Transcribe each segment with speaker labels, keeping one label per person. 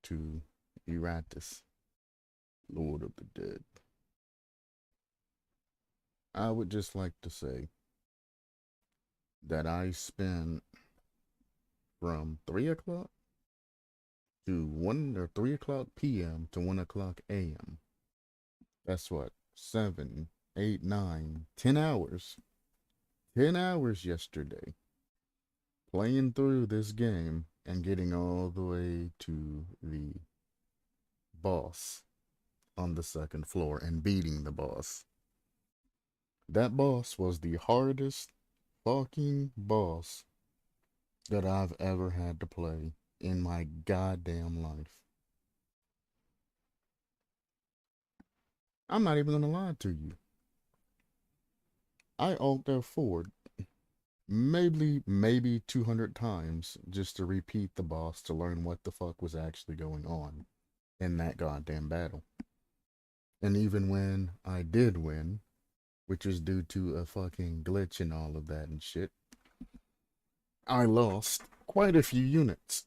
Speaker 1: to Iratas, Lord of the Dead. I would just like to say that I spent from 3 o'clock to 1 or 3 o'clock p.m. to 1 o'clock a.m. That's what, 7, 8, 9, 10 hours. 10 hours yesterday playing through this game and getting all the way to the boss on the second floor and beating the boss. That boss was the hardest fucking boss that I've ever had to play in my goddamn life. I'm not even gonna lie to you. I alt F4 maybe 200 times just to repeat the boss to learn what the fuck was actually going on in that goddamn battle. And even when I did win, which was due to a fucking glitch and all of that and shit, I lost quite a few units.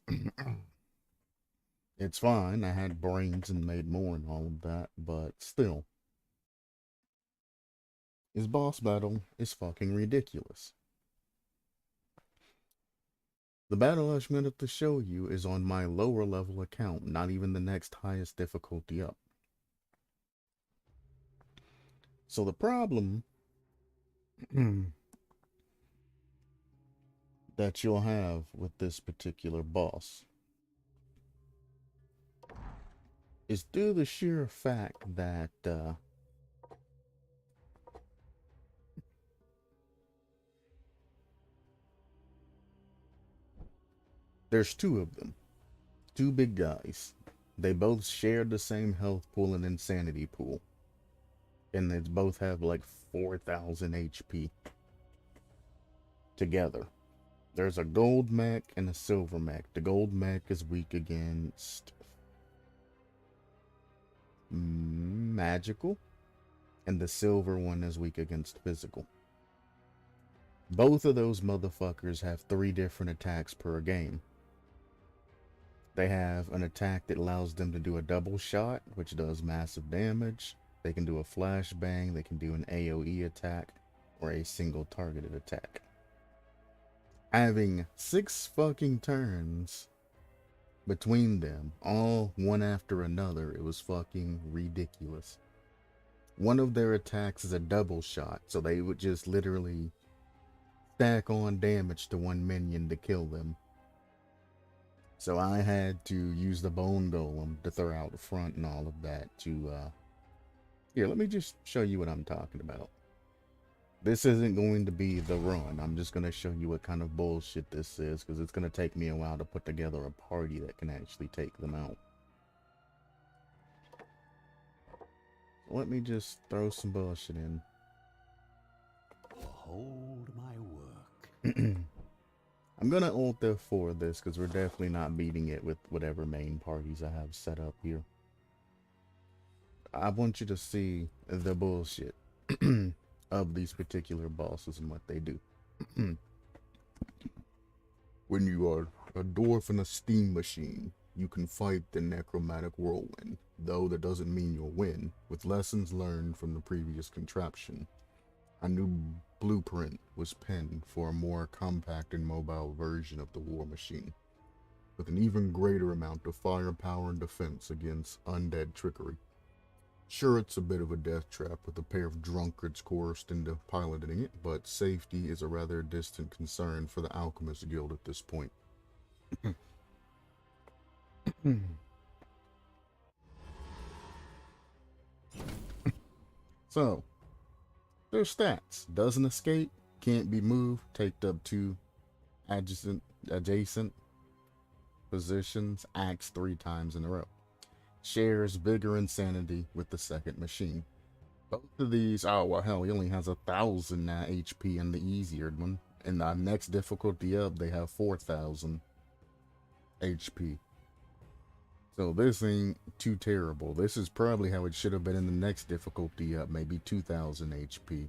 Speaker 1: It's fine, I had brains and made more and all of that, but still. His boss battle is fucking ridiculous. The battle I'm going to show you is on my lower level account, not even the next highest difficulty up. So the problem that you'll have with this particular boss is due to the sheer fact that there's two of them. Two big guys. They both share the same health pool and insanity pool. And they both have like 4,000 HP together. There's a gold mech and a silver mech. The gold mech is weak against magical, and the silver one is weak against physical. Both of those motherfuckers have 3 different attacks per game. They have an attack that allows them to do a double shot, which does massive damage. They can do a flashbang, they can do an AoE attack, or a single targeted attack. Having 6 fucking turns between them, all one after another, it was fucking ridiculous. One of their attacks is a double shot, so they would just literally stack on damage to one minion to kill them. So I had to use the bone golem to throw out the front and all of that to, here, let me just show you what I'm talking about. This isn't going to be the run. I'm just going to show you what kind of bullshit this is, because it's going to take me a while to put together a party that can actually take them out. Let me just throw some bullshit in.
Speaker 2: Behold my work.
Speaker 1: I'm going to ult F4 this, because we're definitely not beating it with whatever main parties I have set up here. I want you to see the bullshit of these particular bosses and what they do. When you are a dwarf in a steam machine, you can fight the necromantic whirlwind, though that doesn't mean you'll win. With lessons learned from the previous contraption, a new blueprint was penned for a more compact and mobile version of the war machine, with an even greater amount of firepower and defense against undead trickery. Sure, it's a bit of a death trap with a pair of drunkards coerced into piloting it, but safety is a rather distant concern for the Alchemist Guild at this point. So, their stats: doesn't escape, can't be moved, taked up 2 adjacent positions, acts 3 times in a row. Shares vigor and sanity with the second machine. Both of these, oh well, hell, he only has 1,000 HP in the easier one. In the next difficulty up, they have 4,000 HP. So this ain't too terrible. This is probably how it should have been in the next difficulty up, maybe 2,000 HP.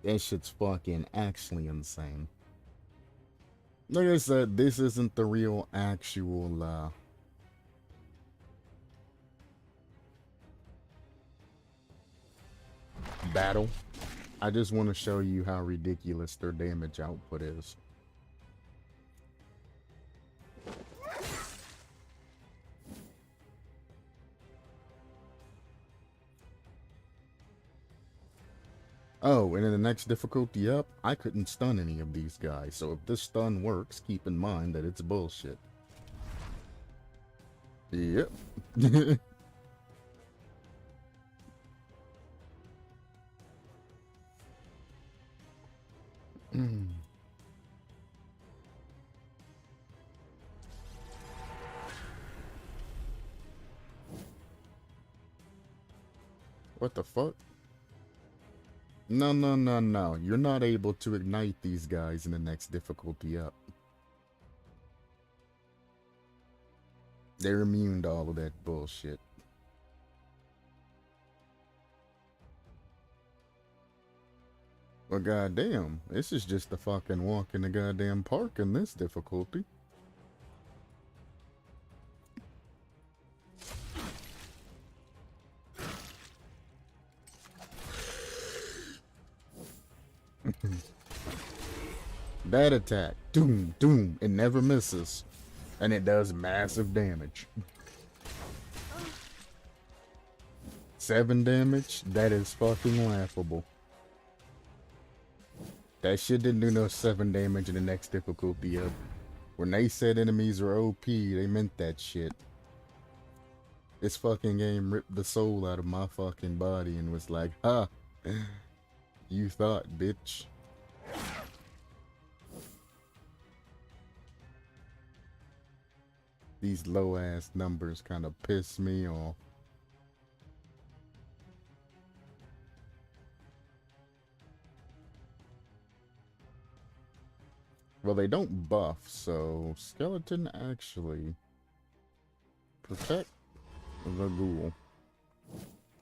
Speaker 1: That shit's fucking actually insane. Like I said, this isn't the real actual battle. I just want to show you how ridiculous their damage output is. Oh, and in the next difficulty up, I couldn't stun any of these guys, so if this stun works, keep in mind that it's bullshit. Yep. What the fuck? No, no, no, no. You're not able to ignite these guys in the next difficulty up. They're immune to all of that bullshit. Well, goddamn, this is just a fucking walk in the goddamn park in this difficulty. That attack, doom, doom, it never misses. And it does massive damage. 7 damage? That is fucking laughable. That shit didn't do no 7 damage in the next difficulty up. When they said enemies are OP, they meant that shit. This fucking game ripped the soul out of my fucking body and was like, ha! You thought, bitch. These low ass numbers kind of piss me off. Well, they don't buff, so skeleton actually protect the ghoul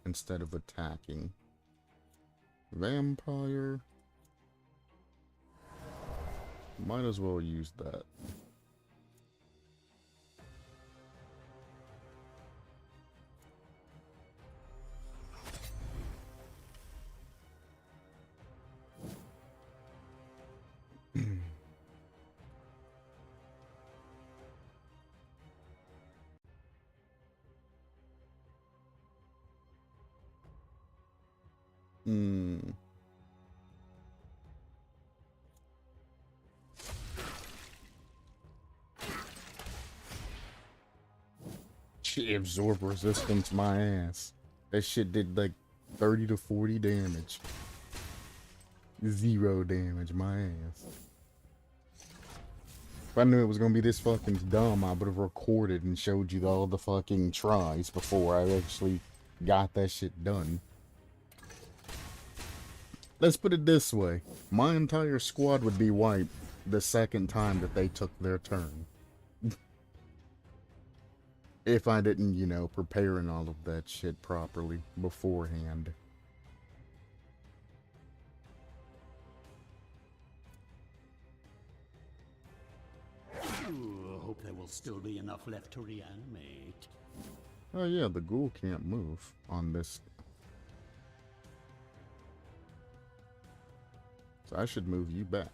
Speaker 1: instead of attacking. Vampire, might as well use that. She absorb resistance my ass. That shit did like 30 to 40 damage. 0 damage my ass. If I knew it was gonna be this fucking dumb, I would have recorded and showed you all the fucking tries before I actually got that shit done. Let's put it this way. My entire squad would be wiped the second time that they took their turn. If I didn't, you know, prepare and all of that shit properly beforehand.
Speaker 2: Ooh, hope there will still be enough left to reanimate.
Speaker 1: Oh yeah, the ghoul can't move on this. So I should move you back.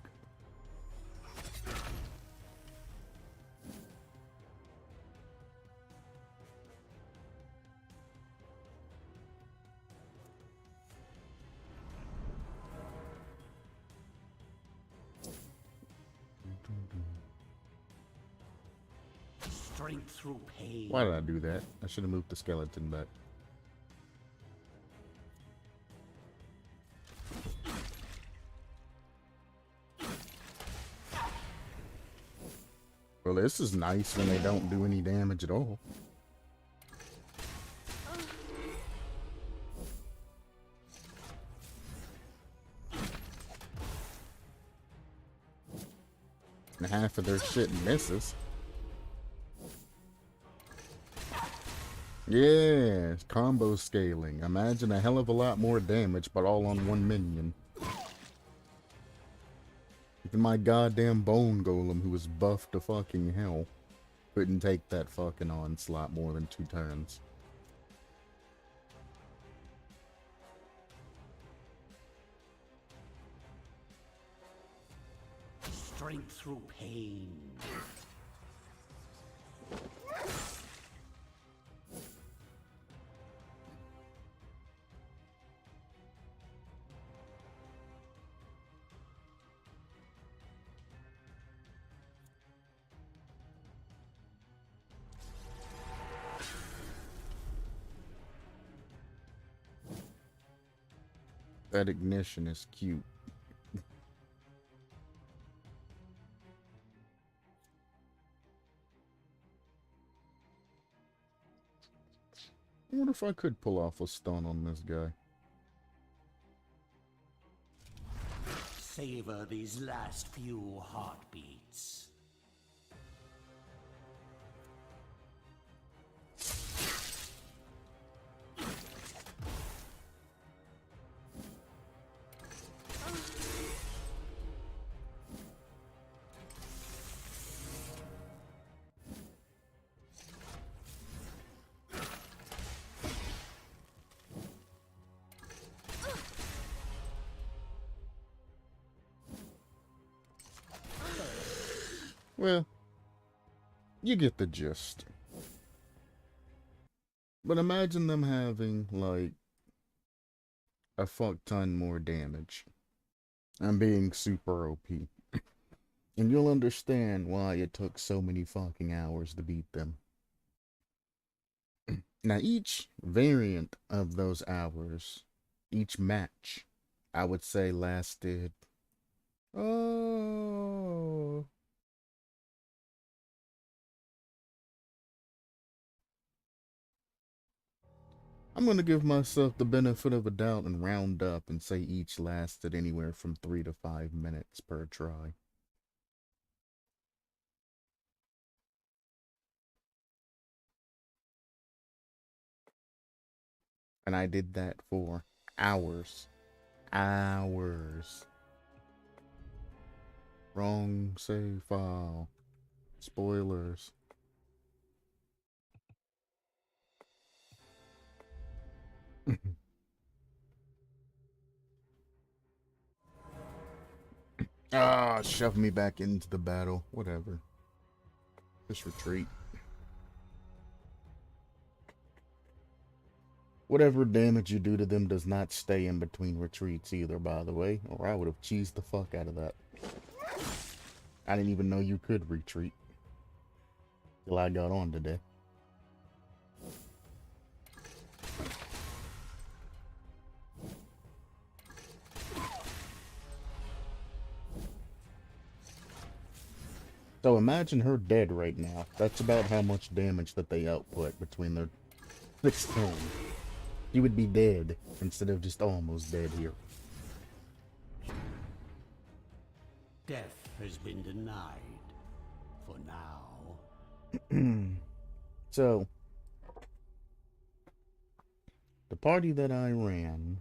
Speaker 2: Strength through pain.
Speaker 1: Why did I do that? I should have moved the skeleton back. Well, this is nice when they don't do any damage at all. And half of their shit misses. Yeah, combo scaling. Imagine a hell of a lot more damage, but all on one minion. Even my goddamn bone golem, who was buffed to fucking hell, couldn't take that fucking onslaught more than 2 turns.
Speaker 2: strength through pain.
Speaker 1: That ignition is cute. I wonder if I could pull off a stun on this guy.
Speaker 2: Savor these last few heartbeats.
Speaker 1: Well, you get the gist. But imagine them having, like, a fuck ton more damage. And being super OP. And you'll understand why it took so many fucking hours to beat them. Now, each variant of those hours, each match, I would say lasted... Oh... I'm going to give myself the benefit of a doubt and round up and say each lasted anywhere from 3 to 5 minutes per try. And I did that for hours. Hours. Wrong save file. Spoilers. Ah, shove me back into the battle. Whatever. Just retreat. Whatever damage you do to them does not stay in between retreats either, by the way, or I would have cheesed the fuck out of that. I didn't even know you could retreat till I got on today. So imagine her dead right now. That's about how much damage that they output between their 6 turns. You would be dead instead of just almost dead here.
Speaker 2: Death has been denied. For now.
Speaker 1: So, the party that I ran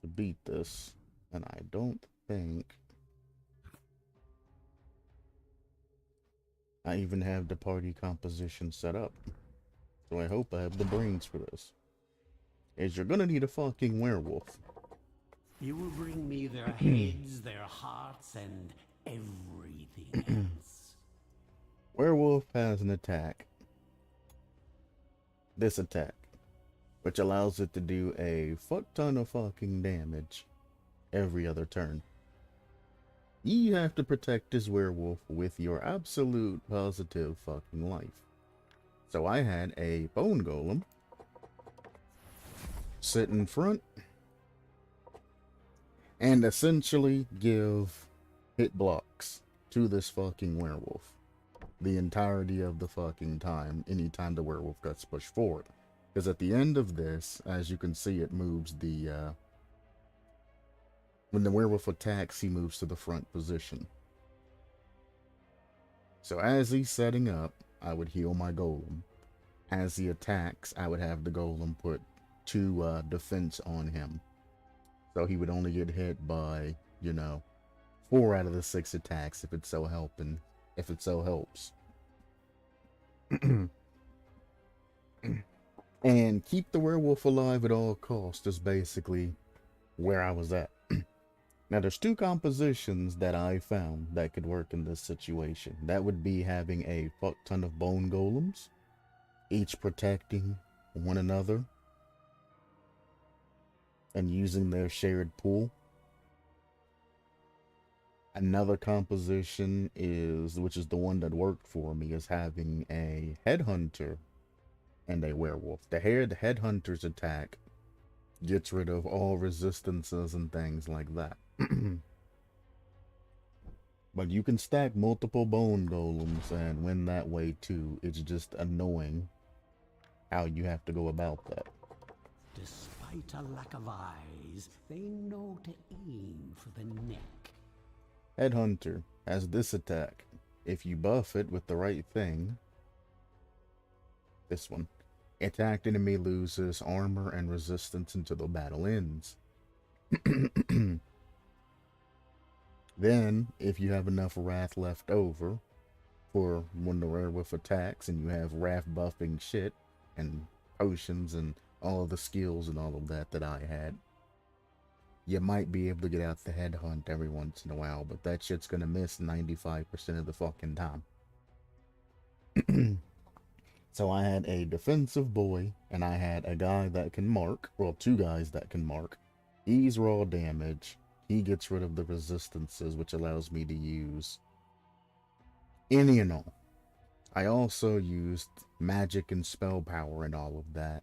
Speaker 1: to beat this, and I don't think I even have the party composition set up. So I hope I have the brains for this. Is you're gonna need a fucking werewolf.
Speaker 2: You will bring me their heads, their hearts, and everything else.
Speaker 1: Werewolf has an attack. This attack. Which allows it to do a fuck ton of fucking damage every other turn. You have to protect this werewolf with your absolute positive fucking life. So I had a bone golem sit in front and essentially give hit blocks to this fucking werewolf the entirety of the fucking time, anytime the werewolf gets pushed forward. Because at the end of this, as you can see, it moves the when the werewolf attacks, he moves to the front position. So as he's setting up, I would heal my golem. As he attacks, I would have the golem put 2 defense on him. So he would only get hit by, 4 out of the 6 attacks if it so helps. And keep the werewolf alive at all costs is basically where I was at. Now, there's two compositions that I found that could work in this situation. That would be having a fuck ton of bone golems, each protecting one another and using their shared pool. Another composition is, which is the one that worked for me, is having a headhunter and a werewolf. The headhunter's attack gets rid of all resistances and things like that. But you can stack multiple bone golems and win that way too. It's just annoying how you have to go about that.
Speaker 2: Despite a lack of eyes, they know to aim for the neck.
Speaker 1: Headhunter has this attack. If you buff it with the right thing, this one, attacked enemy loses armor and resistance until the battle ends. Then, if you have enough wrath left over for when the werewolf attacks, and you have wrath buffing shit and potions and all of the skills and all of that I had, you might be able to get out the headhunt every once in a while, but that shit's gonna miss 95% of the fucking time. So I had a defensive boy, and I had a guy that can mark, well, two guys that can mark. He's raw damage. He gets rid of the resistances, which allows me to use any and all. I also used magic and spell power and all of that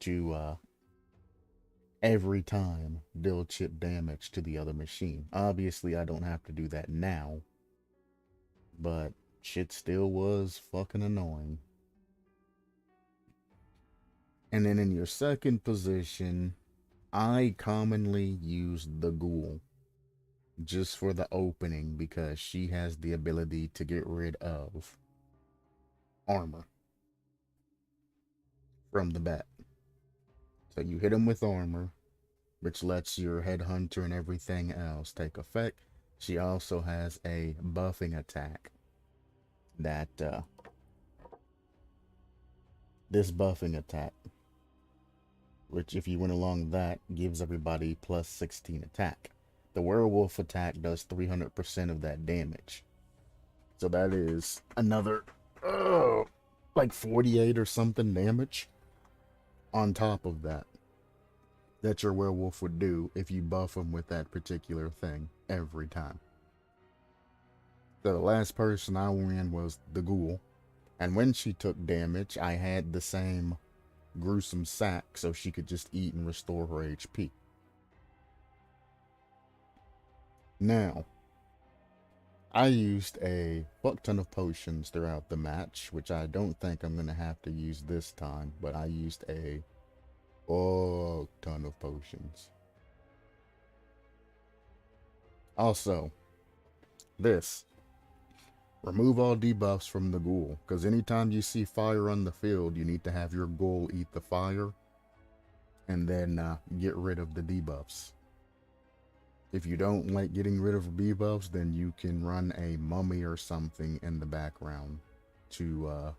Speaker 1: to every time deal chip damage to the other machine. Obviously, I don't have to do that now, but shit still was fucking annoying. And then in your second position, I commonly use the ghoul just for the opening because she has the ability to get rid of armor from the bat. So you hit him with armor, which lets your headhunter and everything else take effect. She also has a buffing attack that this buffing attack, which if you went along that, gives everybody plus 16 attack. The werewolf attack does 300% of that damage. So that is another, like 48 or something damage on top of that your werewolf would do if you buff him with that particular thing every time. So the last person I ran was the ghoul. And when she took damage, I had the same gruesome sack so she could just eat and restore her HP. Now, I used a fuck ton of potions throughout the match, which I don't think I'm going to have to use this time, but I used a fuck ton of potions. Also, this. Remove all debuffs from the ghoul, because anytime you see fire on the field, you need to have your ghoul eat the fire, and then get rid of the debuffs. If you don't like getting rid of debuffs, then you can run a mummy or something in the background to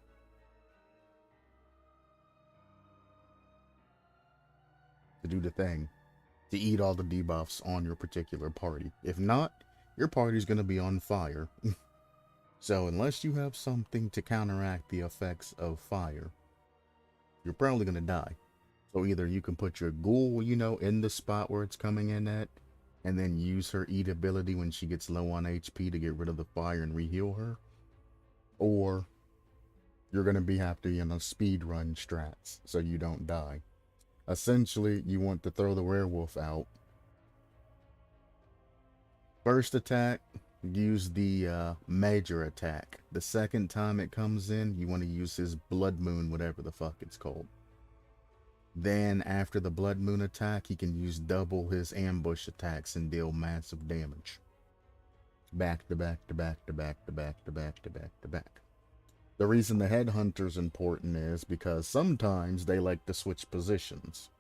Speaker 1: do the thing, to eat all the debuffs on your particular party. If not, your party's going to be on fire. So unless you have something to counteract the effects of fire, you're probably going to die. So either you can put your ghoul, in the spot where it's coming in at, and then use her eat ability when she gets low on HP to get rid of the fire and re-heal her. Or you're going to have to be in a speed run strats so you don't die. Essentially, you want to throw the werewolf out. First attack, use the major attack. The second time it comes in, you want to use his blood moon, whatever the fuck it's called. Then after the blood moon attack, he can use double his ambush attacks and deal massive damage. Back to back to back to back to back to back to back to back. The reason the headhunter's important is because sometimes they like to switch positions.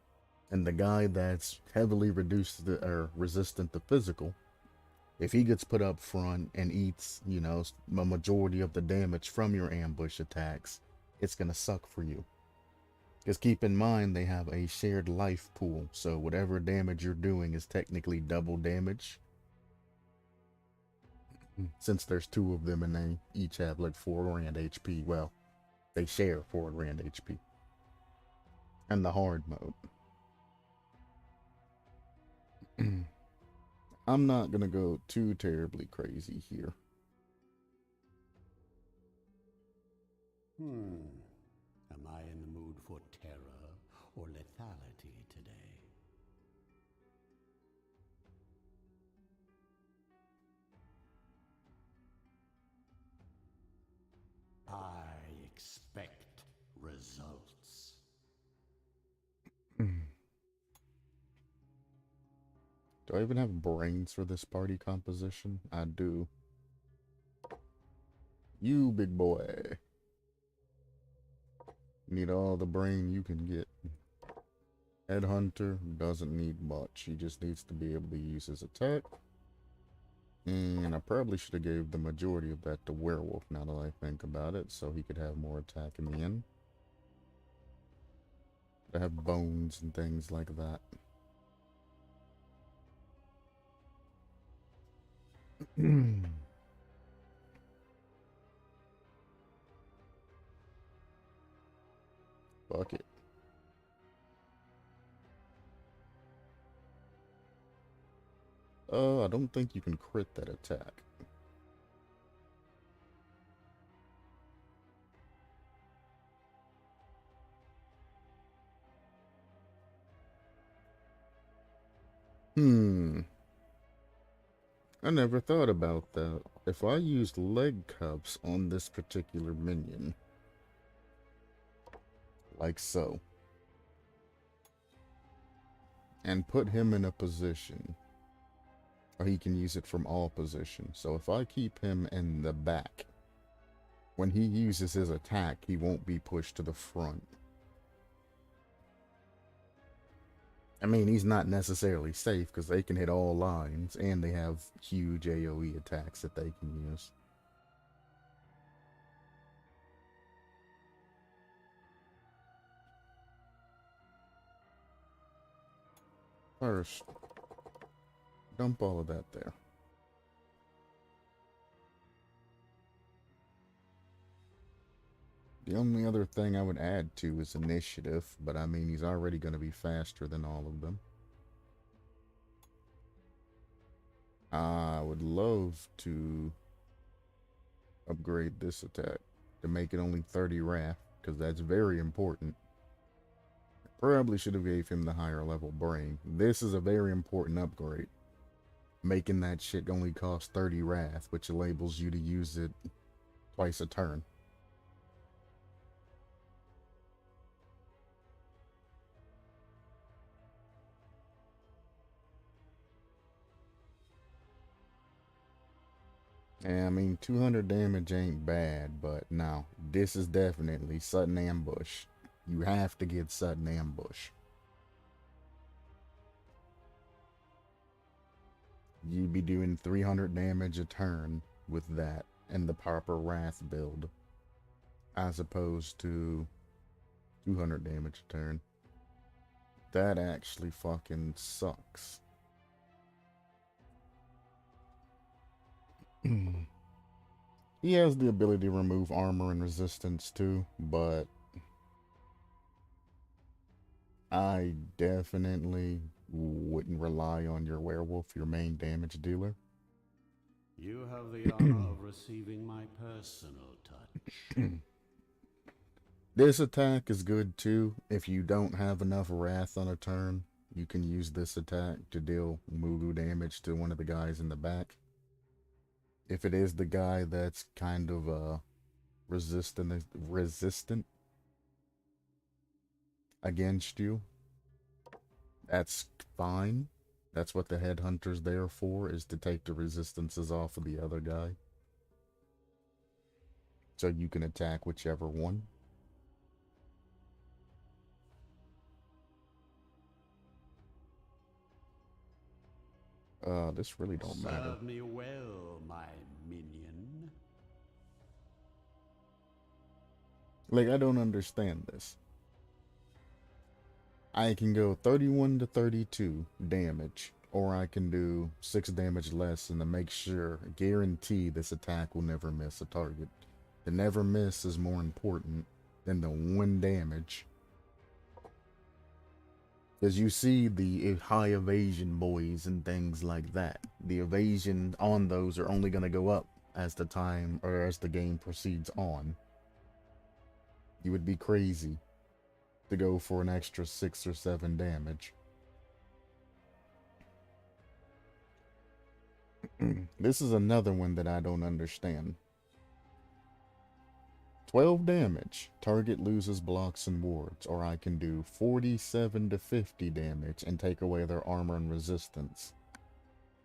Speaker 1: And the guy that's heavily resistant to physical, if he gets put up front and eats, a majority of the damage from your ambush attacks, it's going to suck for you. Because keep in mind, they have a shared life pool, so whatever damage you're doing is technically double damage Since there's two of them and they each have like 4 grand HP. Well, they share 4 grand HP. And the hard mode. I'm not gonna go too terribly crazy here.
Speaker 2: Am I in the mood for terror or lethality today? I expect results.
Speaker 1: Do I even have brains for this party composition? I do. You, big boy. Need all the brain you can get. Headhunter doesn't need much. He just needs to be able to use his attack. And I probably should have gave the majority of that to Werewolf now that I think about it, so he could have more attack in the end. I have bones and things like that. Fuck it. I don't think you can crit that attack. I never thought about that. If I used leg cups on this particular minion, like so, and put him in a position, or he can use it from all positions. So if I keep him in the back, when he uses his attack, he won't be pushed to the front. I mean, he's not necessarily safe because they can hit all lines and they have huge AoE attacks that they can use. First, dump all of that there. The only other thing I would add to is initiative, but I mean, he's already going to be faster than all of them. I would love to upgrade this attack to make it only 30 wrath, because that's very important. I probably should have gave him the higher level brain. This is a very important upgrade. Making that shit only cost 30 wrath, which enables you to use it twice a turn. Yeah, I mean, 200 damage ain't bad, but no, this is definitely sudden ambush. You have to get sudden ambush. You'd be doing 300 damage a turn with that and the proper wrath build, as opposed to 200 damage a turn. That actually fucking sucks. He has the ability to remove armor and resistance too, but I definitely wouldn't rely on your werewolf, your main damage dealer.
Speaker 2: You have the honor of receiving my personal touch.
Speaker 1: This attack is good too. If you don't have enough wrath on a turn, you can use this attack to deal Mulu damage to one of the guys in the back. If it is the guy that's kind of resistant against you, that's fine. That's what the headhunter's there for, is to take the resistances off of the other guy. So you can attack whichever one. This really don't matter.
Speaker 2: Serve me well, my minion.
Speaker 1: Like, I don't understand this. I can go 31 to 32 damage or I can do 6 damage less, and to make sure, guarantee this attack will never miss a target. The never miss is more important than the 1 damage. Because you see the high evasion boys and things like that. The evasion on those are only going to go up as the time, or as the game proceeds on. You would be crazy to go for an extra 6 or 7 damage. This is another one that I don't understand. 12 damage, target loses blocks and wards, or I can do 47 to 50 damage and take away their armor and resistance.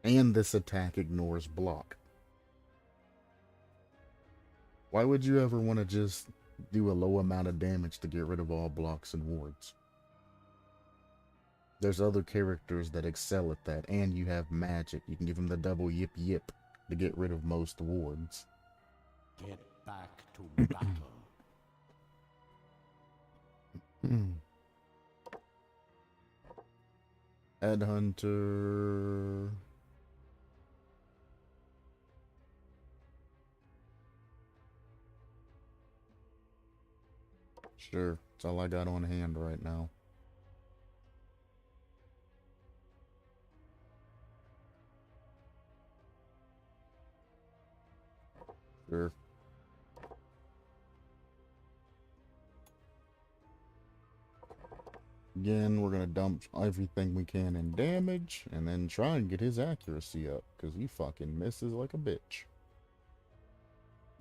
Speaker 1: And this attack ignores block. Why would you ever want to just do a low amount of damage to get rid of all blocks and wards? There's other characters that excel at that, and you have magic. You can give them the double yip yip to get rid of most wards.
Speaker 2: Get back to battle.
Speaker 1: Headhunter. Sure, that's all I got on hand right now. Sure. Again, we're gonna dump everything we can in damage, and then try and get his accuracy up, because he fucking misses like a bitch.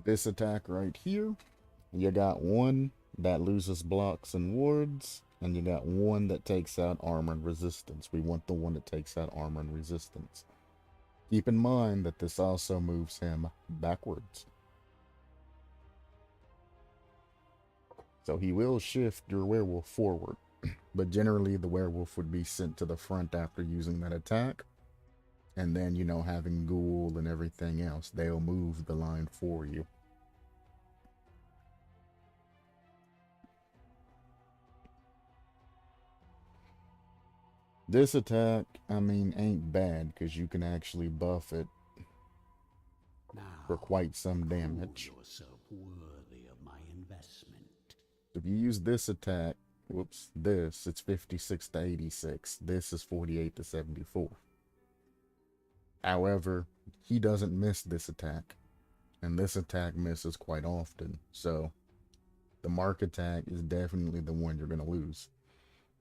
Speaker 1: This attack right here, you got one that loses blocks and wards, and you got one that takes out armor and resistance. We want the one that takes out armor and resistance. Keep in mind that this also moves him backwards. So he will shift your werewolf forward, but generally the werewolf would be sent to the front after using that attack. And then, you know, having ghoul and everything else, they'll move the line for you. This attack, I mean, ain't bad, because you can actually buff it
Speaker 2: Now,
Speaker 1: for quite some damage.
Speaker 2: prove yourself worthy of my investment.
Speaker 1: If you use this attack, whoops, this, it's 56 to 86. This is 48 to 74. However, he doesn't miss this attack, and this attack misses quite often, so the mark attack is definitely the one you're going to lose.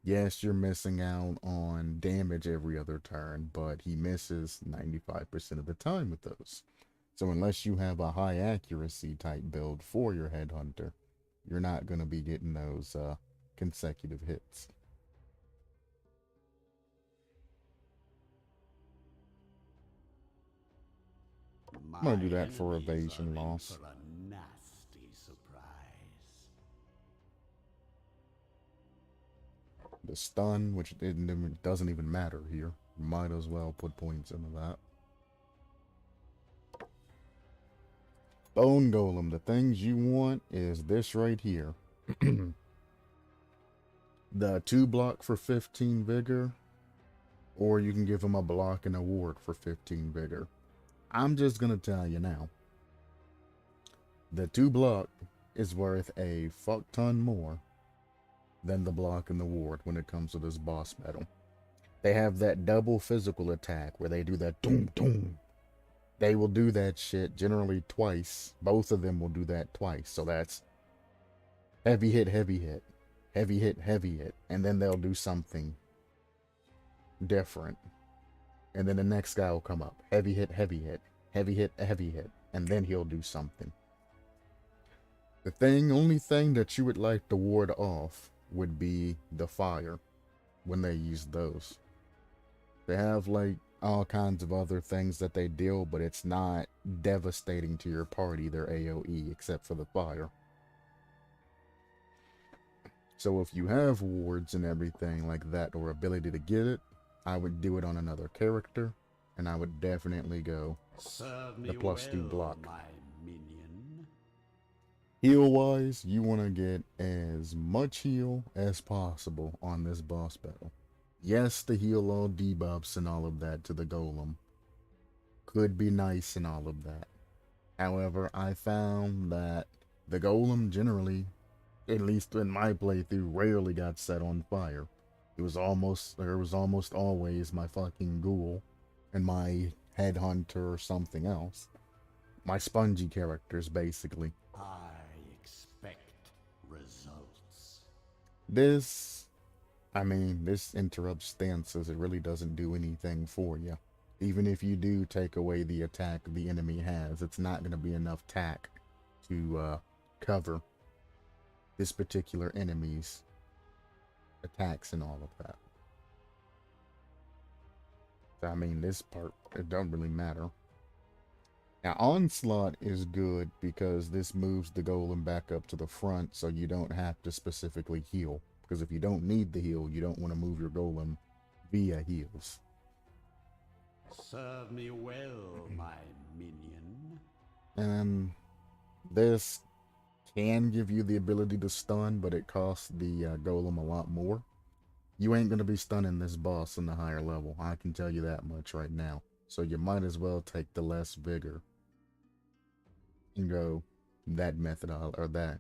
Speaker 1: Yes, you're missing out on damage every other turn, but he misses 95% of the time with those. So unless you have a high accuracy type build for your headhunter, you're not going to be getting those consecutive hits. I'm going to do that for evasion loss.
Speaker 2: For a nasty surprise.
Speaker 1: The stun, which doesn't even matter here. Might as well put points into that. Bone Golem, the things you want is this right here. The 2 block for 15 vigor, or you can give him a block and a ward for 15 vigor. I'm just gonna tell you now. The 2 block is worth a fuck ton more than the block and the ward when it comes to this boss battle. They have that double physical attack where they do that doom doom. They will do that shit generally twice. Both of them will do that twice. So that's heavy hit, heavy hit, heavy hit, heavy hit, and then they'll do something different. And then the next guy will come up. Heavy hit, heavy hit, heavy hit, heavy hit, and then he'll do something. The only thing that you would like to ward off would be the fire when they use those. They have like all kinds of other things that they deal, but it's not devastating to your party, their AoE, except for the fire. So if you have wards and everything like that, or ability to get it, I would do it on another character, and I would definitely go the +2 block.
Speaker 2: My minion.
Speaker 1: Heal-wise, you want to get as much heal as possible on this boss battle. Yes, to heal all debuffs and all of that to the golem could be nice and all of that. However, I found that the golem generally, at least in my playthrough, rarely got set on fire. There was almost always my fucking ghoul and my headhunter or something else. My spongy characters, basically.
Speaker 2: I expect results.
Speaker 1: This this interrupts stances. It really doesn't do anything for you. Even if you do take away the attack the enemy has, it's not going to be enough tack to cover this particular enemy's attacks and all of that. So, I mean, this part, it don't really matter. Now, Onslaught is good because this moves the golem back up to the front so you don't have to specifically heal. Because if you don't need the heal, you don't want to move your golem via heals.
Speaker 2: Serve me well, my minion.
Speaker 1: And this can give you the ability to stun, but it costs the golem a lot more. You ain't going to be stunning this boss in the higher level. I can tell you that much right now. So you might as well take the less vigor and go that method,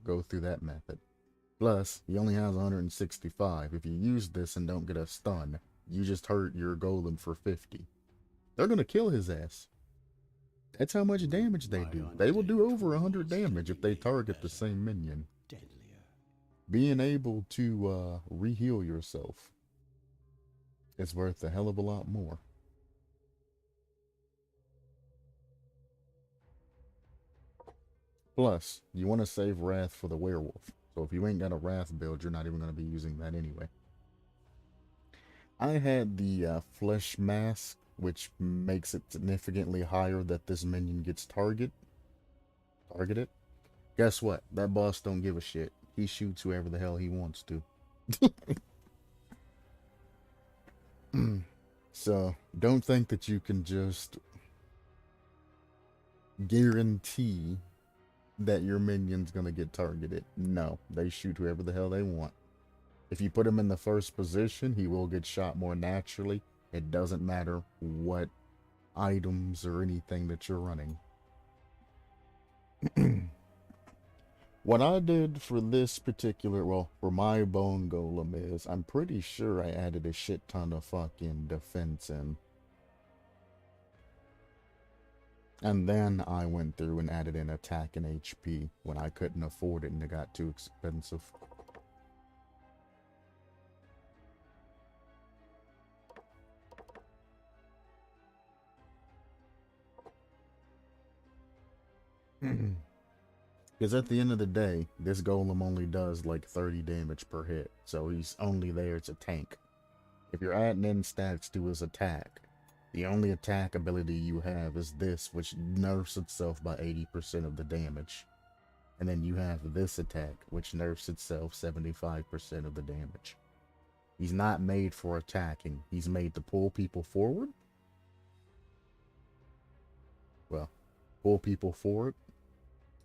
Speaker 1: go through that method. Plus, he only has 165. If you use this and don't get a stun, you just hurt your golem for 50. They're going to kill his ass. That's how much damage they do. They will do over 100 damage if they target the same minion.
Speaker 2: Deadlier.
Speaker 1: Being able to re-heal yourself is worth a hell of a lot more. Plus, you want to save Wrath for the werewolf. So if you ain't got a Wrath build, you're not even going to be using that anyway. I had the Flesh Mask, which makes it significantly higher that this minion gets targeted. Guess what? That boss don't give a shit. He shoots whoever the hell he wants to. So, don't think that you can just guarantee that your minion's gonna get targeted. No, they shoot whoever the hell they want. If you put him in the first position, he will get shot more naturally. It doesn't matter what items or anything that you're running. What I did for this particular, for my bone golem is, I'm pretty sure I added a shit ton of fucking defense in. And then I went through and added in attack and HP when I couldn't afford it and it got too expensive. Because at the end of the day, this golem only does like 30 damage per hit, so he's only there as a tank. If you're adding in stats to his attack, the only attack ability you have is this, which nerfs itself by 80% of the damage. And then you have this attack, which nerfs itself 75% of the damage. He's not made for attacking. He's made to pull people forward. Well, pull people forward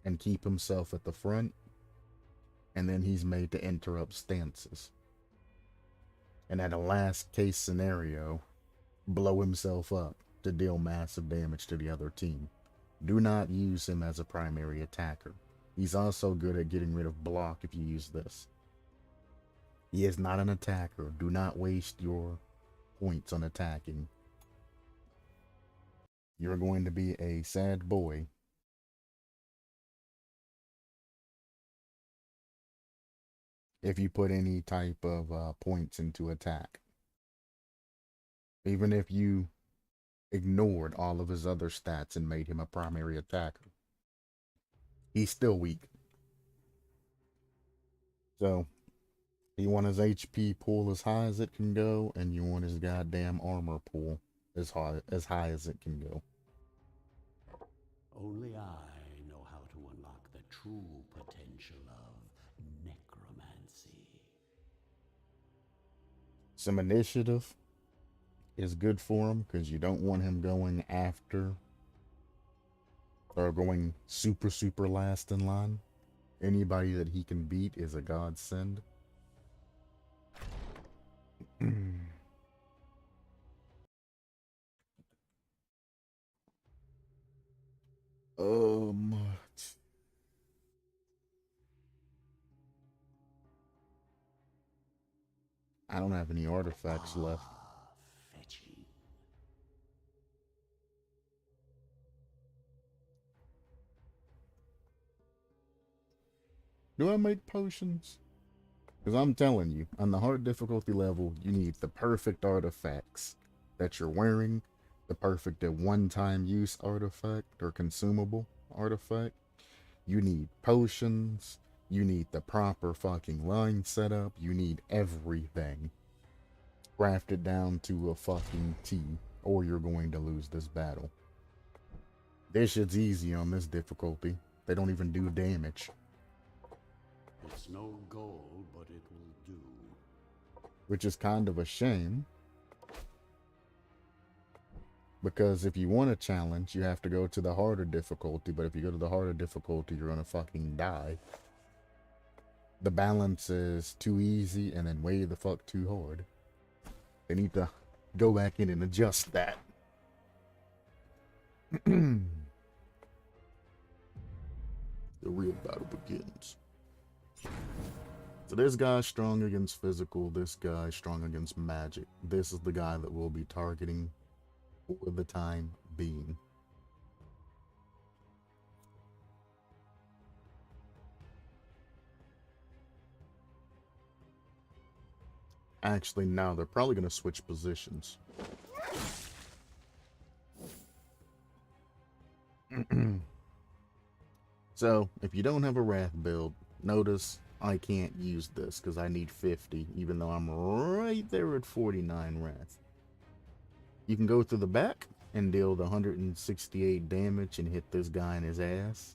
Speaker 1: and keep himself at the front, and then he's made to interrupt stances. And at a last case scenario, blow himself up to deal massive damage to the other team. Do not use him as a primary attacker. He's also good at getting rid of block if you use this. He is not an attacker. Do not waste your points on attacking. You're going to be a sad boy if you put any type of points into attack. Even if you ignored all of his other stats and made him a primary attacker, he's still weak. So, you want his HP pool as high as it can go, and you want his goddamn armor pool as high as it can go.
Speaker 2: Only I know how to unlock the true potential of necromancy.
Speaker 1: Some initiative is good for him because you don't want him going after or going super last in line. Anybody that he can beat is a godsend. I don't have any artifacts left.
Speaker 2: Fetching.
Speaker 1: Do I make potions? Because I'm telling you, on the hard difficulty level, you need the perfect artifacts that you're wearing, the perfect at one-time use artifact or consumable artifact. You need potions. You need the proper fucking line setup. You need everything. Craft it down to a fucking T, or you're going to lose this battle. This shit's easy on this difficulty. They don't even do damage.
Speaker 2: It's no gold, but it will do.
Speaker 1: Which is kind of a shame. Because if you want a challenge, you have to go to the harder difficulty. But if you go to the harder difficulty, you're gonna fucking die. The balance is too easy and then way the fuck too hard. They need to go back in and adjust that. The real battle begins. So this guy's strong against physical, this guy's strong against magic. This is the guy that we'll be targeting for the time being. Actually, now they're probably going to switch positions. So, if you don't have a Wrath build, notice I can't use this because I need 50, even though I'm right there at 49 Wrath. You can go through the back and deal the 168 damage and hit this guy in his ass.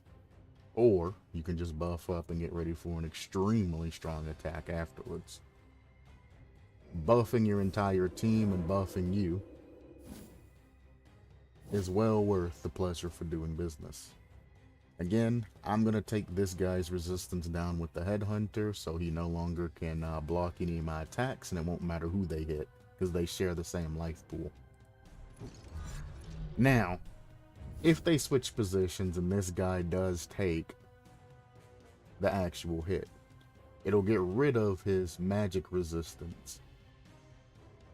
Speaker 1: Or, you can just buff up and get ready for an extremely strong attack afterwards. Buffing your entire team and buffing you is well worth the pleasure for doing business. Again, I'm going to take this guy's resistance down with the Headhunter so he no longer can block any of my attacks, and it won't matter who they hit because they share the same life pool. Now, if they switch positions and this guy does take the actual hit, it'll get rid of his magic resistance,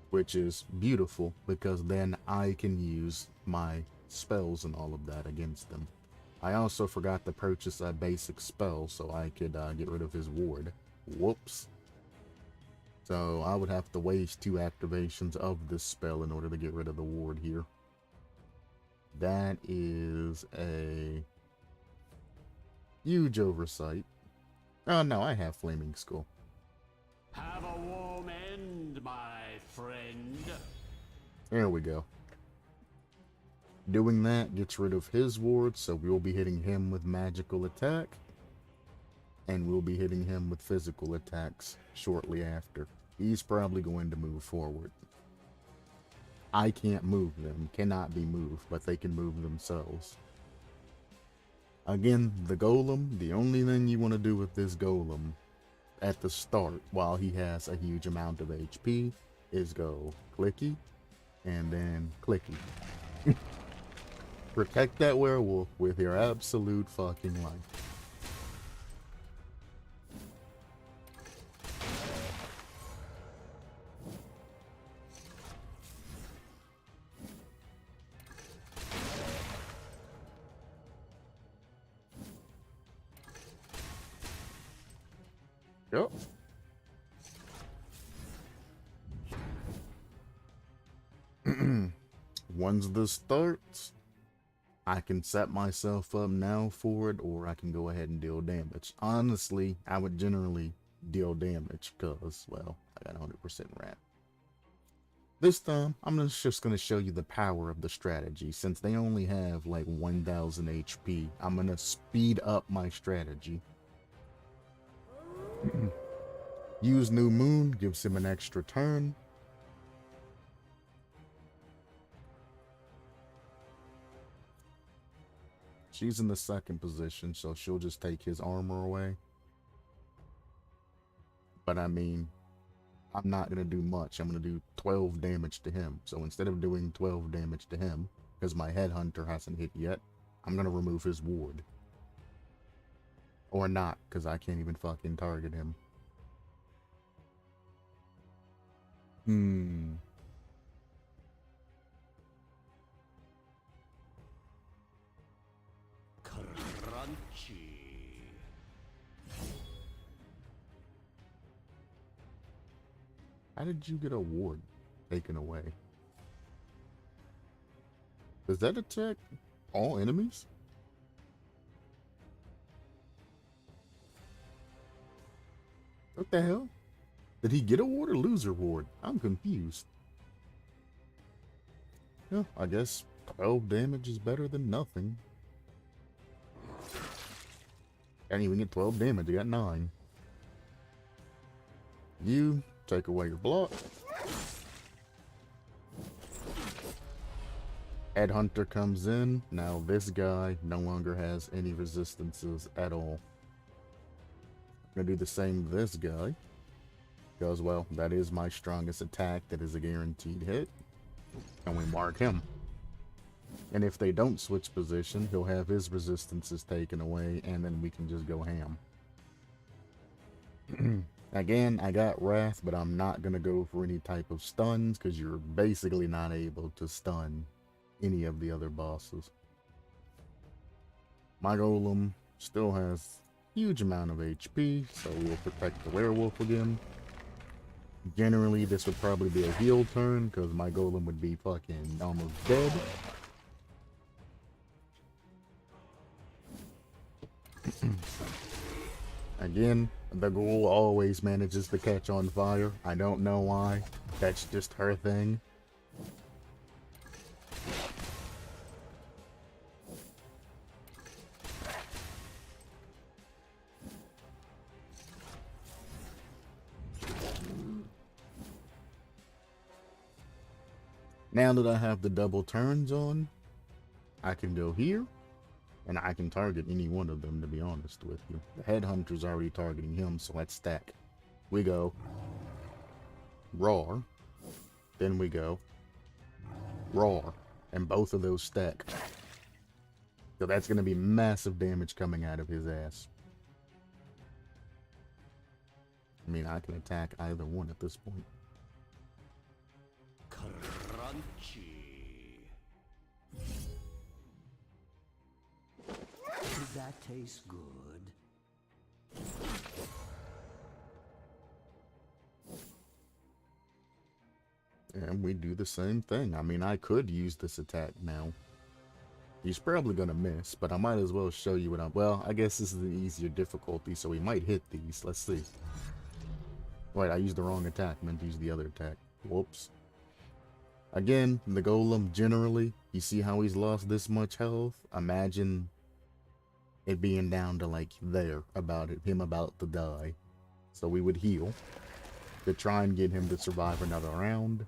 Speaker 1: which is beautiful because then I can use my spells and all of that against them. I also forgot to purchase a basic spell so I could get rid of his ward. Whoops. So I would have to waste 2 activations of this spell in order to get rid of the ward here. That is a huge oversight. Oh no, I have Flaming Skull.
Speaker 2: Have a warm end, my friend.
Speaker 1: There we go. Doing that gets rid of his ward, so we'll be hitting him with magical attack. And we'll be hitting him with physical attacks shortly after. He's probably going to move forward. I can't move them, cannot be moved, but they can move themselves. Again, the golem, the only thing you want to do with this golem at the start, while he has a huge amount of HP, is go clicky, and then clicky. Protect that werewolf with your absolute fucking life. Yep. Once this starts, I can set myself up now for it, or I can go ahead and deal damage. Honestly, I would generally deal damage because, well, I got 100% wrap. This time, I'm just going to show you the power of the strategy. Since they only have like 1000 HP, I'm going to speed up my strategy. Use New Moon, gives him an extra turn. She's in the second position, so she'll just take his armor away. But I mean, I'm not going to do much. I'm going to do 12 damage to him. So instead of doing 12 damage to him, because my Headhunter hasn't hit yet, I'm going to remove his ward. Or not, because I can't even fucking target him. Hmm.
Speaker 2: Crunchy.
Speaker 1: How did you get a ward taken away? Does that attack all enemies? What the hell? Did he get a ward or lose a ward? I'm confused. Yeah, I guess 12 damage is better than nothing. I didn't even get 12 damage, I got 9. You take away your block. Headhunter comes in. Now this guy no longer has any resistances at all. I'm gonna do the same with this guy. Because, well, that is my strongest attack. That is a guaranteed hit. And we mark him. And if they don't switch position, he'll have his resistances taken away, and then we can just go ham. Again, I got Wrath, but I'm not going to go for any type of stuns, because you're basically not able to stun any of the other bosses. My Golem still has a huge amount of HP, so we will protect the werewolf again. Generally, this would probably be a heal turn, because my Golem would be fucking almost dead. Again, the ghoul always manages to catch on fire. I don't know why. That's just her thing. Now that I have the double turns on, I can go here, and I can target any one of them, to be honest with you. The Headhunter's already targeting him, so let's stack. We go Roar, then we go Roar, and both of those stack. So that's going to be massive damage coming out of his ass. I mean, I can attack either one at this point.
Speaker 2: Crunchy. Does that taste good?
Speaker 1: And we do the same thing. I mean, I could use this attack now. He's probably gonna miss, but I might as well show you what I'm... Well, I guess this is the easier difficulty, so we might hit these. Let's see. Wait, I used the wrong attack. I meant to use the other attack. Whoops. Again, the Golem, generally, you see how he's lost this much health? Imagine it being down to, like, there, him about to die. So we would heal to try and get him to survive another round.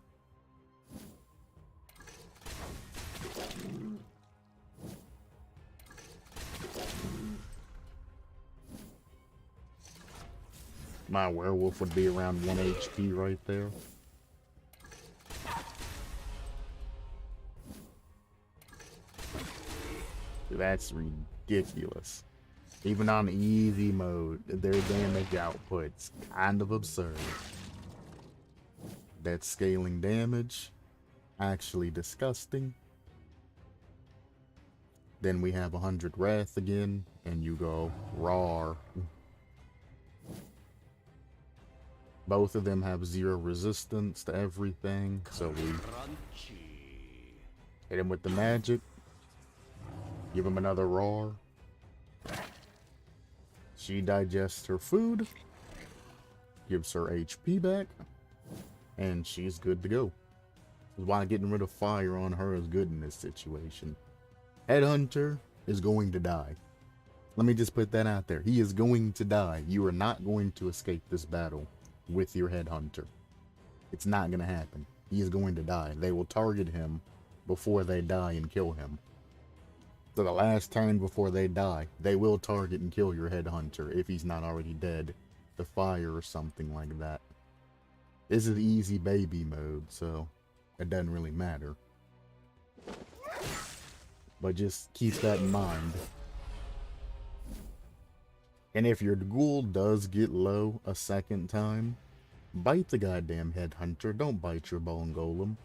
Speaker 1: My werewolf would be around 1 HP right there. That's ridiculous. Even on easy mode, their damage output's kind of absurd. That scaling damage, actually disgusting. Then we have 100 Wrath again, and you go Roar. Both of them have 0 resistance to everything, so we hit him with the magic. Give him another Roar. She digests her food, gives her HP back, and she's good to go. This is why getting rid of fire on her is good in this situation. Headhunter is going to die. Let me just put that out there. He is going to die. You are not going to escape this battle with your Headhunter. It's not going to happen. He is going to die. They will target him before they die and kill him. So the last turn before they die, they will target and kill your Headhunter if he's not already dead. The fire or something like that. This is easy baby mode, so it doesn't really matter. But just keep that in mind. And if your ghoul does get low a second time, Bite the goddamn headhunter. Don't bite your bone golem.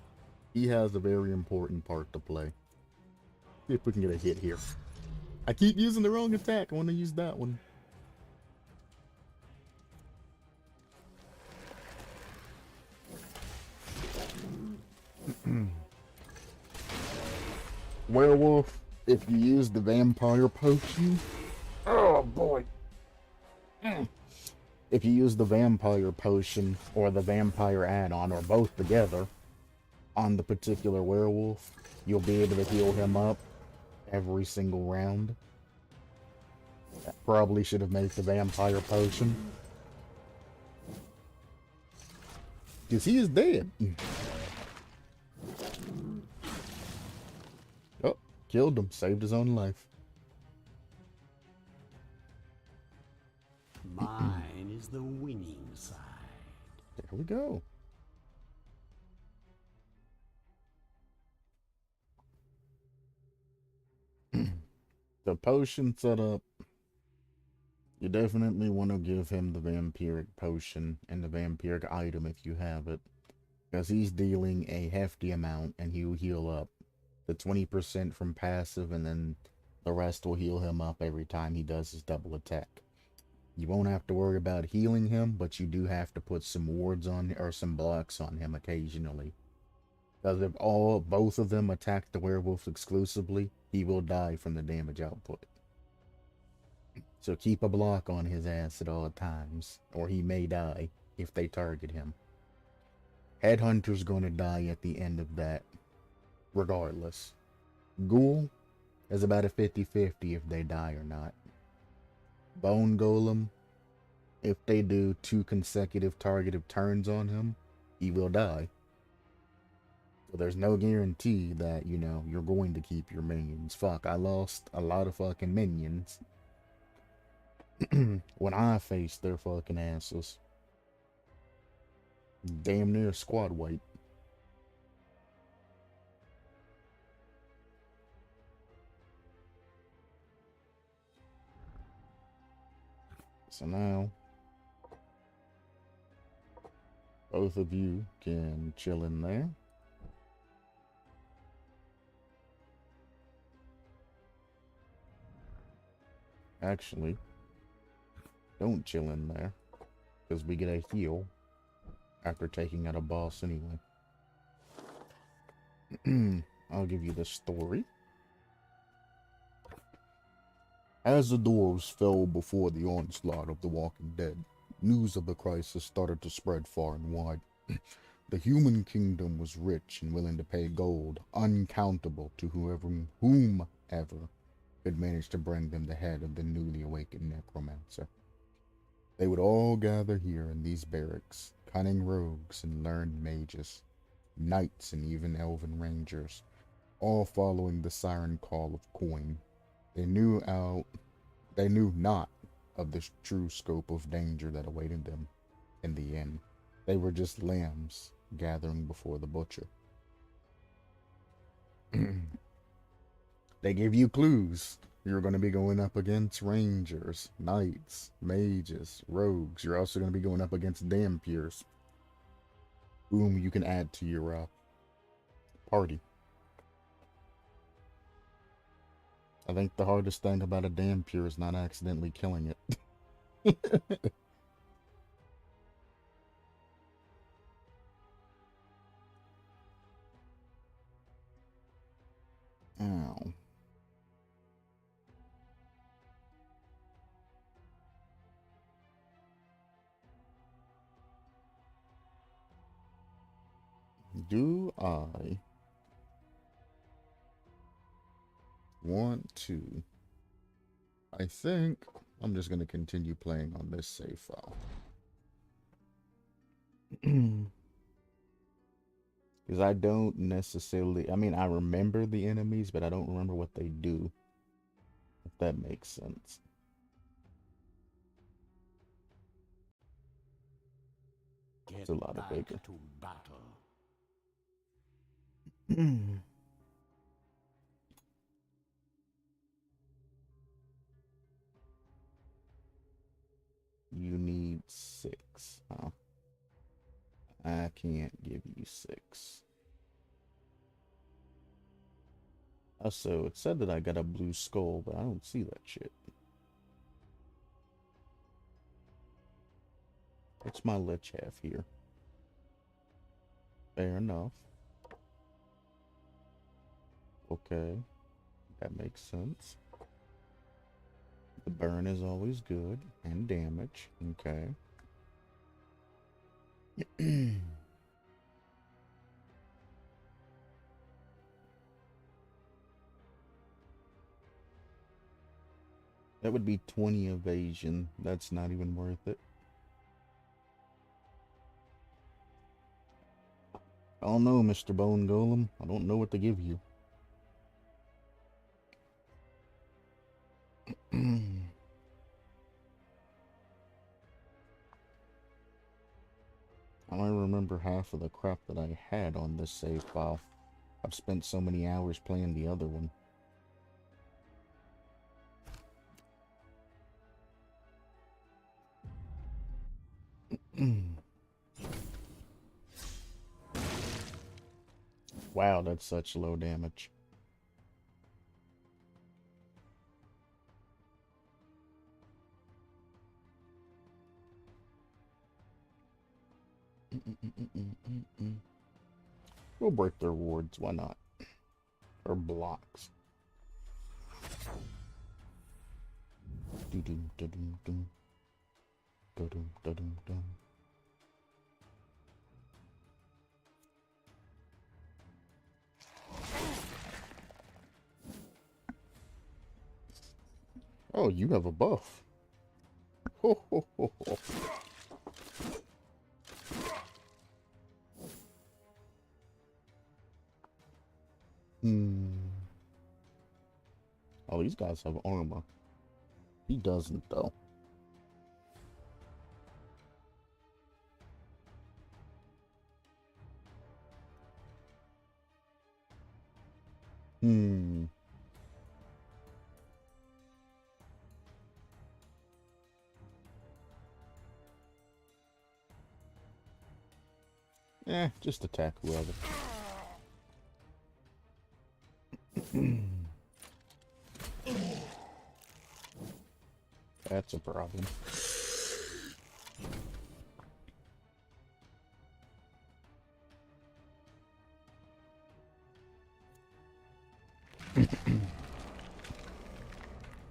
Speaker 1: He has a very important part to play. See if we can get a hit here. I keep using the wrong attack. I want to use that one. Werewolf, if you use the vampire potion. Oh boy. If you use the vampire potion or the vampire add-on or both together on the particular werewolf, you'll be able to heal him up every single round. That probably should have made the vampire potion. Because he is dead. Oh, killed him. Saved his own life.
Speaker 2: Mine is the winning side.
Speaker 1: There we go. The potion setup. You definitely want to give him the vampiric potion and the vampiric item if you have it. Because he's dealing a hefty amount and he will heal up. The 20% from passive and then the rest will heal him up every time he does his double attack. You won't have to worry about healing him, but you do have to put some wards on or some blocks on him occasionally. Because if both of them attack the werewolf exclusively, he will die from the damage output. So keep a block on his ass at all times, or he may die if they target him. Headhunter's gonna die at the end of that, regardless. Ghoul is about a 50-50 if they die or not. Bone Golem, if they do 2 consecutive targeted turns on him, he will die. So there's no guarantee that, you know, you're going to keep your minions. Fuck, I lost a lot of fucking minions when I faced their fucking asses. Damn near squad wipe. So now, both of you can chill in there. Actually, don't chill in there, because we get a heal after taking out a boss anyway. I'll give you the story. As the dwarves fell before the onslaught of the Walking Dead, news of the crisis started to spread far and wide. The human kingdom was rich and willing to pay gold, uncountable to whomever could manage to bring them the head of the newly awakened necromancer. They would all gather here in these barracks, cunning rogues and learned mages, knights and even elven rangers, all following the siren call of coin. They knew not of the true scope of danger that awaited them in the end. They were just lambs gathering before the butcher. They give you clues. You're going to be going up against rangers, knights, mages, rogues. You're also going to be going up against Dampiers, whom you can add to your party. I think the hardest thing about a Dampier is not accidentally killing it. Ow. Do I want to? I think I'm just going to continue playing on this save file. Because I don't necessarily, I mean, I remember the enemies, but I don't remember what they do. If that makes sense. It's a lot of bigger.
Speaker 2: To battle.
Speaker 1: You need 6, huh? can't give you 6. So it said that I got a blue skull, but I don't see that shit. What's my lich have here? Fair enough. Okay, that makes sense. The burn is always good, and damage. Okay. That would be 20 evasion. That's not even worth it. I don't know, Mr. Bone Golem. I don't know what to give you. I don't remember half of the crap that I had on this save file. I've spent so many hours playing the other one. Wow, that's such low damage. We'll break their wards, why not? Or blocks. Do-dum, da-dum, dum. Da-dum, da-dum, dum. Oh, you have a buff. Ho, ho, ho, ho. Oh, these guys have armor. He doesn't, though. Just attack whoever. That's a problem.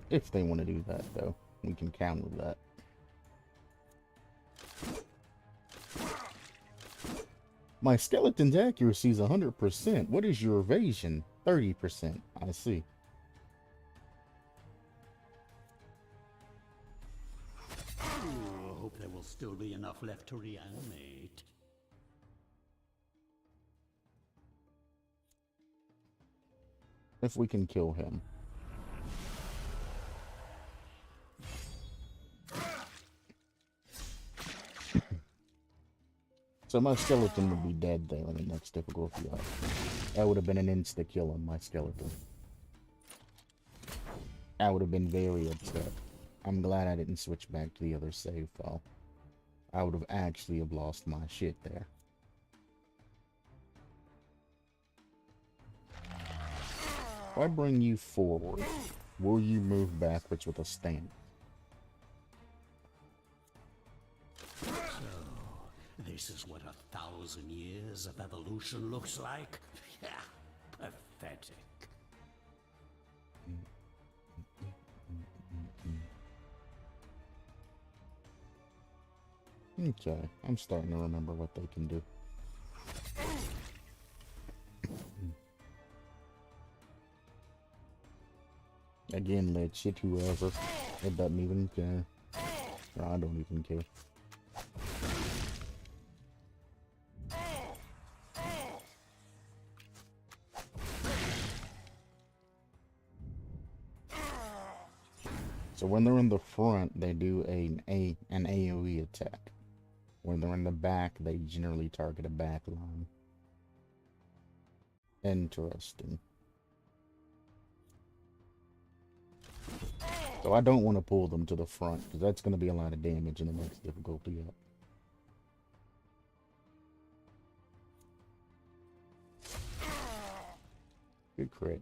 Speaker 1: If they want to do that, though, we can counter that. My skeleton's accuracy is 100%. What is your evasion? 30%. I see.
Speaker 2: I hope there will still be enough left to reanimate.
Speaker 1: If we can kill him. So my skeleton would be dead there in the next difficulty up. That would have been an insta-kill on my skeleton. I would have been very upset. I'm glad I didn't switch back to the other save file. I would have actually have lost my shit there. If I bring you forward, will you move backwards with a stance?
Speaker 2: This is what 1,000 years of evolution looks like? Yeah, pathetic.
Speaker 1: Okay, I'm starting to remember what they can do. Again, let shit whoever. It doesn't even care. No, I don't even care. So when they're in the front, they do an AoE attack. When they're in the back, they generally target a back line. Interesting. So I don't want to pull them to the front, because that's going to be a lot of damage in the next difficulty up. crit.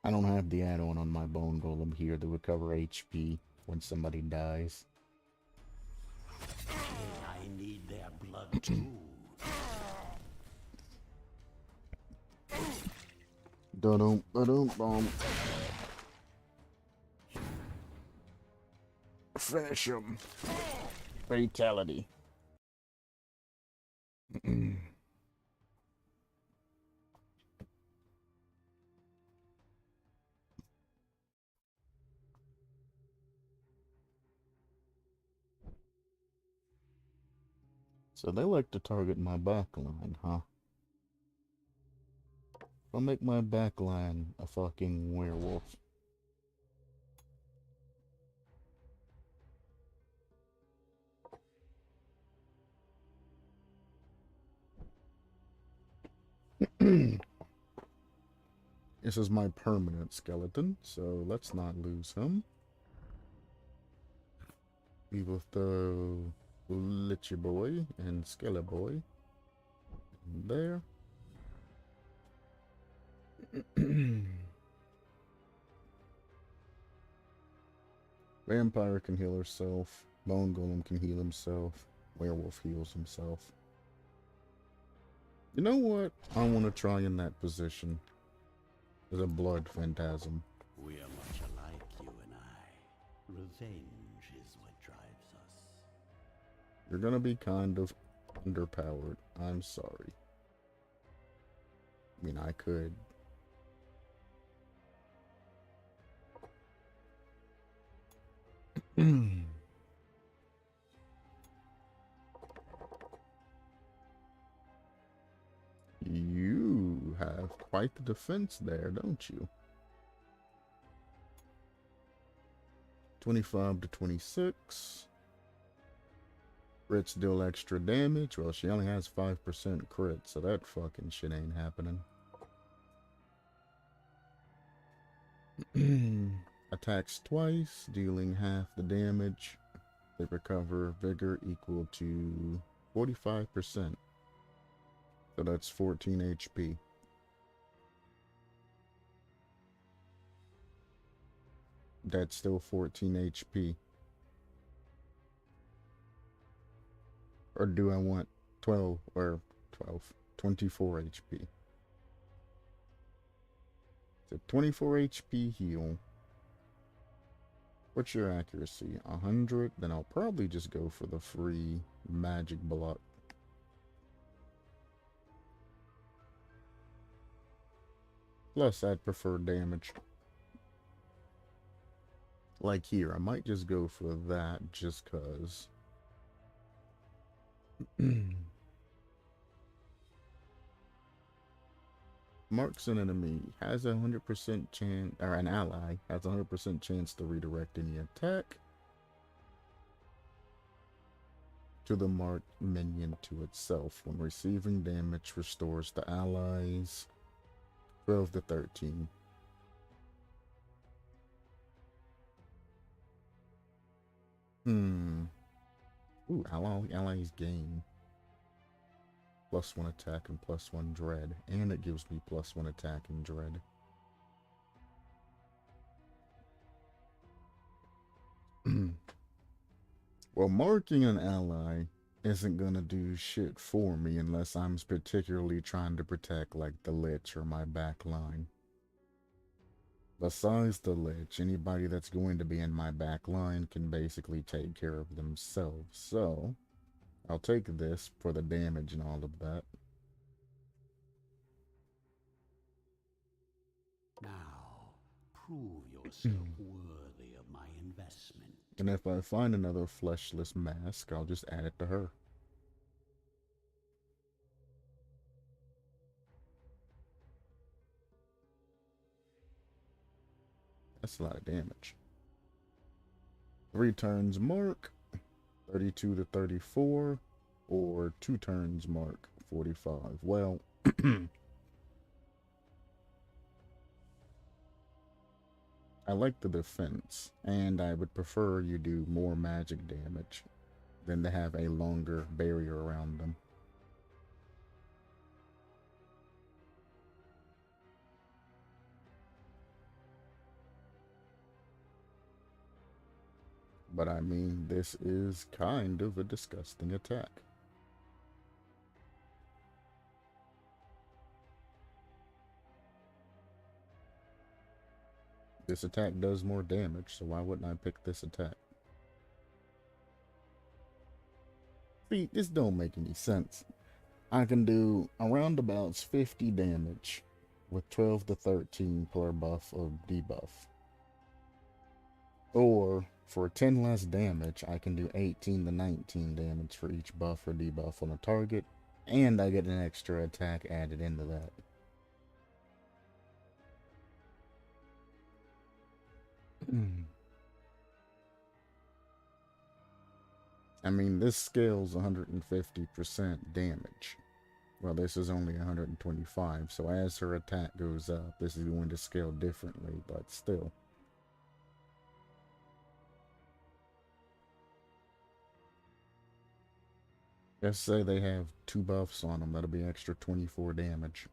Speaker 1: I don't have the add-on on my bone golem here to recover HP when somebody dies.
Speaker 2: I need their blood too.
Speaker 1: Dum dum bum. Finish him. Fatality. So they like to target my backline, huh? I'll make my backline a fucking werewolf. This is my permanent skeleton, so let's not lose him. We will throw Litchy Boy and Skele Boy there. Vampire can heal herself. Bone Golem can heal himself. Werewolf heals himself. You know what? I want to try in that position. As a blood phantasm.
Speaker 2: We are much alike, you and I. Revenge is what drives us.
Speaker 1: You're gonna be kind of underpowered. I'm sorry. I mean, I could. You have quite the defense there, don't you? 25 to 26. Crits deal extra damage. Well, she only has 5% crit, so that fucking shit ain't happening. Attacks twice, dealing half the damage. They recover vigor equal to 45%. So that's 14 HP. That's still 14 HP. Or do I want 12 or 12? 24 HP. So 24 HP heal. What's your accuracy? 100? Then I'll probably just go for the free magic block. Plus, I'd prefer damage. Like here, I might just go for that just cause. Marks an enemy, has a 100% chance, or an ally has a 100% chance to redirect any attack to the marked minion to itself. When receiving damage, restores the allies 12 to 13. Ooh, allies gain +1 attack and +1 dread, and it gives me +1 attack and dread. Well, marking an ally isn't gonna do shit for me unless I'm particularly trying to protect, like, the Lich or my back line. Besides the Lich, anybody that's going to be in my back line can basically take care of themselves, so I'll take this for the damage and all of that.
Speaker 2: Now, prove yourself worthy of my investment.
Speaker 1: And if I find another fleshless mask, I'll just add it to her. That's a lot of damage. 3 turns mark, 32 to 34, or 2 turns mark, 45. Well, I like the defense, and I would prefer you do more magic damage than to have a longer barrier around them. But I mean, this is kind of a disgusting attack. This attack does more damage, so why wouldn't I pick this attack? See, this don't make any sense. I can do around about 50 damage with 12 to 13 per buff or debuff. Or, for 10 less damage, I can do 18 to 19 damage for each buff or debuff on a target, and I get an extra attack added into that. I mean, this scales 150% damage. Well, this is only 125, so as her attack goes up, this is going to scale differently, but still. Let's say they have 2 buffs on them, that'll be extra 24 damage.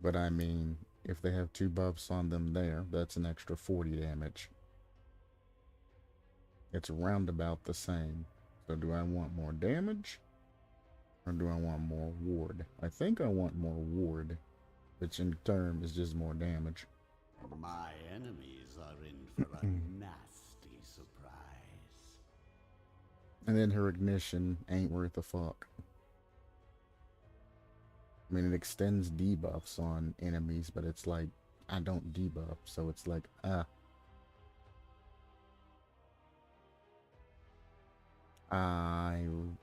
Speaker 1: But I mean, if they have 2 buffs on them there, that's an extra 40 damage. It's around about the same. So do I want more damage? Or do I want more ward? I think I want more ward, which in turn is just more damage.
Speaker 2: My enemies are in for a nasty surprise.
Speaker 1: And then her ignition ain't worth a fuck. I mean, it extends debuffs on enemies, but it's like, I don't debuff, so it's like,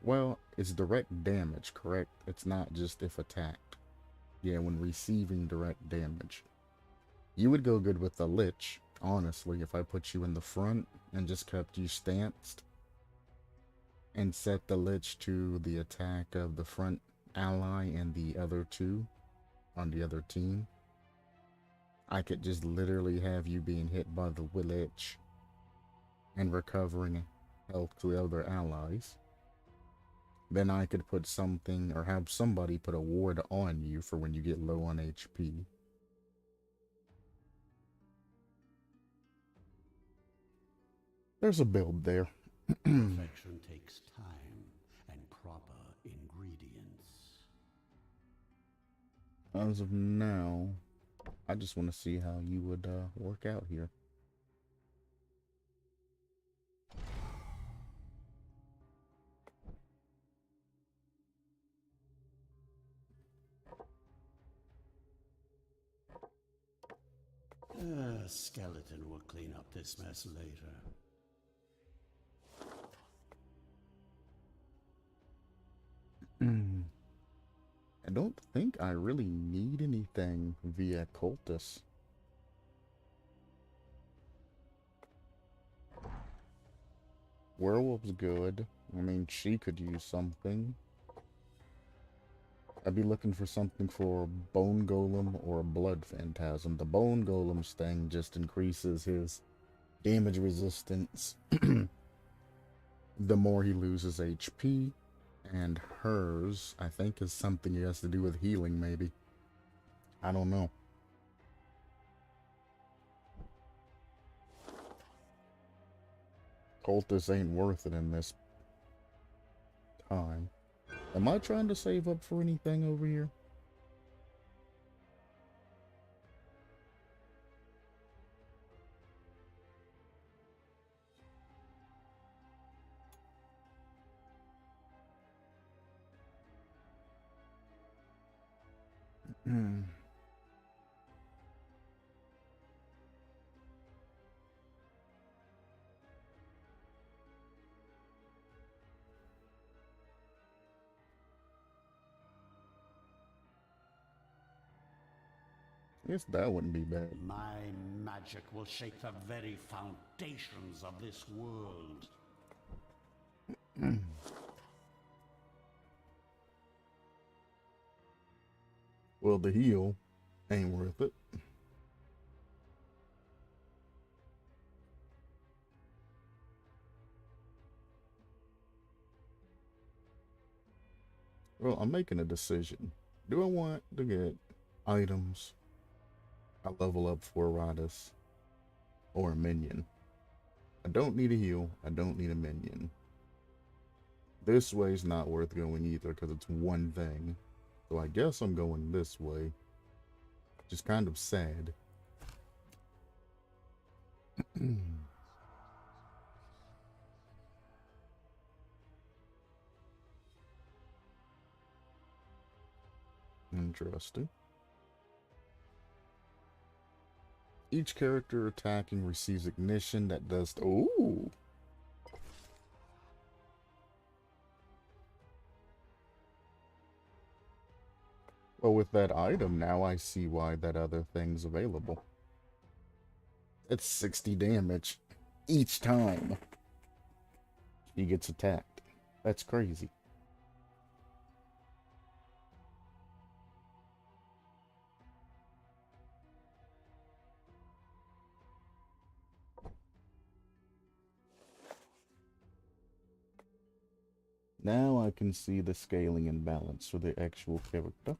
Speaker 1: well, it's direct damage, correct? It's not just if attacked. Yeah, when receiving direct damage. You would go good with the Lich, honestly, if I put you in the front and just kept you stanced. And set the Lich to the attack of the front ally and the other 2 on the other team. I could just literally have you being hit by the Lich and recovering health to other allies. Then I could put something, or have somebody put a ward on you for when you get low on HP. There's a build there.
Speaker 2: Perfection takes time and proper ingredients.
Speaker 1: As of now, I just want to see how you would work out here.
Speaker 2: Skeleton will clean up this mess later.
Speaker 1: I don't think I really need anything via Cultus. Werewolf's good. I mean, she could use something. I'd be looking for something for Bone Golem or a Blood Phantasm. The Bone Golem's thing just increases his damage resistance the more he loses HP. And hers, I think, is something he has to do with healing, maybe. I don't know. Cultus ain't worth it in this time. Am I trying to save up for anything over here? Guess that wouldn't be bad.
Speaker 2: My magic will shake the very foundations of this world.
Speaker 1: Well, the heal Ain't worth it. Well, I'm making a decision. Do I want to get items I level up for Iratas or a minion? I don't need a heal. I don't need a minion. This way's not worth going either because it's one thing. So I guess I'm going this way. Which is kind of sad. Interesting. Each character attacking receives ignition that does... Ooh! Well, with that item, now I see why that other thing's available. It's 60 damage each time he gets attacked. That's crazy. Now I can see the scaling and balance for the actual character.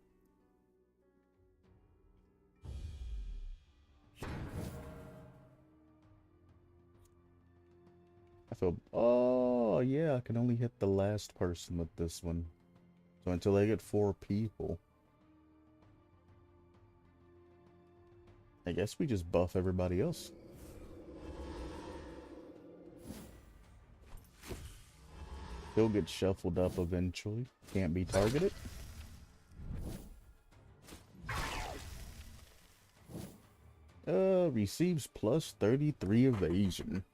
Speaker 1: I feel... Oh, yeah, I can only hit the last person with this one. So until I get 4 people. I guess we just buff everybody else. He'll get shuffled up eventually. Can't be targeted. Receives plus 33 evasion.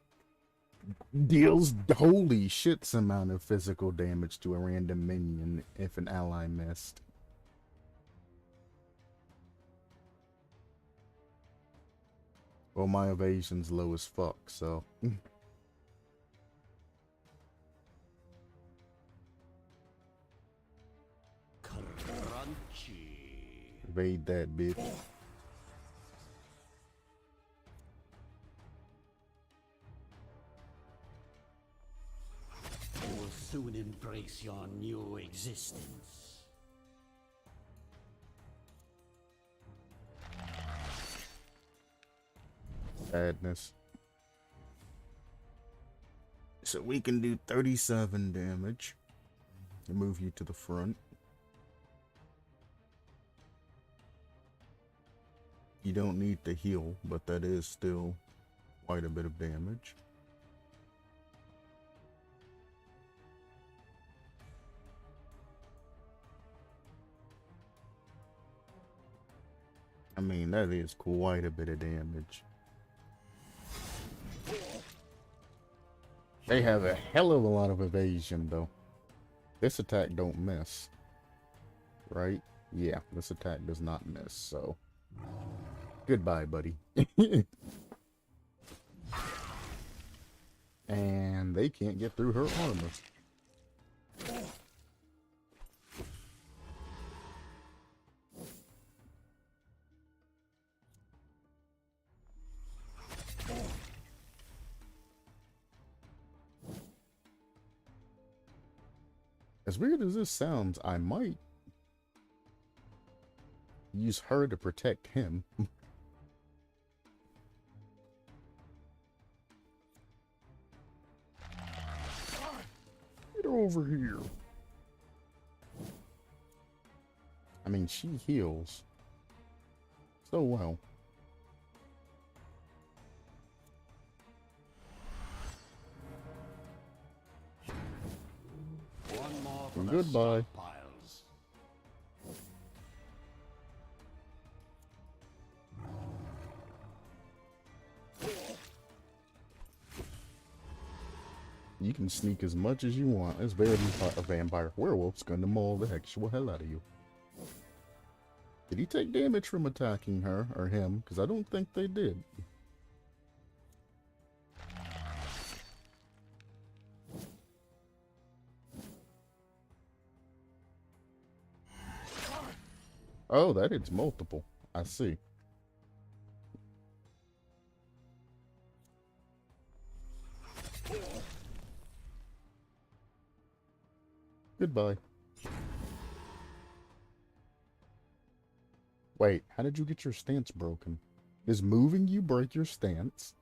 Speaker 1: Deals holy shit's amount of physical damage to a random minion if an ally missed. Well, my evasion's low as fuck, so... Evade that bitch.
Speaker 2: You will soon embrace your new existence.
Speaker 1: Sadness. So we can do 37 damage. Move you to the front. You don't need to heal, but that is still quite a bit of damage. I mean, that is quite a bit of damage. They have a hell of a lot of evasion, though. This attack don't miss. Right? Yeah, this attack does not miss, so... Goodbye, buddy. And they can't get through her armor. As weird as this sounds, I might use her to protect him. Get over here. I mean, she heals so well.
Speaker 2: One more for
Speaker 1: Goodbye.
Speaker 2: Piles.
Speaker 1: You can sneak as much as you want. It's very a vampire werewolf's gonna maul the actual hell out of you. Did he take damage from attacking her or him? Because I don't think they did. Oh, that hits multiple. I see. Goodbye. Wait, how did you get your stance broken? Is moving you break your stance?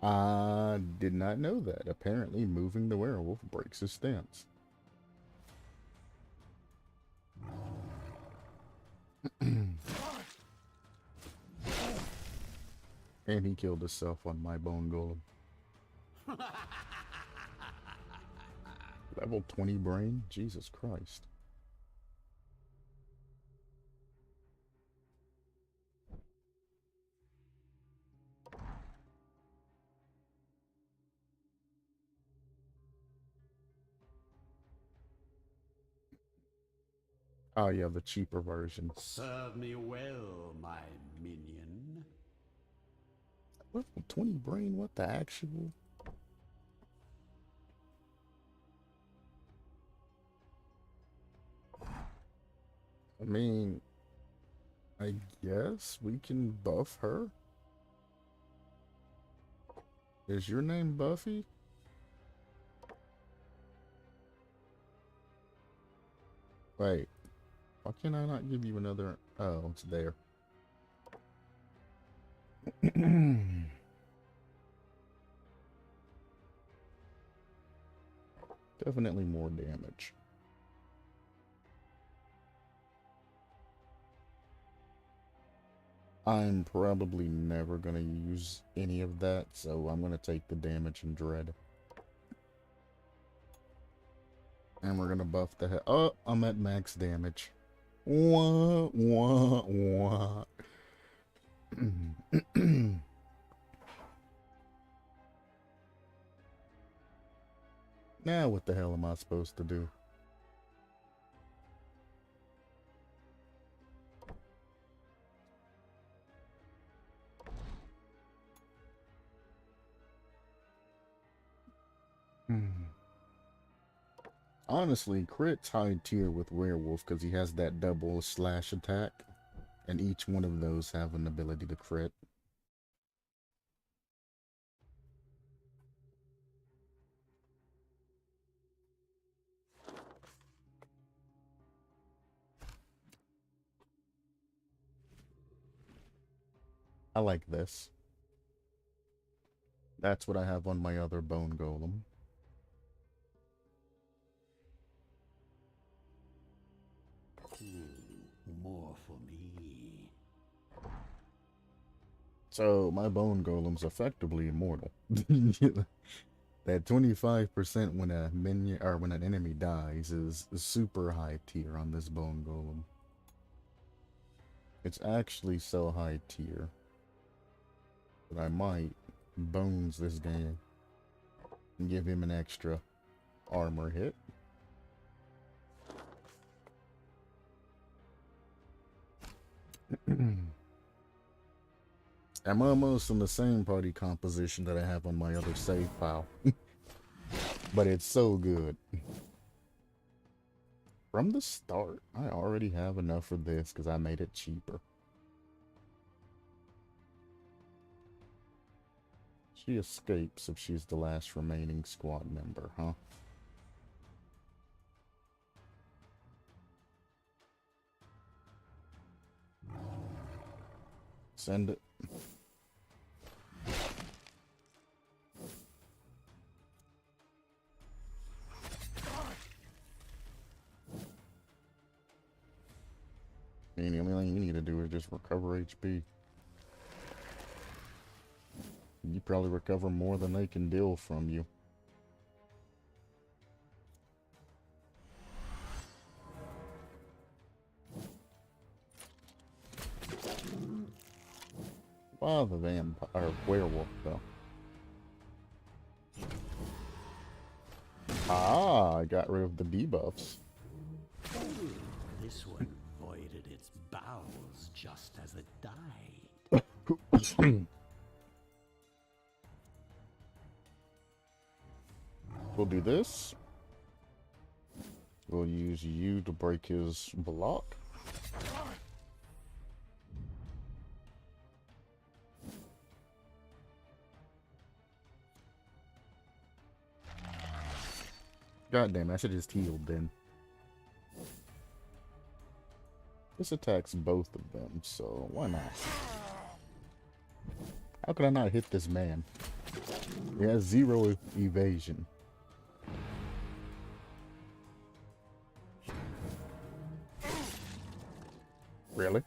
Speaker 1: I did not know that. Apparently, moving the werewolf breaks his stance. And he killed himself on my bone golem. Level 20 brain? Jesus Christ. Oh yeah, the cheaper version.
Speaker 2: Serve me well, my minion.
Speaker 1: Level 20 brain? What the actual? I mean, I guess we can buff her. Is your name Buffy? Wait, why can I not give you another? Oh, it's there. Definitely more damage. I'm probably never going to use any of that, so I'm going to take the damage and dread. And we're going to buff the head. Oh, I'm at max damage. Wah, wah, wah. Now what the hell am I supposed to do? Honestly, crit's high tier with werewolf because he has that double slash attack, and each one of those have an ability to crit. I like this. That's what I have on my other bone golem.
Speaker 2: More for me.
Speaker 1: So my bone golem's effectively immortal. That 25% when a minion or when an enemy dies is super high tier on this bone golem. It's actually so high tier that I might bones this game and give him an extra armor hit. I'm almost in the same party composition that I have on my other save file. But it's so good. From the start, I already have enough for this because I made it cheaper. She escapes if she's the last remaining squad member, huh? Send it. I mean, the only thing you need to do is just recover HP. You probably recover more than they can deal from you. Why the vampire or werewolf though? Ah, I got rid of the debuffs.
Speaker 2: This one voided its bowels just as it died.
Speaker 1: We'll do this. We'll use you to break his block. God damn, I should just healed then. This attacks both of them, so why not? How could I not hit this man? He has 0 evasion. Really?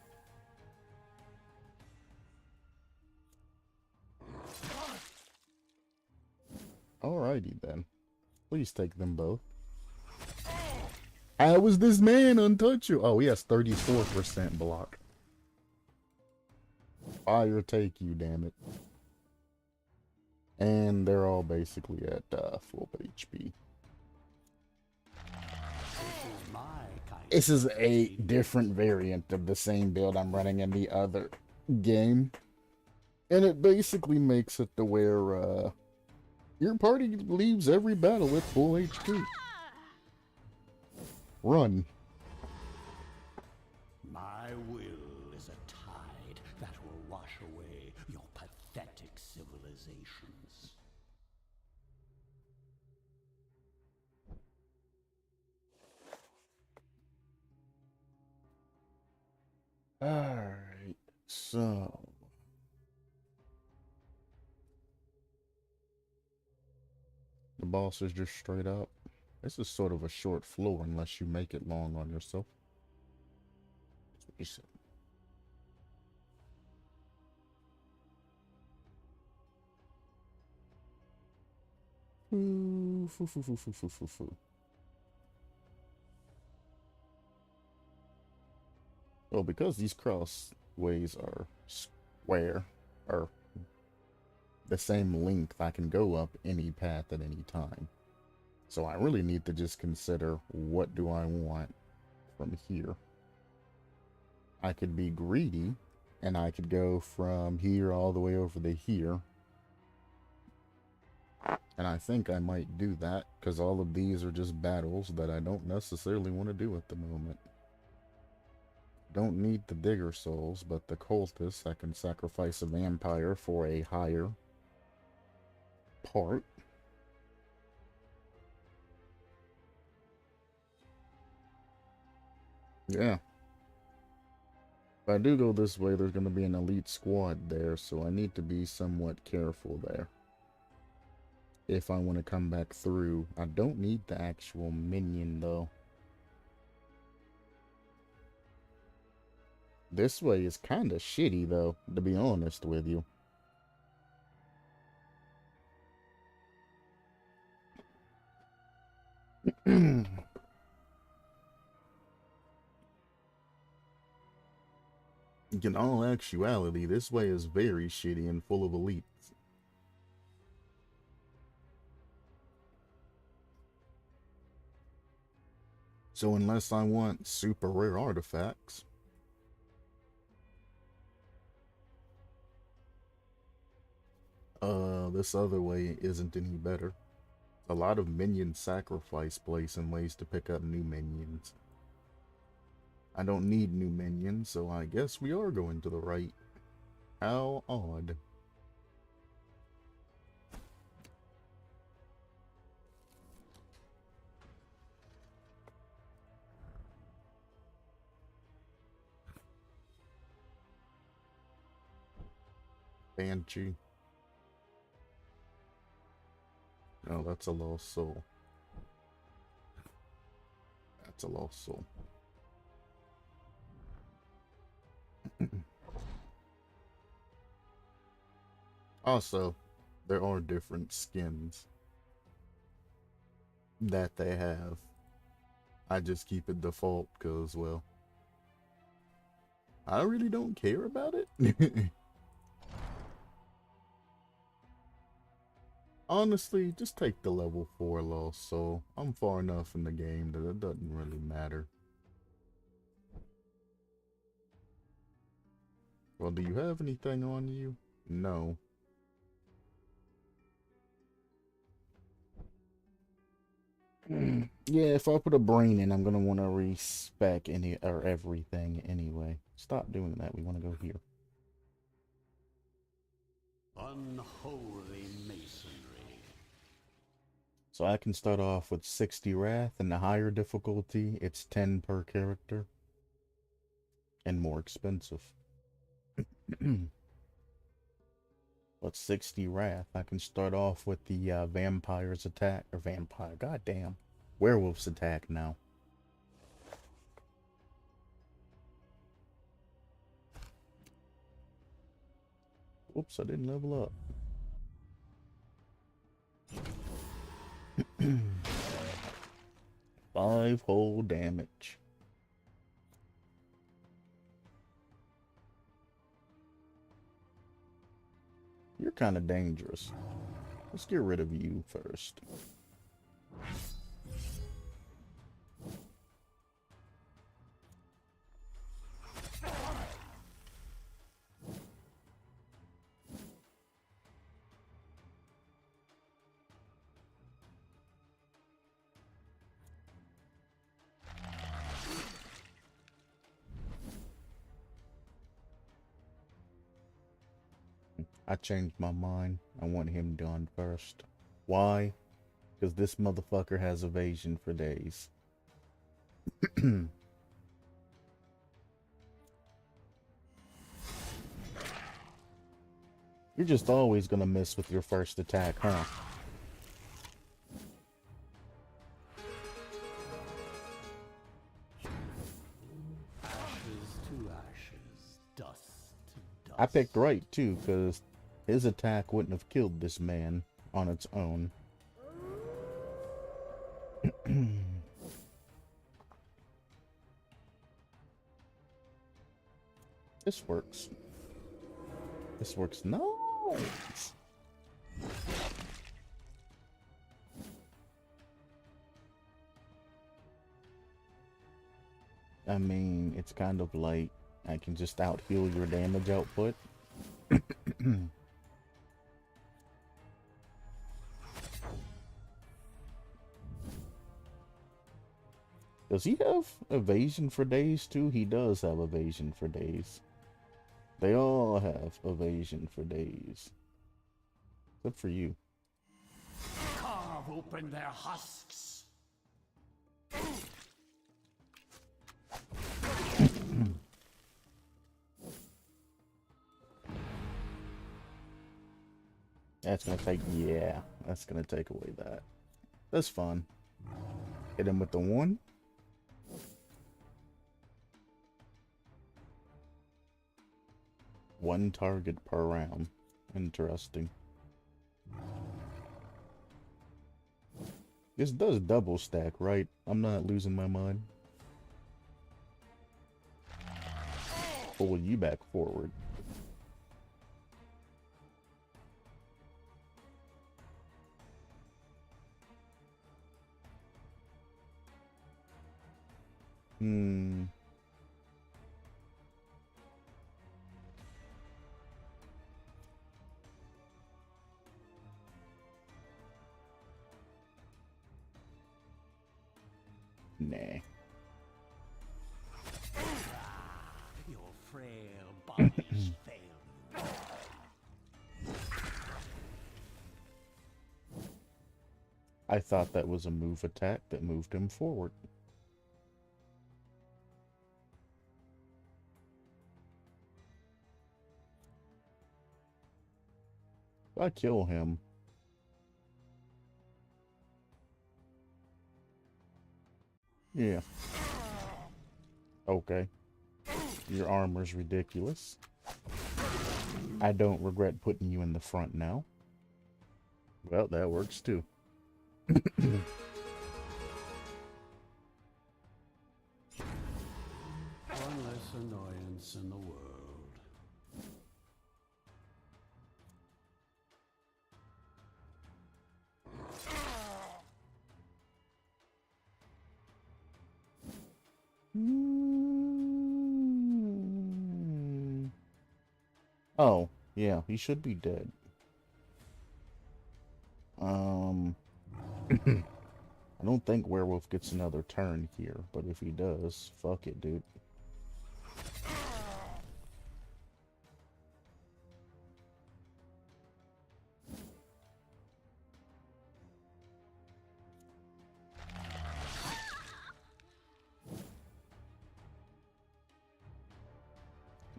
Speaker 1: Alrighty then. Please take them both. How is this man untouchable? Oh, he has 34% block. Fire take you, damn it. And they're all basically at full HP. This is a different variant of the same build I'm running in the other game. And it basically makes it to where your party leaves every battle with full HP. Run.
Speaker 2: My will is a tide that will wash away your pathetic civilizations.
Speaker 1: Alright, so the boss is just straight up. This is sort of a short floor unless you make it long on yourself. That's what you said. Well, because these crossways are square, or the same length, I can go up any path at any time. So I really need to just consider, what do I want from here? I could be greedy, and I could go from here all the way over to here. And I think I might do that, because all of these are just battles that I don't necessarily want to do at the moment. Don't need the Digger Souls, but the Cultists, I can sacrifice a Vampire for a higher part. Yeah. If I do go this way, there's going to be an elite squad there, so I need to be somewhat careful there. If I want to come back through. I don't need the actual minion, though. This way is kind of shitty, though, to be honest with you. In all actuality, this way is very shitty and full of elites. So unless I want super rare artifacts, this other way isn't any better. A lot of minion sacrifice place and ways to pick up new minions. I don't need new minions, so I guess we are going to the right. How odd. Banshee. No, that's a lost soul. That's a lost soul. Also, there are different skins that they have. I just keep it default because, well, I really don't care about it. Honestly, just take the level 4 lost soul. I'm far enough in the game that it doesn't really matter. Well, do you have anything on you? No. Yeah, if I put a brain in, I'm gonna want to respec any or everything anyway. Stop doing that. We want to go here.
Speaker 2: Unholy masonry.
Speaker 1: So I can start off with 60 wrath, and the higher difficulty, it's 10 per character, and more expensive. But 60 wrath, I can start off with the vampire's attack, or vampire, goddamn, werewolf's attack now. Whoops, I didn't level up. 5 whole damage. You're kind of dangerous. Let's get rid of you first. I changed my mind. I want him done first. Why? Because this motherfucker has evasion for days. You're just always gonna miss with your first attack, huh?
Speaker 2: Ashes to ashes, dust to dust.
Speaker 1: I picked right, too, because his attack wouldn't have killed this man on its own. This works. This works. Nice. I mean, it's kind of like I can just out heal your damage output. Does he have evasion for days too? He does have evasion for days. They all have evasion for days. Except for you.
Speaker 2: Carve open their husks.
Speaker 1: That's gonna take, yeah, that's gonna take away that. That's fun. Hit him with the 1. One target per round. Interesting. This does double stack, right? I'm not losing my mind. Pull you back forward. Nah.
Speaker 2: Your frail bodies fail you.
Speaker 1: I thought that was a move attack that moved him forward. If I kill him, yeah. Okay. Your armor's ridiculous. I don't regret putting you in the front now. Well, that works too.
Speaker 2: One less annoyance in the world.
Speaker 1: Oh, yeah, he should be dead. I don't think Werewolf gets another turn here, but if he does, fuck it, dude.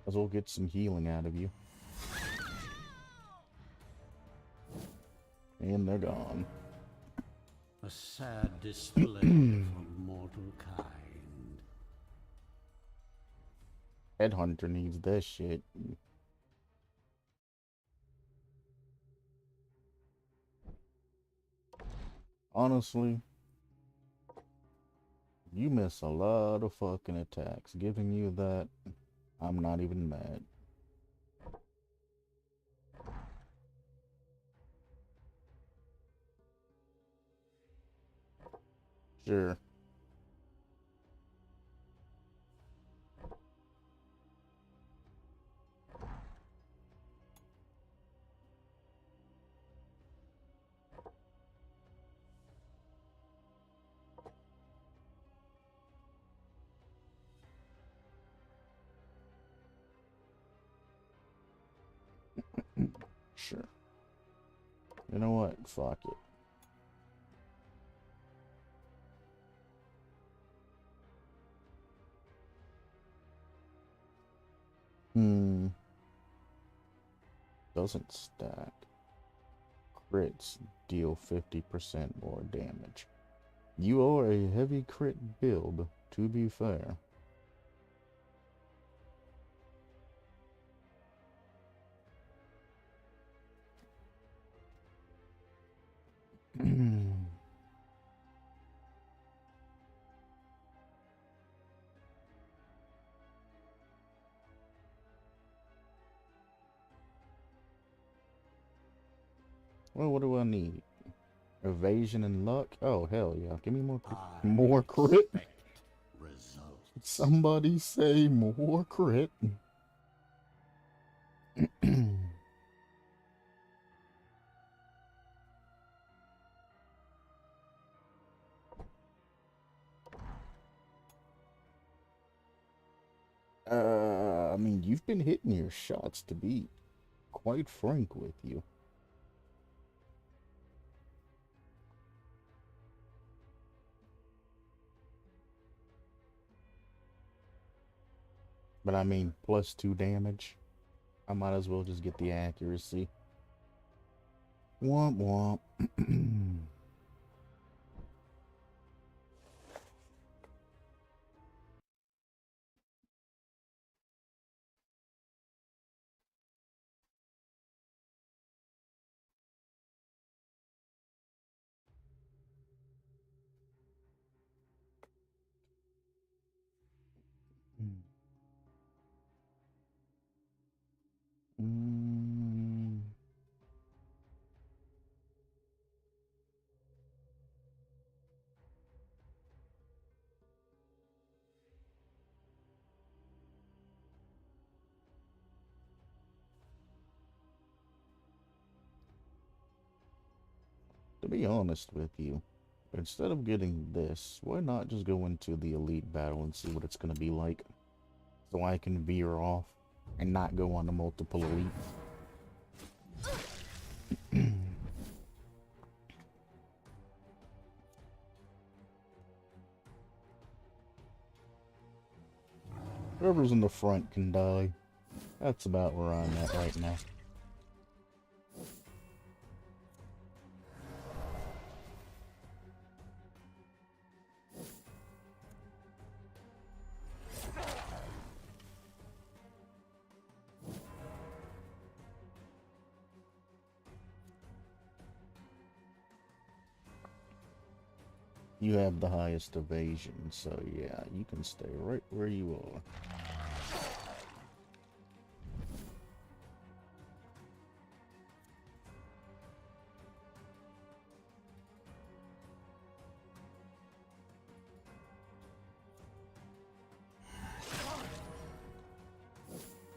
Speaker 1: As well get some healing out of you. And they're gone.
Speaker 2: A sad display from mortal kind.
Speaker 1: Headhunter needs this shit. Honestly, you miss a lot of fucking attacks. Giving you that, I'm not even mad. Sure. Sure. You know what? Fuck it. Doesn't stack. Crits deal 50% more damage. You are a heavy crit build, to be fair. Well, what do I need? Evasion and luck? Oh, hell yeah. Give me more crit. Somebody say more crit. I mean, you've been hitting your shots, to be quite frank with you. But I mean, +2 damage. I might as well just get the accuracy. Womp womp. To be honest with you, instead of getting this, why not just go into the elite battle and see what it's going to be like? So I can veer off and not go on to multiple elites. Whoever's in the front can die. That's about where I'm at right now. You have the highest evasion, so yeah, you can stay right where you are.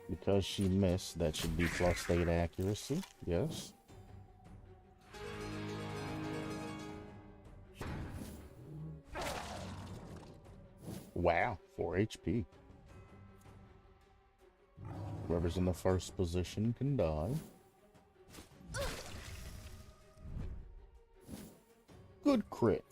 Speaker 1: Because she missed, that should be +8 accuracy, yes. Wow, 4 HP. Whoever's in the first position can die. Good crit.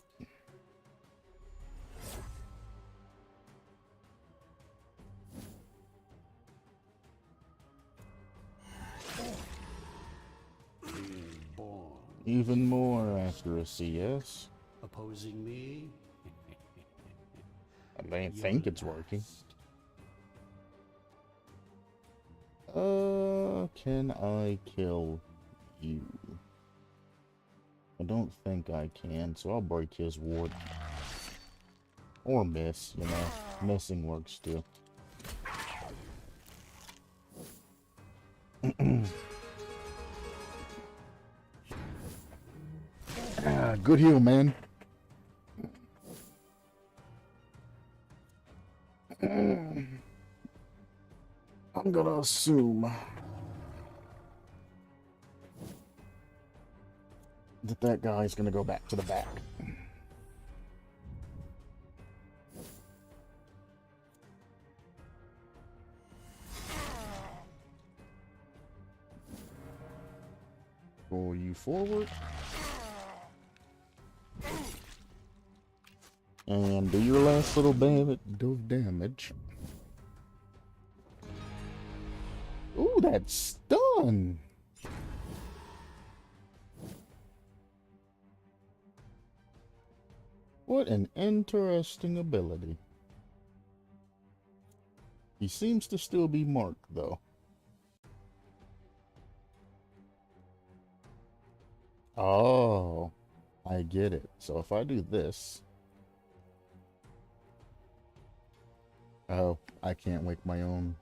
Speaker 1: Even more accuracy, yes.
Speaker 2: Opposing me?
Speaker 1: I don't think it's working. Can I kill you? I don't think I can, so I'll break his ward. Or miss, you know. Missing works too. Good heal, man. I'm gonna assume that guy's gonna go back to the back. Pull you forward. And do your last little bit of damage. Ooh, that stun! What an interesting ability. He seems to still be marked, though. Oh, I get it. So if I do this... Oh, I can't wake my own.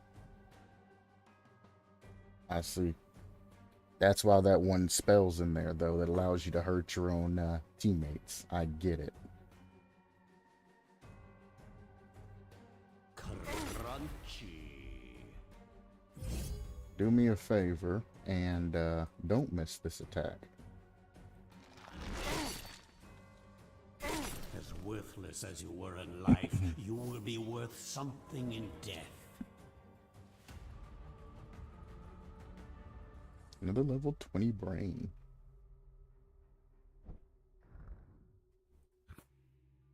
Speaker 1: I see. That's why that one spell's in there, though, that allows you to hurt your own teammates. I get it.
Speaker 2: Crunchy.
Speaker 1: Do me a favor and don't miss this attack.
Speaker 2: As worthless as you were in life, you will be worth something in death.
Speaker 1: Another level 20 brain.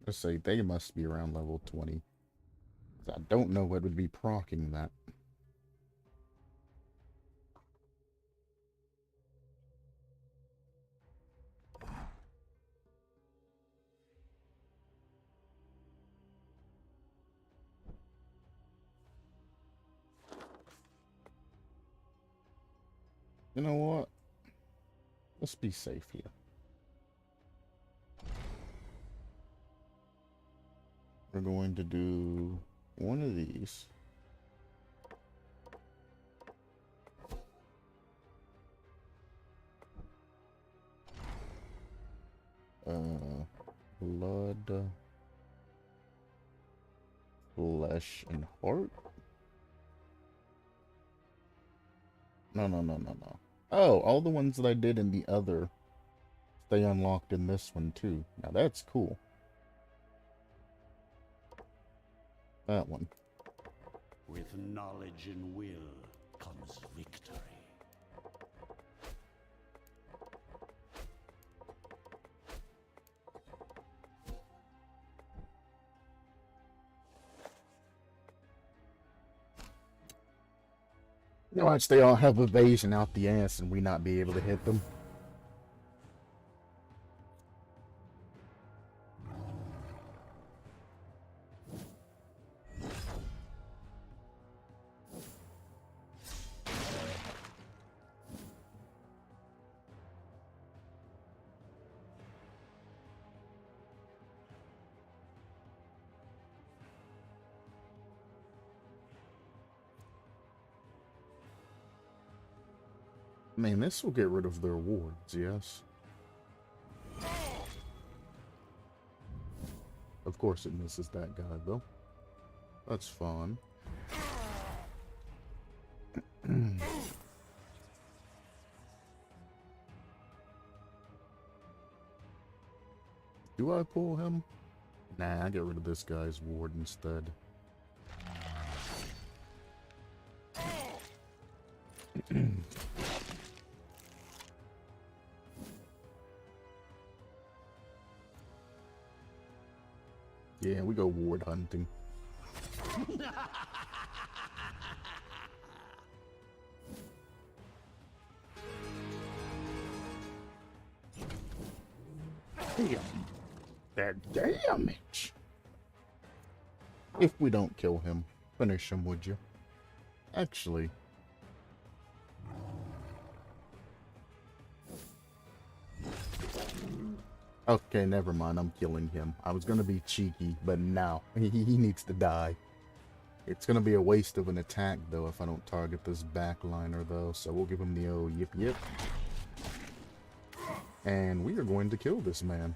Speaker 1: Let's say they must be around level 20. I don't know what would be proccing that. You know what? Let's be safe here. We're going to do one of these. Blood, flesh, and heart. No. Oh, all the ones that I did in the other stay unlocked in this one too. Now that's cool. That one.
Speaker 2: With knowledge and will comes victory.
Speaker 1: Watch, they all have evasion out the ass and we not be able to hit them. I mean, this will get rid of their wards, yes. Of course it misses that guy, though. That's fun. Do I pull him? Nah, I get rid of this guy's ward instead. Yeah, we go ward hunting. Damn. That damage. If we don't kill him, finish him, would you? Actually. Okay, never mind. I'm killing him. I was gonna be cheeky, but now he needs to die. It's gonna be a waste of an attack, though, if I don't target this backliner, though. So we'll give him the old yip yip. And we are going to kill this man.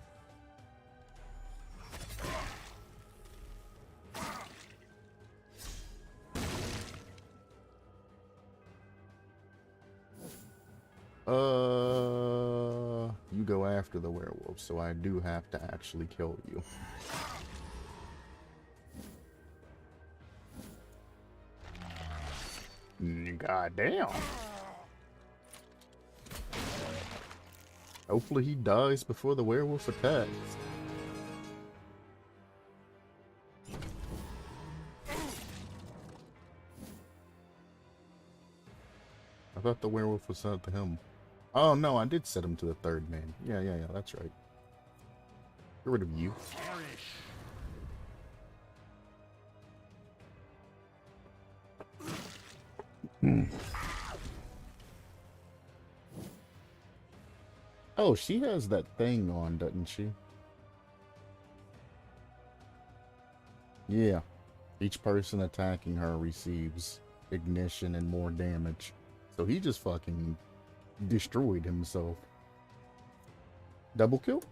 Speaker 1: You go after the werewolf, so I do have to actually kill you. God damn. Hopefully he dies before the werewolf attacks. I thought the werewolf was set to him. Oh no, I did set him to the third man. Yeah, that's right. Get rid of you. Oh, she has that thing on, doesn't she? Yeah. Each person attacking her receives ignition and more damage. So he just fucking destroyed himself. Double kill?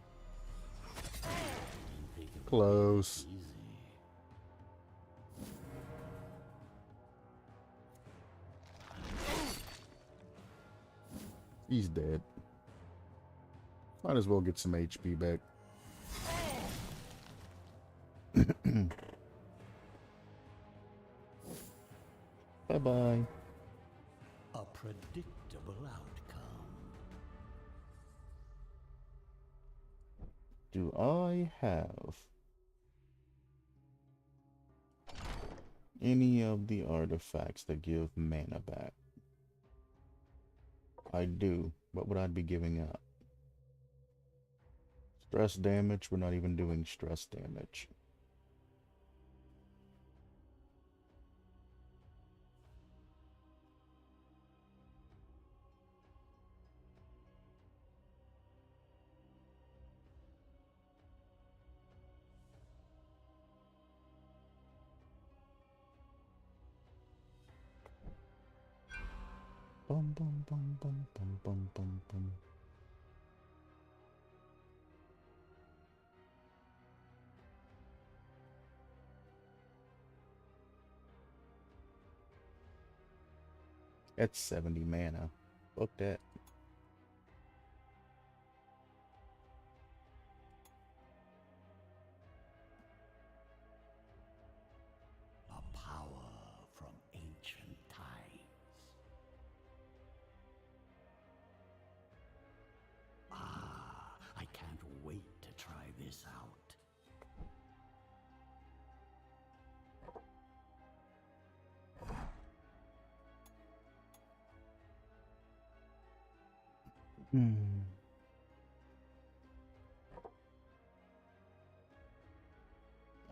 Speaker 1: Close. He's dead. Might as well get some HP back. Bye-bye.
Speaker 2: A predictable outcome.
Speaker 1: Do I have any of the artifacts that give mana back? I do. What would I be giving up? Stress damage? We're not even doing stress damage. Bum bum bum bum bum bum bum bum. That's 70 mana. Fuck that.
Speaker 2: A power from ancient times. I can't wait to try this out.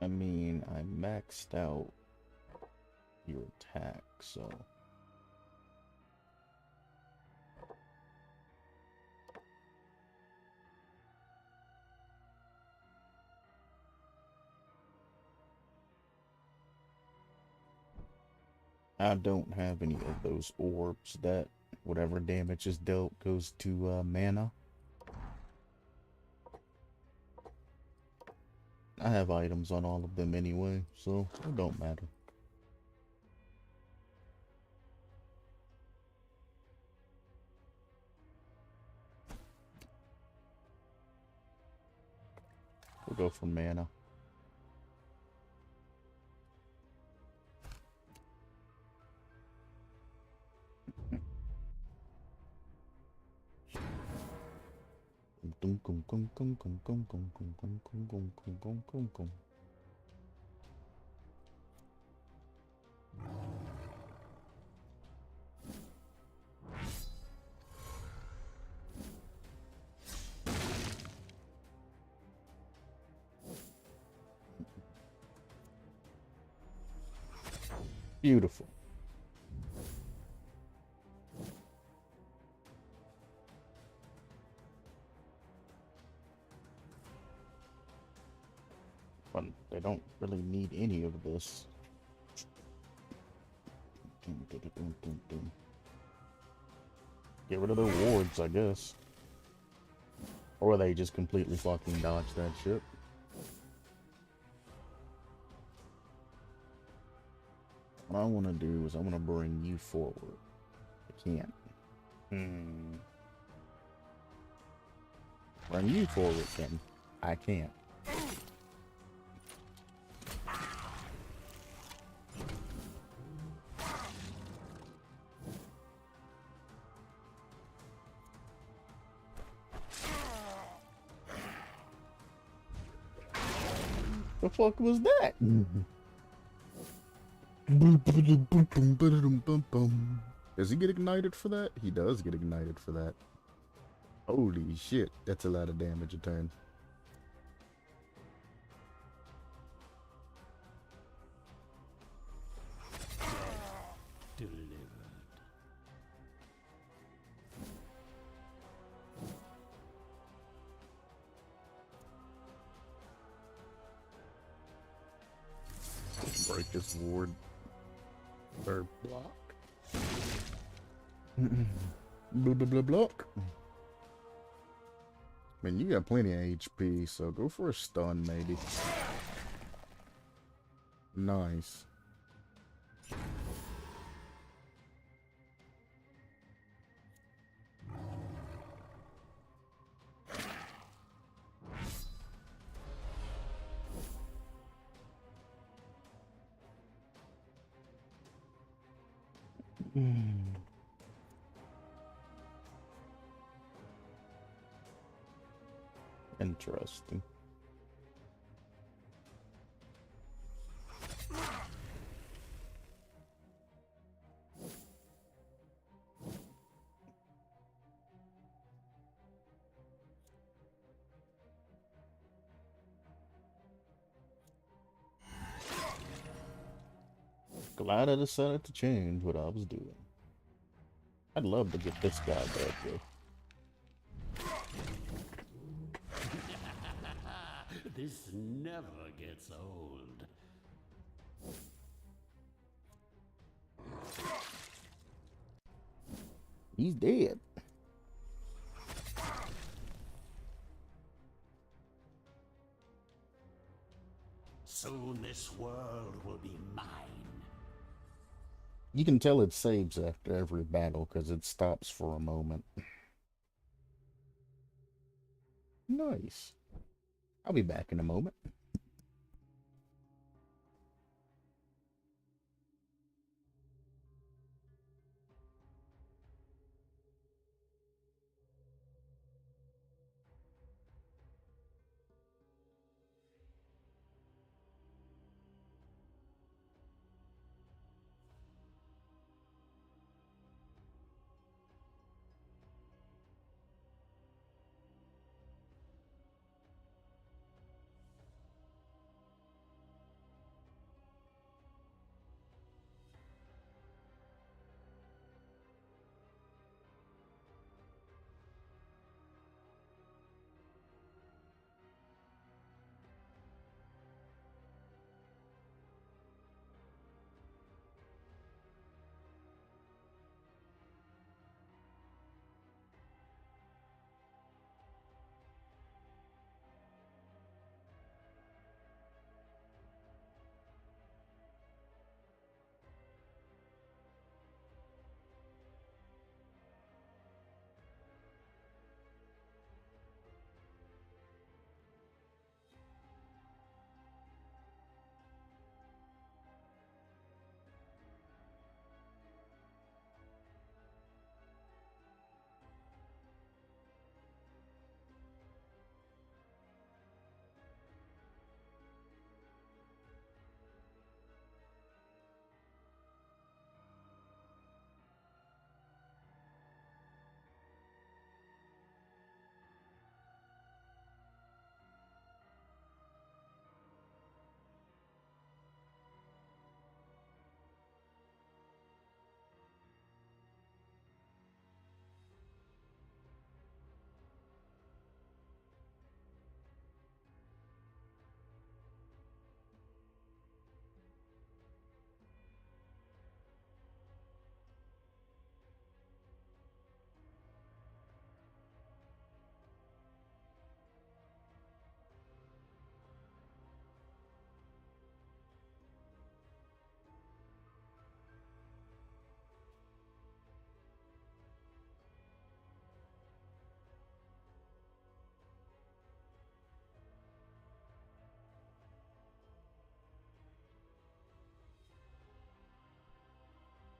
Speaker 1: I mean, I maxed out your attack, so... I don't have any of those orbs that whatever damage is dealt goes to mana. I have items on all of them anyway, so it don't matter. We'll go for mana. Beautiful. But they don't really need any of this. Get rid of their wards, I guess. Or they just completely fucking dodge that shit. What I want to do is I want to bring you forward. I can't. Bring you forward, then. I can't. The fuck was that? Does he get ignited for that? He does get ignited for that. Holy shit, that's a lot of damage a turn.
Speaker 2: Delivered.
Speaker 1: Break this ward. Or block. Blah blah blah block. Man, you got plenty of HP, so go for a stun maybe. Nice. Interesting. Glad I decided to change what I was doing. I'd love to get this guy back though.
Speaker 2: This never gets old.
Speaker 1: He's dead.
Speaker 2: Soon this world will be mine.
Speaker 1: You can tell it saves after every battle because it stops for a moment. Nice. I'll be back in a moment.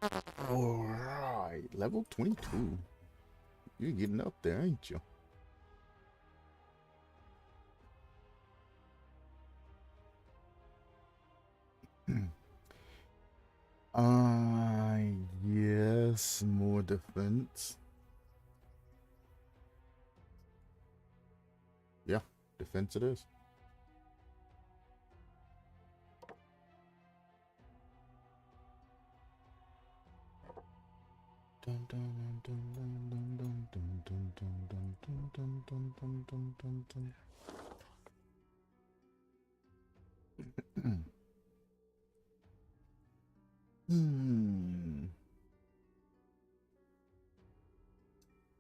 Speaker 1: Alright, level 22. You're getting up there, ain't you? Yes, more defense. Yeah, defense it is.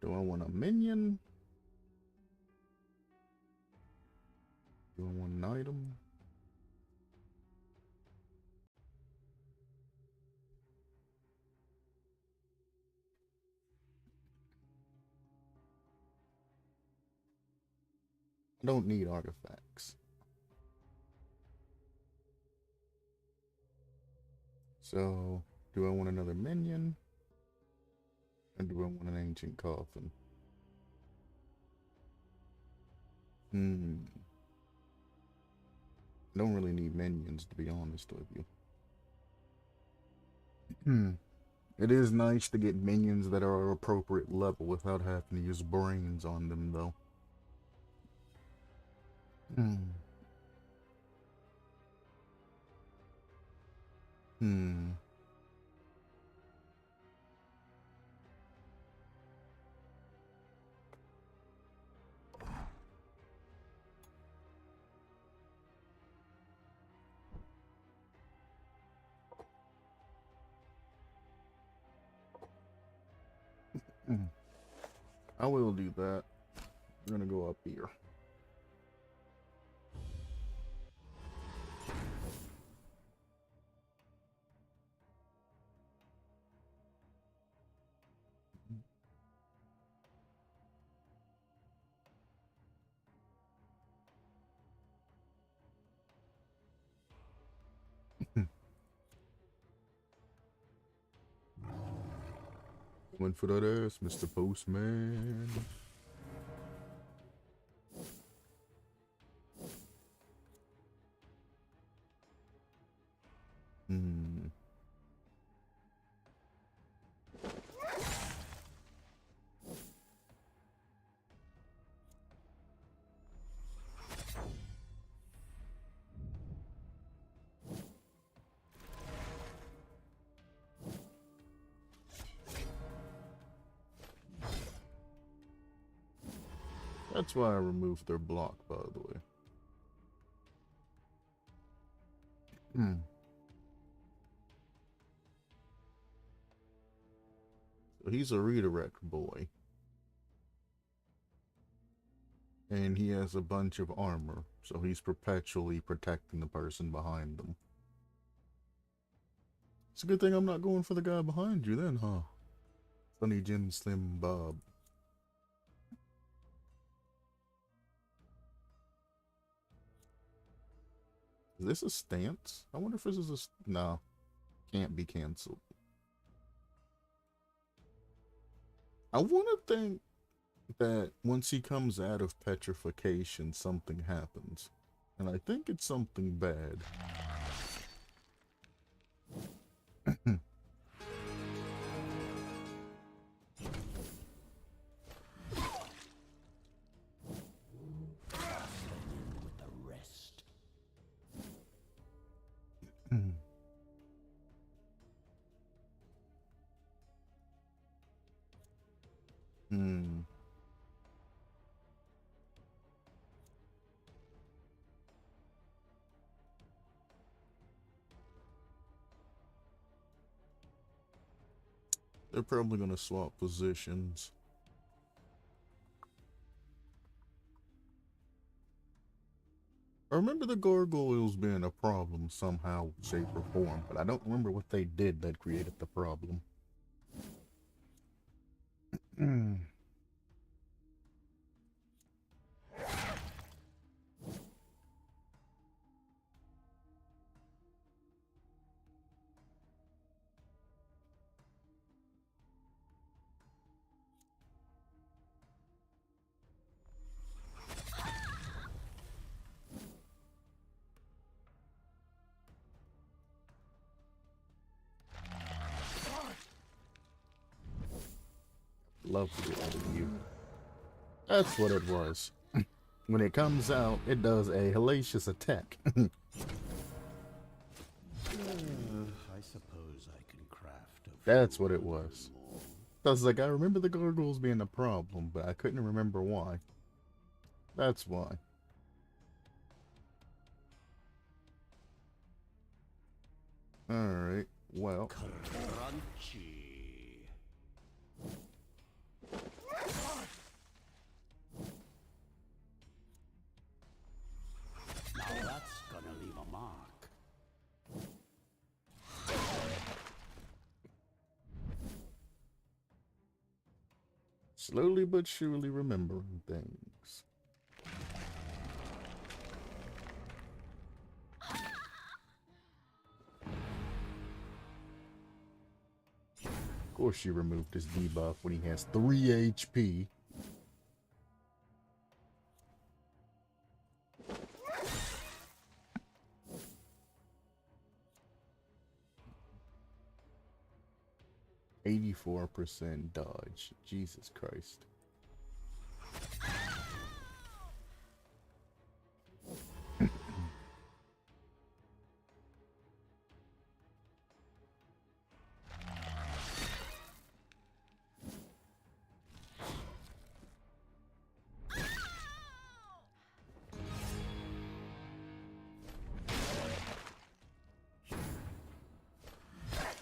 Speaker 1: Do I want a minion? Do I want an item? I don't need artifacts. So, do I want another minion? Or do I want an ancient coffin? I don't really need minions, to be honest with you. It is nice to get minions that are appropriate level without having to use brains on them, though. I will do that. I'm gonna go up here. Coming for that ass, Mr. Postman. That's why I removed their block, by the way. So he's a redirect boy. And he has a bunch of armor, so he's perpetually protecting the person behind them. It's a good thing I'm not going for the guy behind you then, huh? Funny Jim Slim Bob. Is this a stance? I wonder if this is a... Nah. Can't be cancelled. I want to think that once he comes out of petrification, something happens. And I think it's something bad. They're probably going to swap positions. I remember the gargoyles being a problem somehow, shape, or form, but I don't remember what they did that created the problem. love to get rid of you. That's what it was. When it comes out, it does a hellacious attack.
Speaker 2: I suppose I can craft a
Speaker 1: That's what it was. I was like, I remember the gargoyles being a problem, but I couldn't remember why. That's why. Alright, well.
Speaker 2: crunchy. Now that's gonna leave a mark.
Speaker 1: Slowly but surely remembering things. Of course she removed his debuff when he has 3 HP. %84 dodge. Jesus Christ.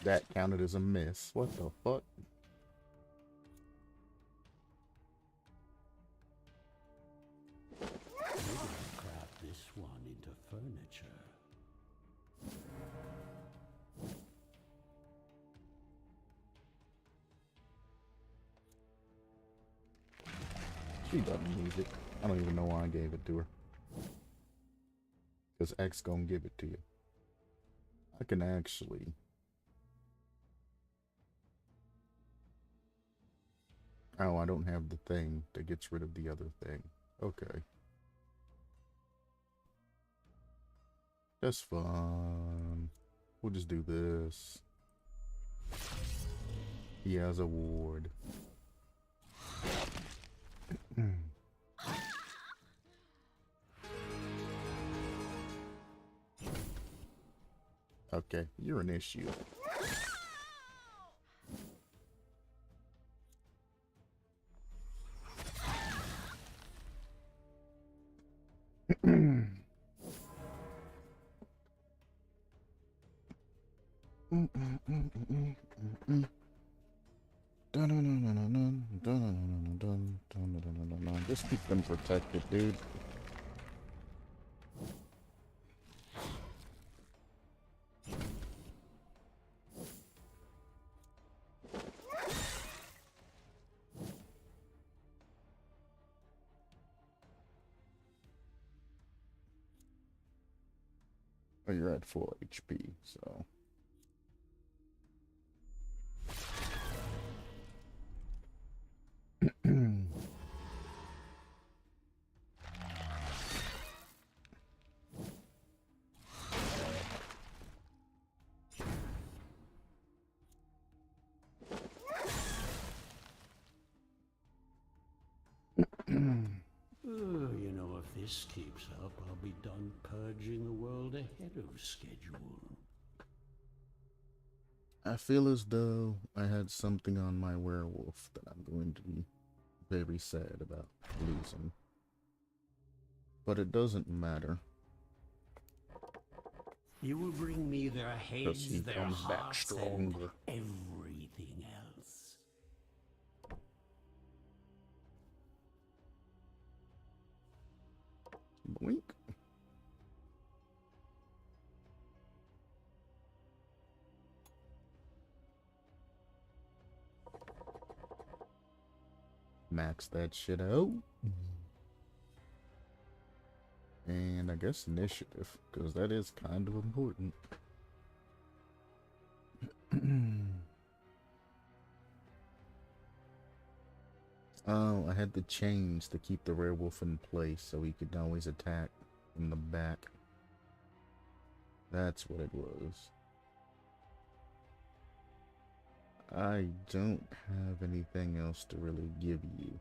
Speaker 1: That counted as a miss. What the fuck?
Speaker 2: Maybe I'll craft this one into furniture.
Speaker 1: She doesn't need it. I don't even know why I gave it to her. Because X gonna give it to you. I can actually... Oh, I don't have the thing that gets rid of the other thing. Okay. That's fun. We'll just do this. He has a ward. Okay, you're an issue. Just keep them protected, dude. Oh, you're at 4 HP, so...
Speaker 2: You know, if this keeps up, I'll be done purging the world ahead of schedule.
Speaker 1: I feel as though I had something on my werewolf that I'm going to be very sad about losing. But it doesn't matter.
Speaker 2: You will bring me their
Speaker 1: Because he
Speaker 2: heads, their
Speaker 1: comes back
Speaker 2: hearts,
Speaker 1: stronger.
Speaker 2: and everything else.
Speaker 1: Boink. Max that shit out. And I guess initiative, because that is kind of important. Oh, I had to change to keep the werewolf in place so he could always attack in the back. That's what it was. I don't have anything else to really give you.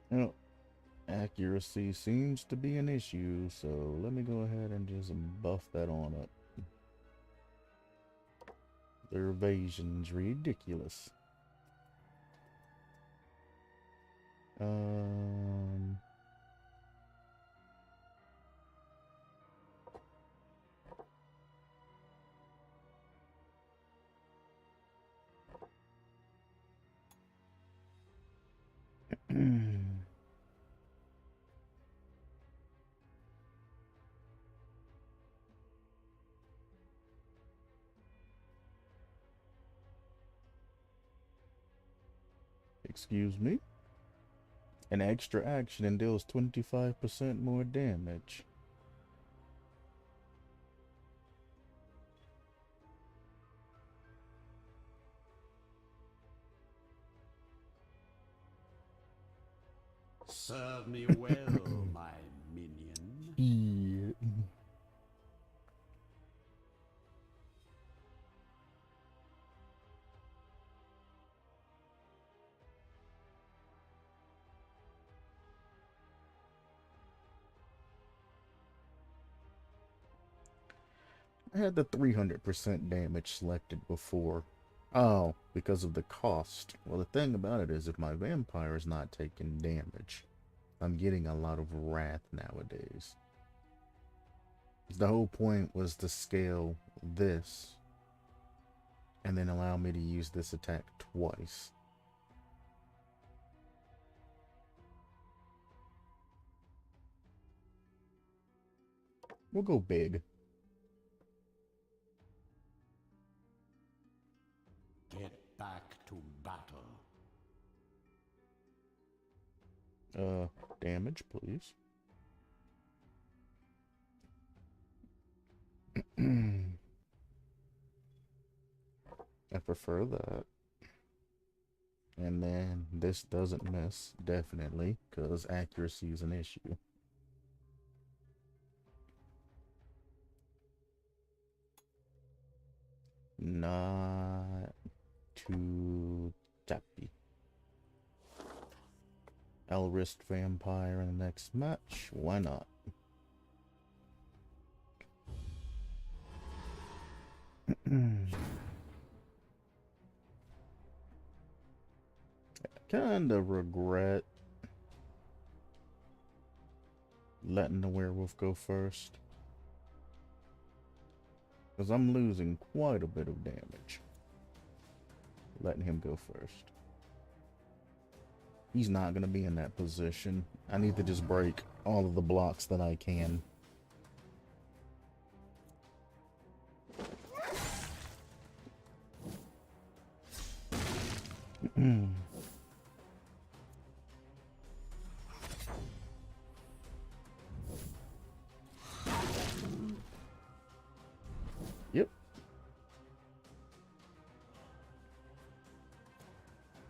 Speaker 1: Well, accuracy seems to be an issue, so let me go ahead and just buff that on up. Their evasion's ridiculous. Excuse me? An extra action and deals 25% more damage.
Speaker 2: Serve me well, my minion.
Speaker 1: Yeah. I had the 300% damage selected before. Oh, because of the cost. Well, the thing about it is if my vampire is not taking damage, I'm getting a lot of wrath nowadays. The whole point was to scale this and then allow me to use this attack twice. We'll go big.
Speaker 2: Get back to battle.
Speaker 1: Damage, please. I prefer that. And then this doesn't miss, definitely, because accuracy is an issue. Not too tappy. I'll risk vampire in the next match. Why not? Kinda regret letting the werewolf go first, because I'm losing quite a bit of damage letting him go first. He's not going to be in that position. I need to just break all of the blocks that I can. Yep.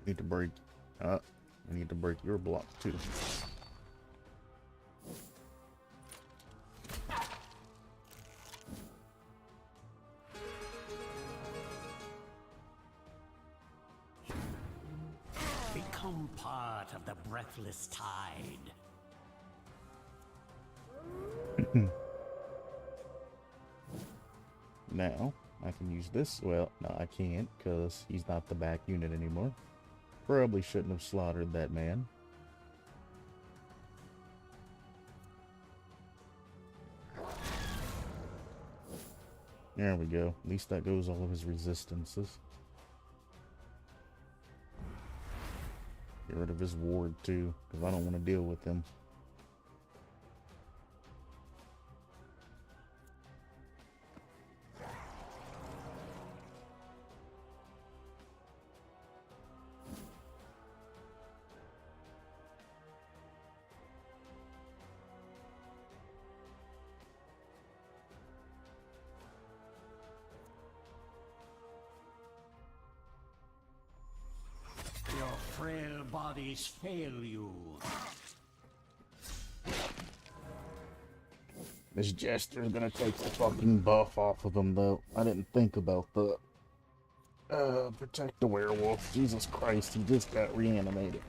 Speaker 1: Need to break. I need to break your block too.
Speaker 2: Become part of the breathless tide.
Speaker 1: Now, I can use this. Well, no, I can't, because he's not the back unit anymore. Probably shouldn't have slaughtered that man. There we go. At least that goes all of his resistances. Get rid of his ward too, because I don't want to deal with him.
Speaker 2: frail bodies fail you.
Speaker 1: This jester's gonna take the fucking buff off of him, though. I didn't think about the protect the werewolf. Jesus Christ, he just got reanimated.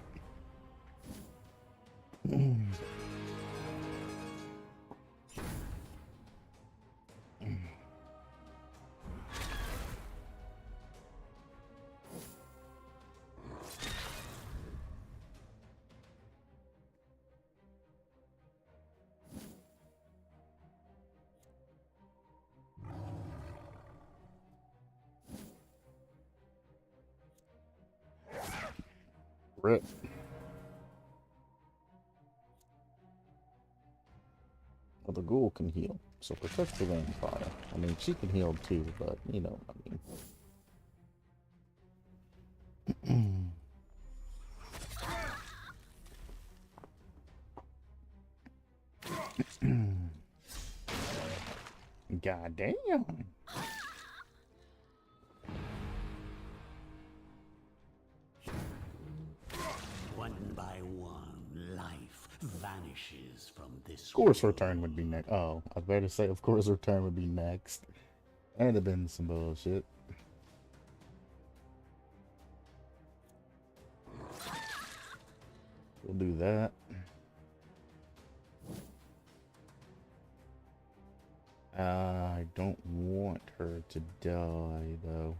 Speaker 1: Rip. Well, the ghoul can heal, so protect the vampire. I mean, she can heal too, but you know what I mean. God damn.
Speaker 2: One by one, life vanishes from this.
Speaker 1: Of course her turn would be next. Oh, I better say of course her turn would be next. That'd have been some bullshit. We'll do that. I don't want her to die, though.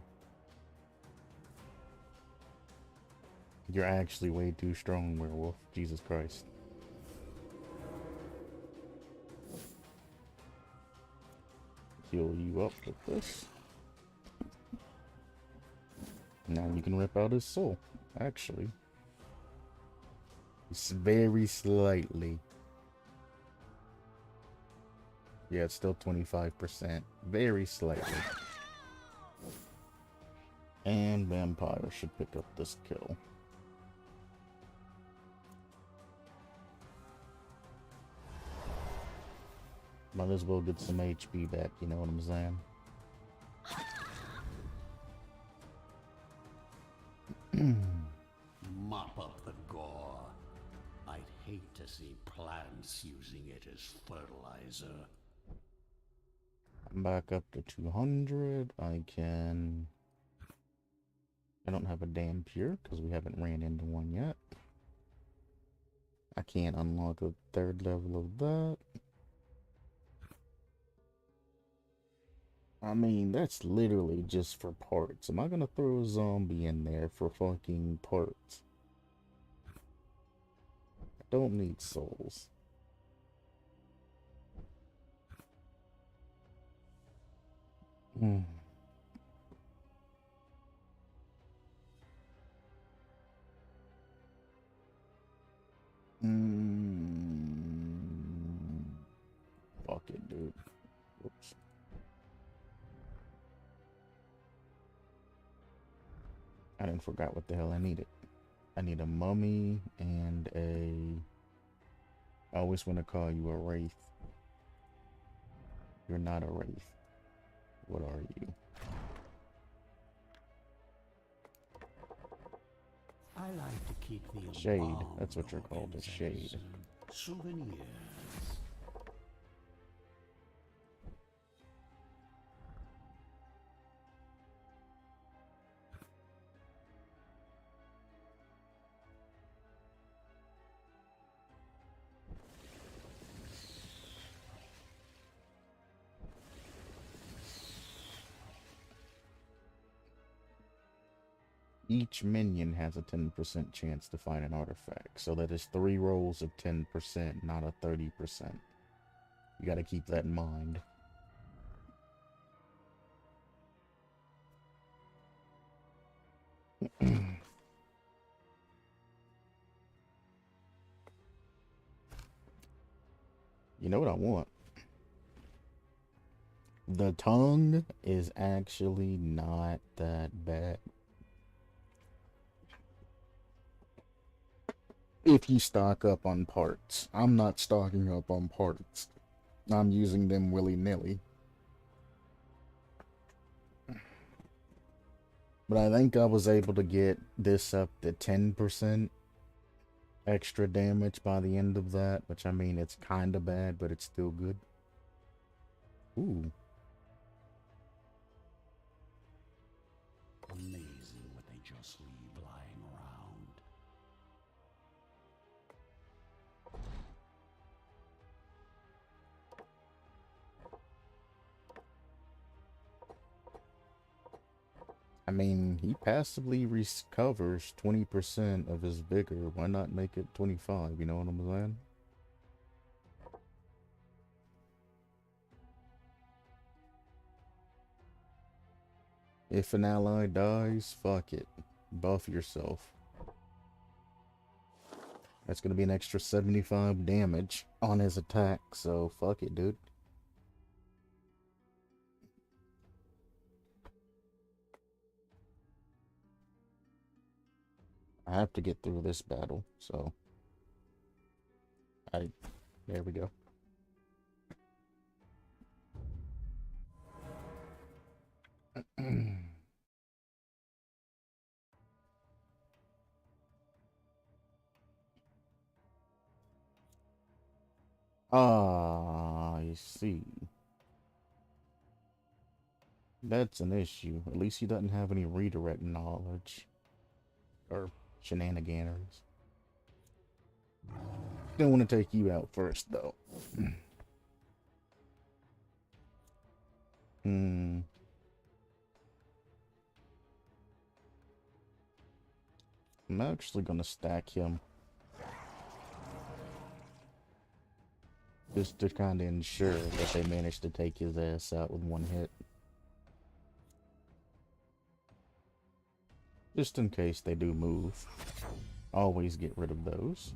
Speaker 1: You're actually way too strong, werewolf. Jesus Christ. Heal you up with this. Now you can rip out his soul, actually. It's very slightly. Yeah, it's still 25%. Very slightly. And vampire should pick up this kill. Might as well get some HP back, you know what I'm saying?
Speaker 2: Mop up the gore. I'd hate to see plants using it as fertilizer.
Speaker 1: I'm back up to 200. I don't have a damn pure because we haven't ran into one yet. I can't unlock a third level of that. I mean, that's literally just for parts. Am I gonna throw a zombie in there for fucking parts? I don't need souls. Hmm. Fuck it, dude. Whoops. I didn't forgot what the hell I needed. I need a mummy and a... I always want to call you a wraith. You're not a wraith. What are you?
Speaker 2: I like to keep the
Speaker 1: Shade. That's what you're called, a shade.
Speaker 2: Souvenirs.
Speaker 1: Each minion has a 10% chance to find an artifact, so that is 3 rolls of 10%, not a 30%. You gotta keep that in mind. You know what I want? The tongue is actually not that bad. If you stock up on parts. I'm not stocking up on parts. I'm using them willy-nilly. But I think I was able to get this up to 10% extra damage by the end of that, which I mean, it's kind of bad, but it's still good. Ooh.
Speaker 2: Amazing what they just leave lying around.
Speaker 1: I mean, he passively recovers 20% of his vigor. Why not make it 25? You know what I'm saying? If an ally dies, fuck it. Buff yourself. That's gonna be an extra 75 damage on his attack, so fuck it, dude. I have to get through this battle, so there we go. Ah, I see. That's an issue. At least he doesn't have any redirect knowledge. Or shenanigans. Still want to take you out first, though. I'm actually gonna stack him. Just to kind of ensure that they managed to take his ass out with one hit. Just in case they do move. Always get rid of those.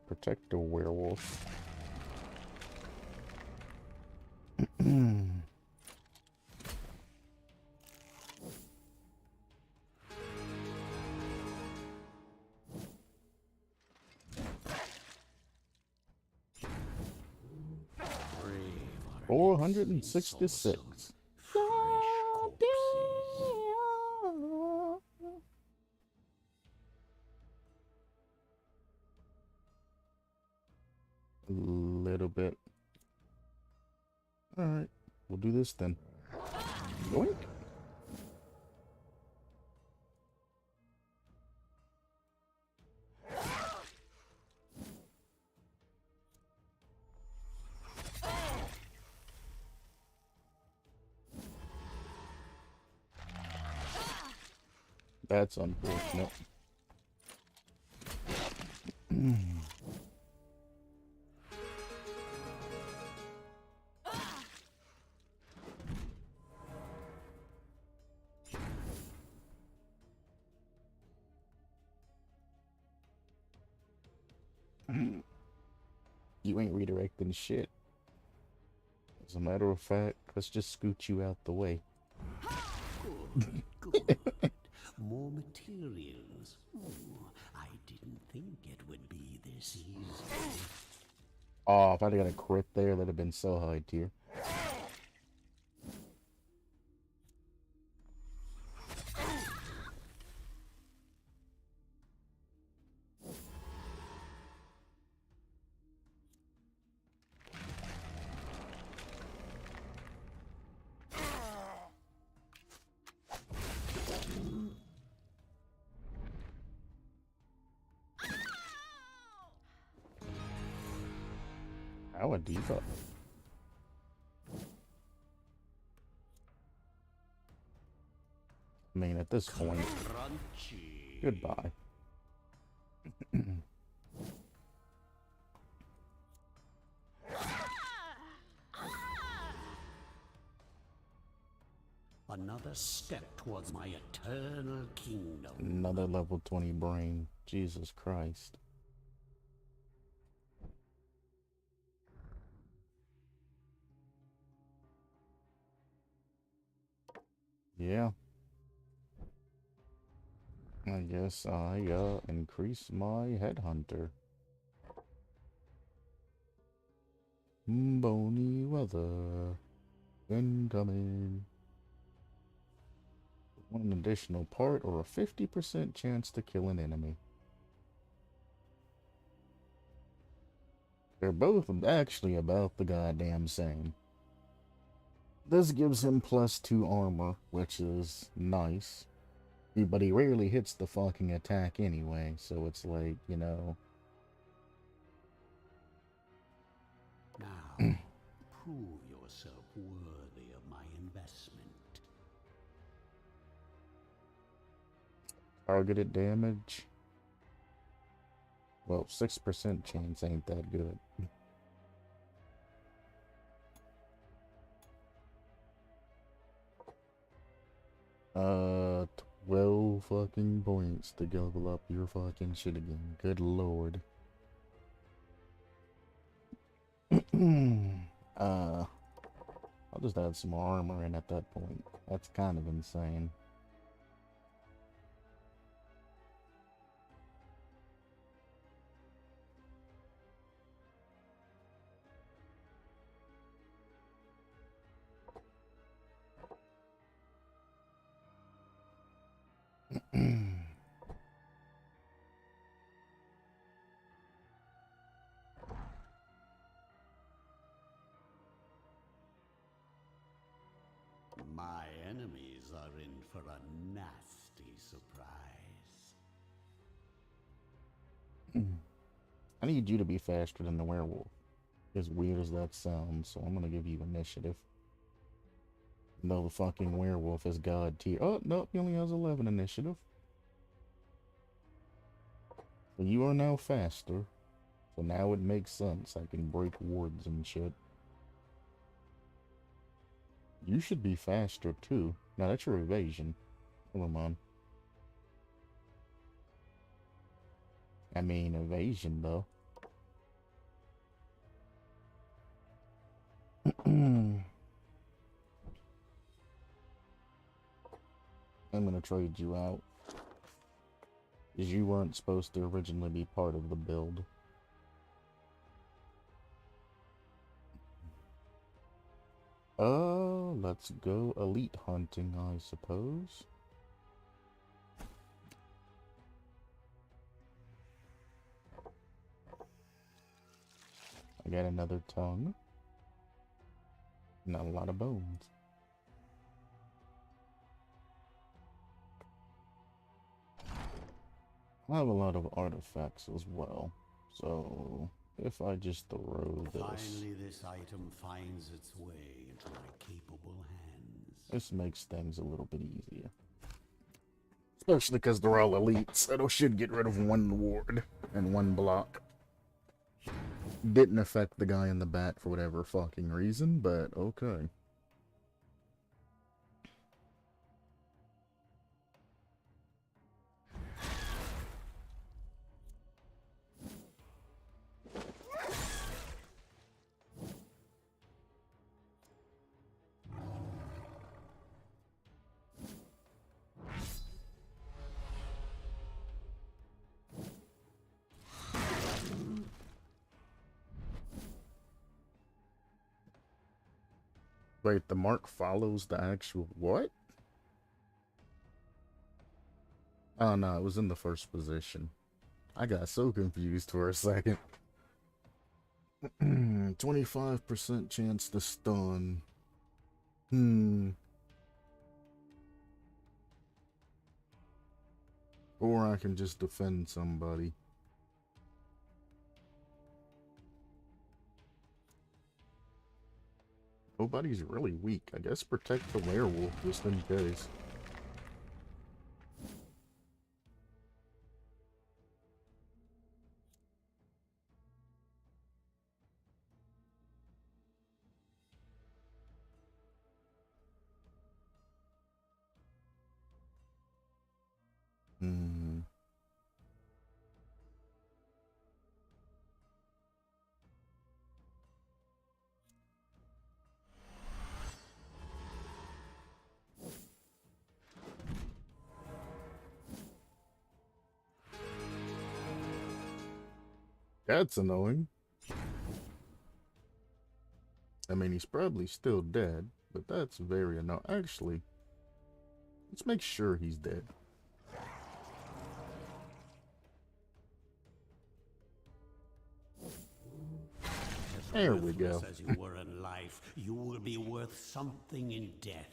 Speaker 1: Protect the werewolf.
Speaker 2: Brave
Speaker 1: 466.
Speaker 2: fresh corpses.
Speaker 1: A little bit. Alright, we'll do this then. Yoink. That's unfortunate. You ain't redirecting shit. As a matter of fact, let's just scoot you out the way.
Speaker 2: Good. More materials. Ooh, I didn't think it would be this easy.
Speaker 1: Oh, if I'd got a crit there, that'd have been so high tier. How a diva. I mean, at this point,
Speaker 2: Crunchy.
Speaker 1: goodbye.
Speaker 2: Another step towards my eternal kingdom.
Speaker 1: Another level 20 brain. Jesus Christ. Yeah. I guess I increase my headhunter. Bony weather. Incoming. One additional part or a 50% chance to kill an enemy. They're both actually about the goddamn same. This gives him +2 armor, which is nice. But he rarely hits the fucking attack anyway, so it's like, you know.
Speaker 2: Now, prove yourself worthy of my investment.
Speaker 1: Targeted damage. Well, 6% chance ain't that good. 12 fucking points to level up your fucking shit again. Good lord. I'll just add some more armor in at that point. That's kind of insane.
Speaker 2: My enemies are in for a nasty surprise.
Speaker 1: I need you to be faster than the werewolf. As weird as that sounds, so I'm gonna give you initiative. No, the fucking werewolf is god tier. Oh, nope, he only has 11 initiative. So you are now faster. So now it makes sense. I can break wards and shit. You should be faster too. Now that's your evasion. Never mind. I mean, evasion though. I'm gonna trade you out. Because you weren't supposed to originally be part of the build. Let's go elite hunting, I suppose. I got another tongue. Not a lot of bones. I have a lot of artifacts as well. So, if I just throw this...
Speaker 2: Finally, this item finds its way into my capable hands.
Speaker 1: This makes things a little bit easier. Especially because they're all elites, so it should get rid of one ward and one block. Didn't affect the guy in the back for whatever fucking reason, but okay. Wait, the mark follows the actual what? Oh no, it was in the first position. I got so confused for a second. 25% chance to stun. Or I can just defend somebody. Nobody's really weak. I guess protect the werewolf just in case. That's annoying. I mean, he's probably still dead, But that's very annoying. Actually, let's make sure he's dead. There we go.
Speaker 2: As you were in life, you will be worth something in death.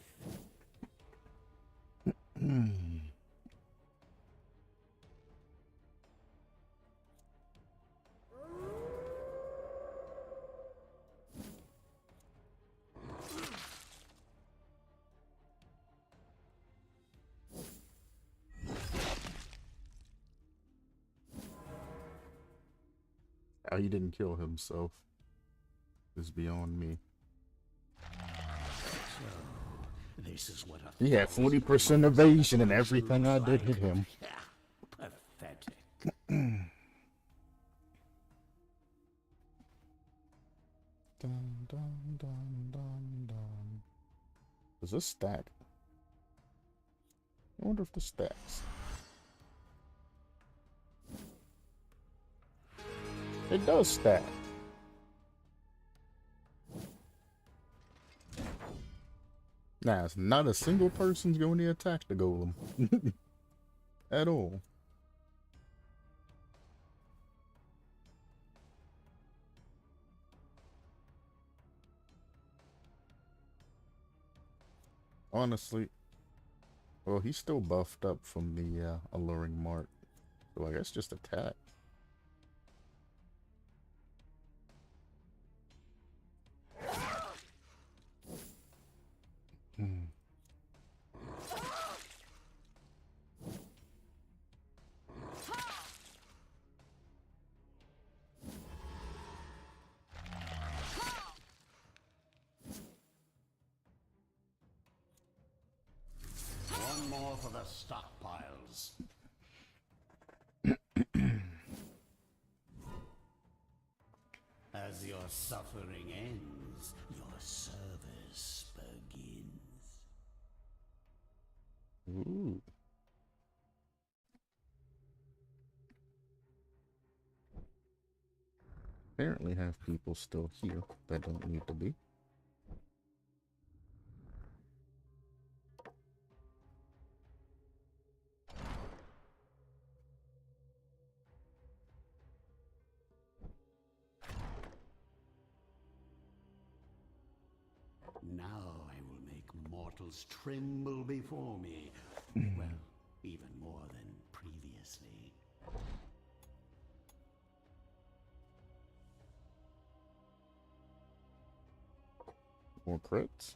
Speaker 1: How he didn't kill himself is beyond me.
Speaker 2: So, this is what
Speaker 1: He had 40% evasion and everything I did hit him.
Speaker 2: Pathetic.
Speaker 1: Dun, dun, dun, dun, dun. Does this stack? I wonder if this stacks. It does stack. Nah, it's not a single person's going to attack the golem. At all. Honestly, well, he's still buffed up from the alluring mark. So I guess just attack.
Speaker 2: One more for the stockpiles. As your suffering ends, your service begins.
Speaker 1: Ooh. Apparently have people still here that don't need to be.
Speaker 2: Now I will make mortals tremble before me. Well, even more than previously.
Speaker 1: More crits.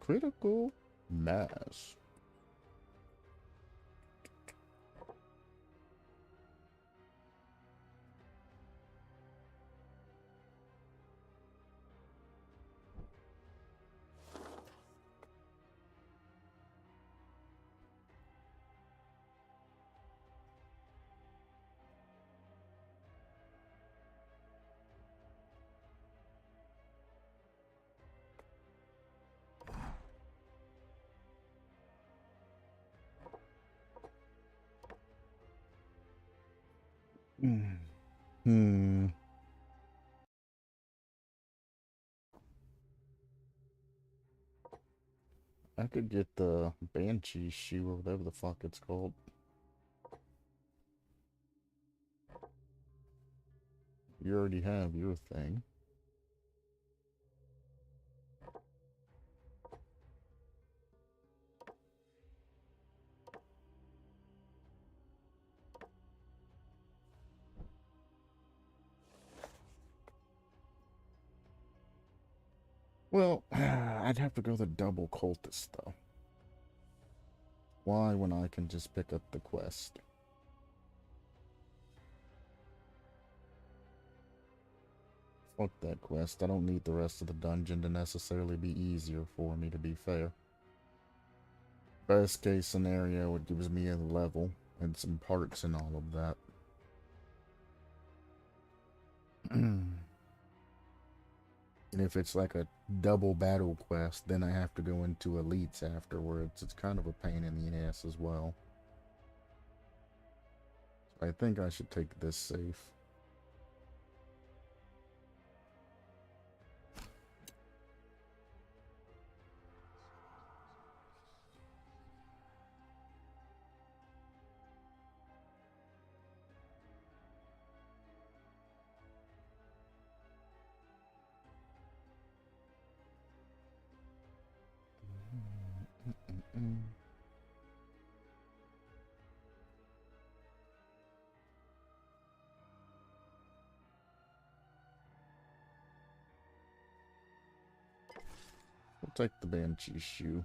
Speaker 1: Critical mass. I could get the Banshee shoe or whatever the fuck it's called. You already have your thing. Well, I'd have to go the double cultist though. Why when I can just pick up the quest? Fuck that quest. I don't need the rest of the dungeon to necessarily be easier for me, to be fair. Best case scenario, it gives me a level and some parts and all of that. And if it's like a double battle quest, then I have to go into elites afterwards. It's kind of a pain in the ass as well. So I think I should take this safe. take the Banshee shoe.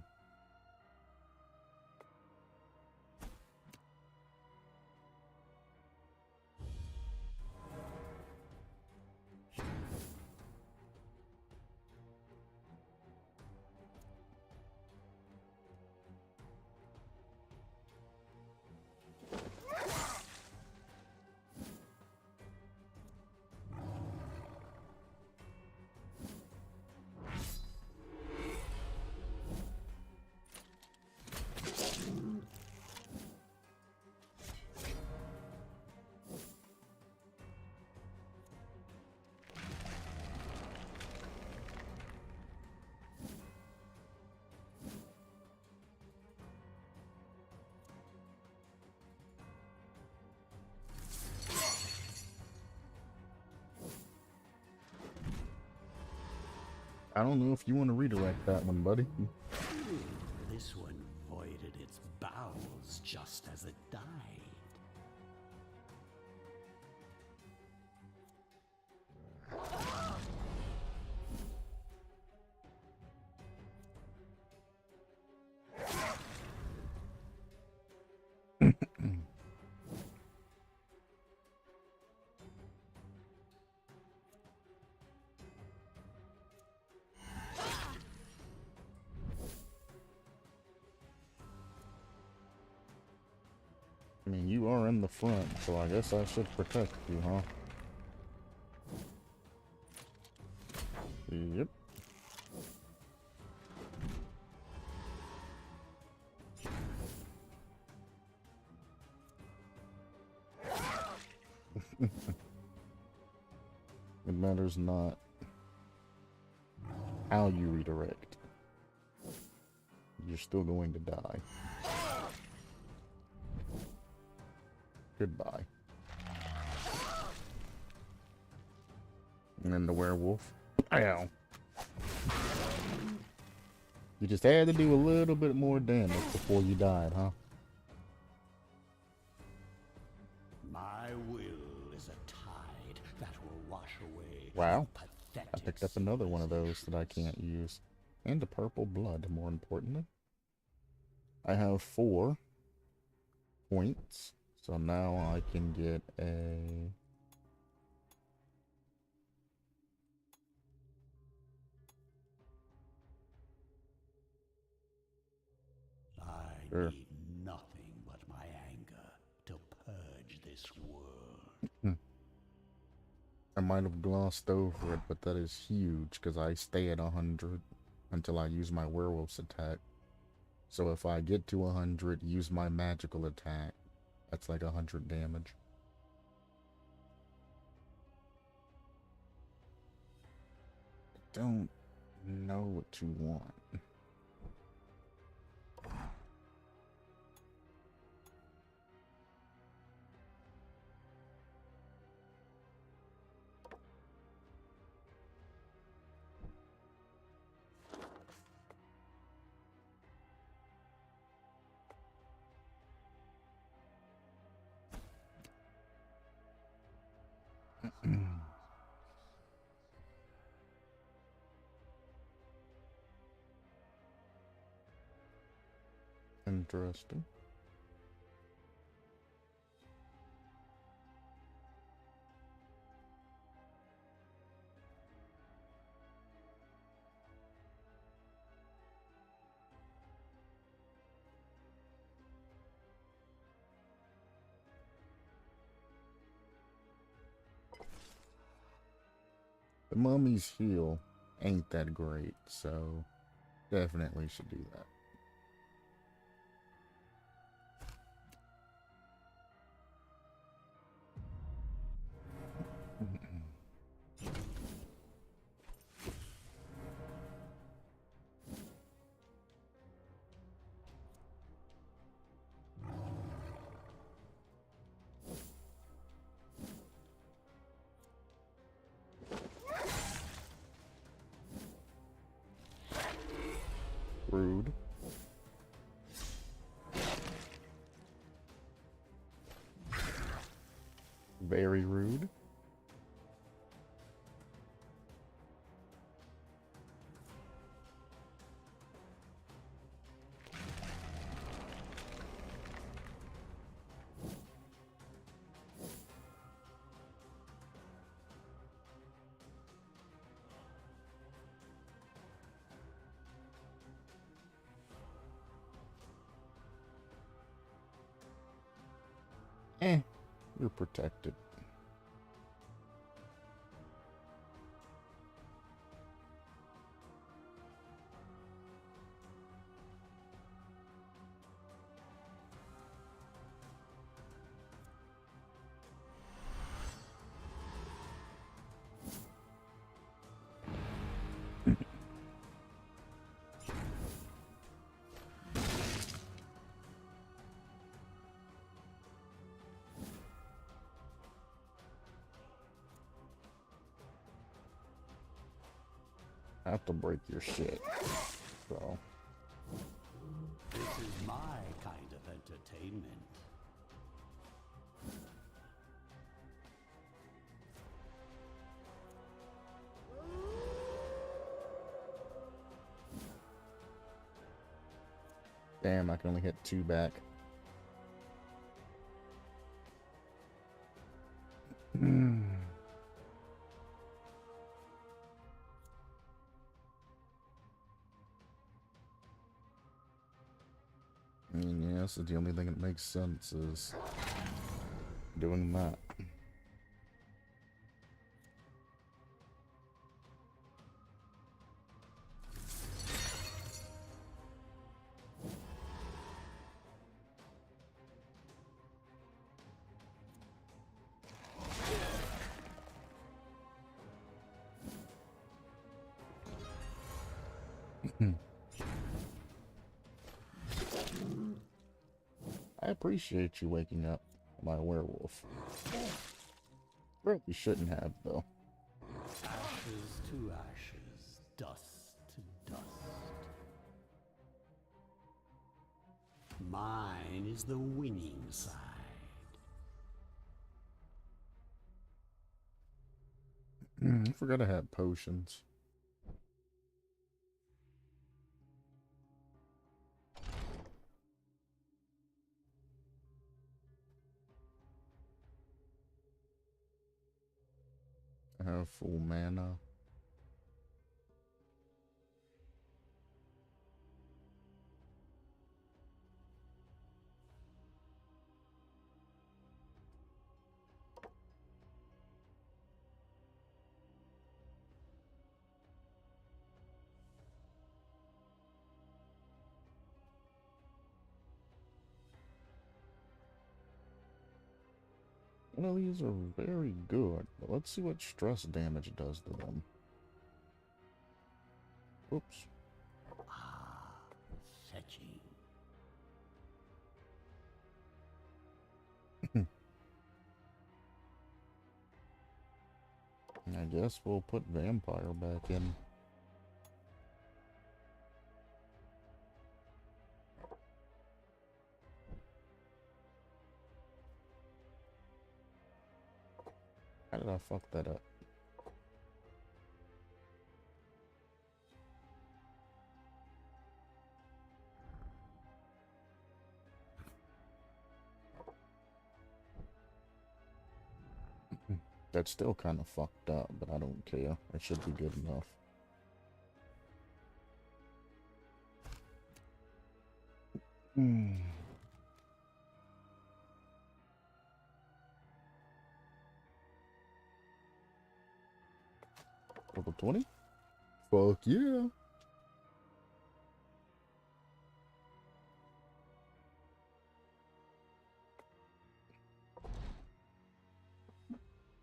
Speaker 1: I don't know if you want to redirect that one, buddy.
Speaker 2: This one voided its bowels just as it died.
Speaker 1: I mean, you are in the front, so I guess I should protect you, huh? Yep. It matters not how you redirect. You're still going to die. Goodbye. And then the werewolf. Ow. You just had to do a little bit more damage before you died, huh?
Speaker 2: My will is a tide that will wash away.
Speaker 1: Wow.
Speaker 2: Pathetic
Speaker 1: I picked up another one of those that I can't use. And a purple blood, more importantly. I have 4 points. So now I can get a...
Speaker 2: I
Speaker 1: Sure.
Speaker 2: need nothing but my anger to purge this world.
Speaker 1: I might have glossed over it, but that is huge because I stay at 100 until I use my werewolf's attack. So if I get to 100, use my magical attack, that's like 100 damage. I don't know what you want. Interesting. The mummy's heal ain't that great, so definitely should do that. Rude. Very rude. You're protected. I have to break your shit. So.
Speaker 2: This is my kind of entertainment.
Speaker 1: Damn, I can only hit 2 back. Yeah, this is the only thing that makes sense is doing that. I appreciate you waking up, my werewolf. Probably shouldn't have, though.
Speaker 2: Ashes to ashes, dust to dust. Mine is the winning side.
Speaker 1: I forgot I had potions. I have full mana. Well, these are very good, but let's see what stress damage does to them. Oops.
Speaker 2: Ah, fetching.
Speaker 1: I guess we'll put vampire back in. How did I fuck that up? That's still kind of fucked up, but I don't care. It should be good enough. Level 20? Fuck yeah.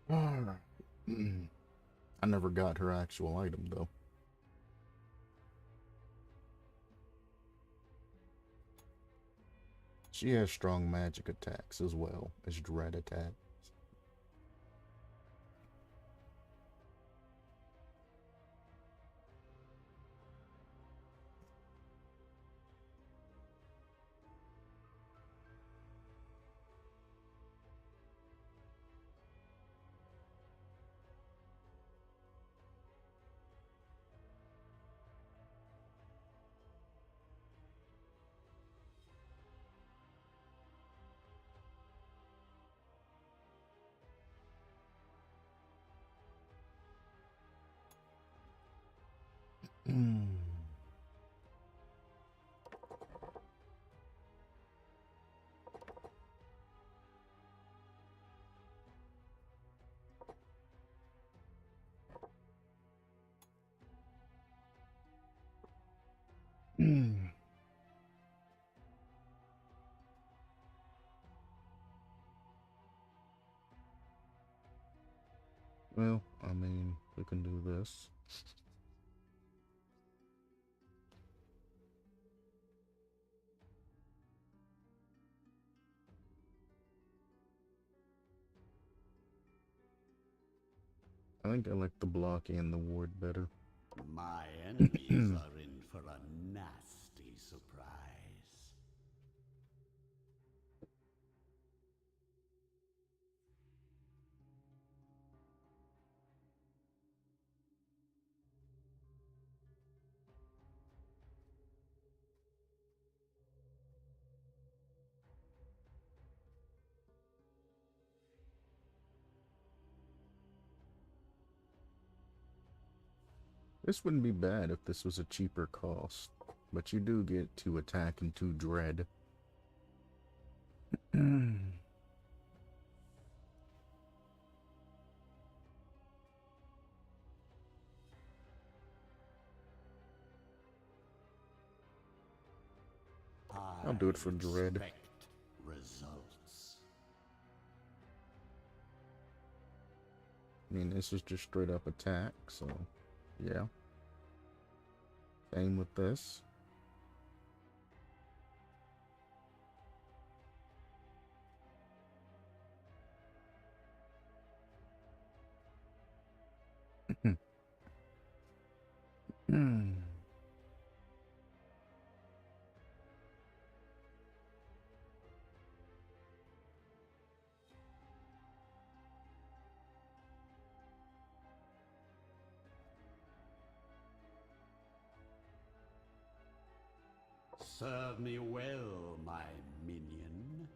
Speaker 1: Alright. I never got her actual item, though. She has strong magic attacks as well as dread attacks. Well, I mean, we can do this. I think I like the blocky and the ward better.
Speaker 2: My enemies are in for a nasty surprise.
Speaker 1: This wouldn't be bad if this was a cheaper cost, but you do get 2 attack and 2 dread. I'll do it for dread.
Speaker 2: Expect results.
Speaker 1: I mean, this is just straight up attack, so yeah. Same with this.
Speaker 2: Serve me well, my minion.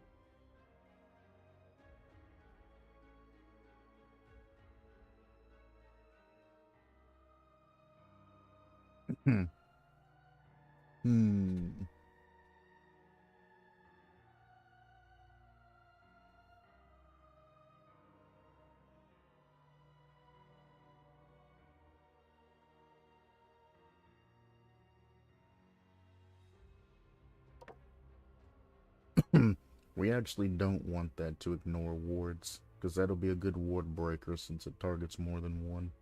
Speaker 1: We actually don't want that to ignore wards, because that'll be a good ward breaker since it targets more than one.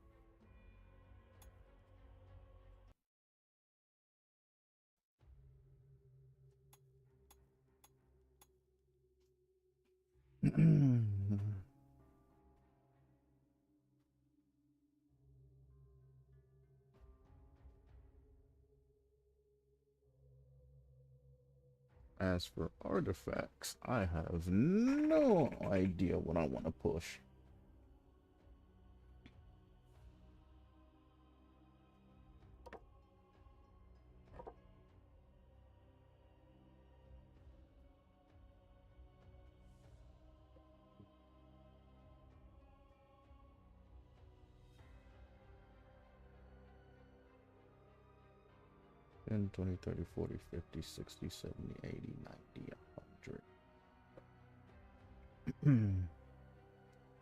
Speaker 1: As for artifacts, I have no idea what I want to push. Ten, 20, 30, 40, 50, 60, 70, 80, 90, 100.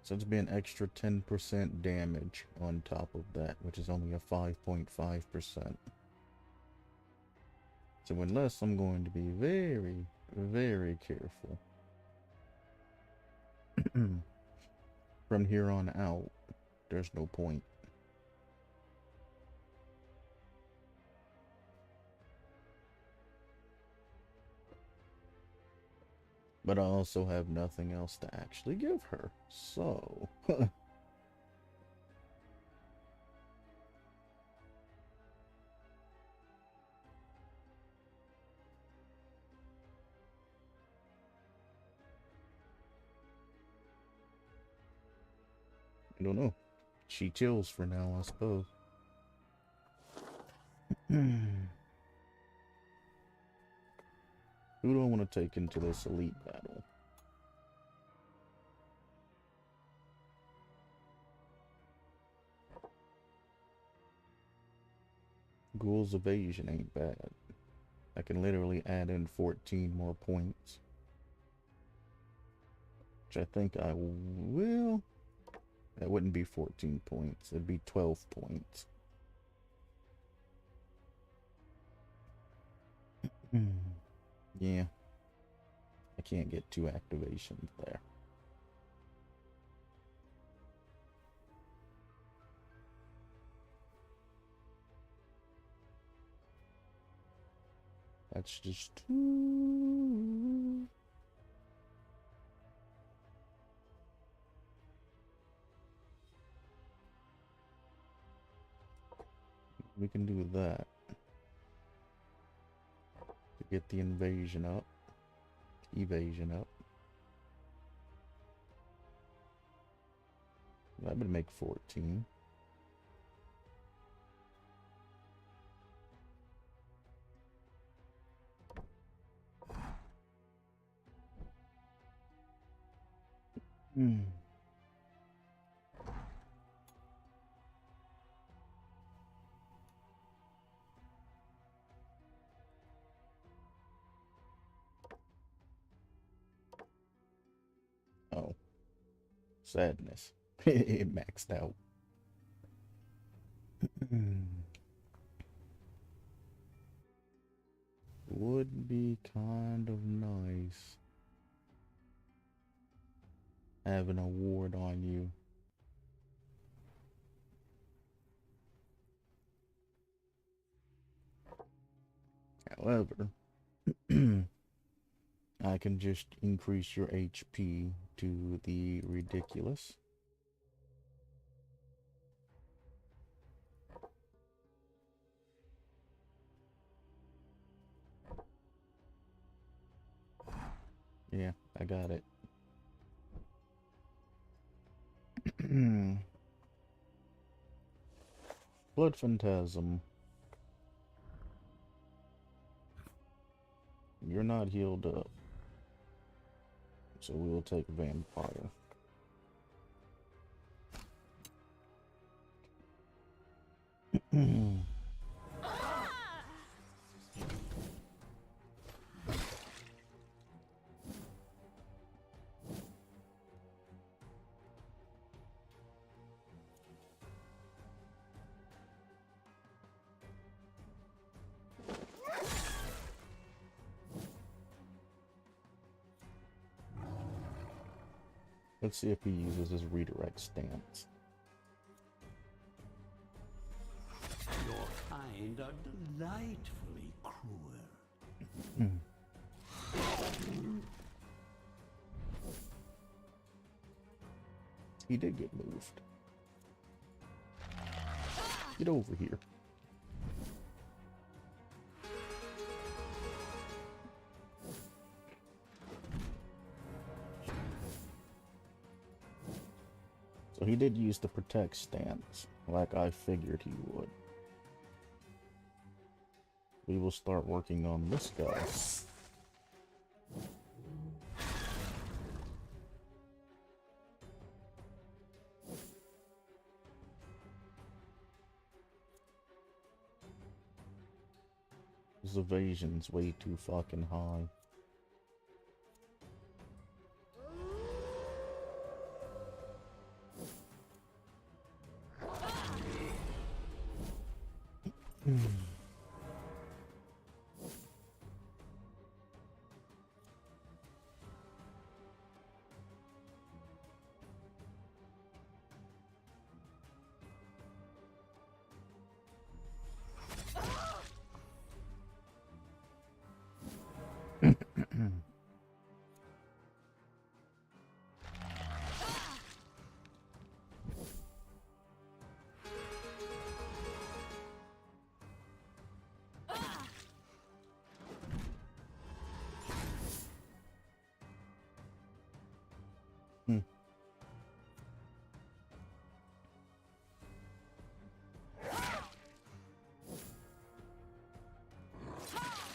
Speaker 1: So it's be an extra 10% damage on top of that, which is only a 5.5%. So unless I'm going to be very, very careful from here on out, there's no point. But I also have nothing else to actually give her, so... I don't know. She chills for now, I suppose. Who do I want to take into this elite battle? Ghoul's evasion ain't bad. I can literally add in 14 more points. Which I think I will. That wouldn't be 14 points. It'd be 12 points. Yeah. I can't get 2 activations there. That's just 2. We can do that to get the evasion up. That would make 14. Oh, sadness. It maxed out. Would be kind of nice have an award on you. However, I can just increase your HP to the ridiculous. Yeah, I got it. Blood Phantasm. You're not healed up. So we will take Vampire. Let's see if he uses his redirect stance.
Speaker 2: Your kind are delightfully cruel.
Speaker 1: He did get moved. Get over here. So he did use the protect stance, like I figured he would. We will start working on this guy. His evasion's way too fucking high.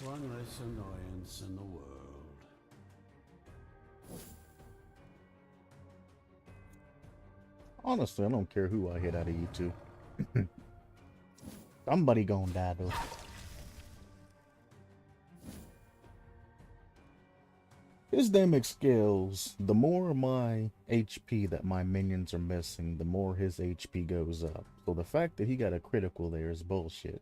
Speaker 2: One less annoyance in the world.
Speaker 1: Honestly, I don't care who I hit out of you two. Somebody gonna die though. His damage scales. The more my HP that my minions are missing, the more his HP goes up. So the fact that he got a critical there is bullshit.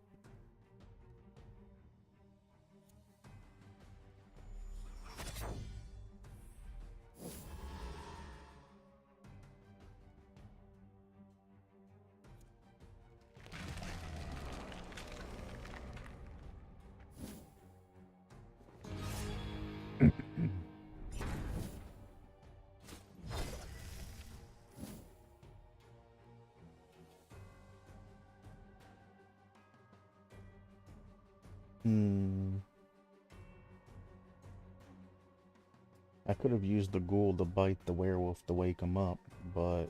Speaker 1: I could have used the ghoul to bite the werewolf to wake him up, but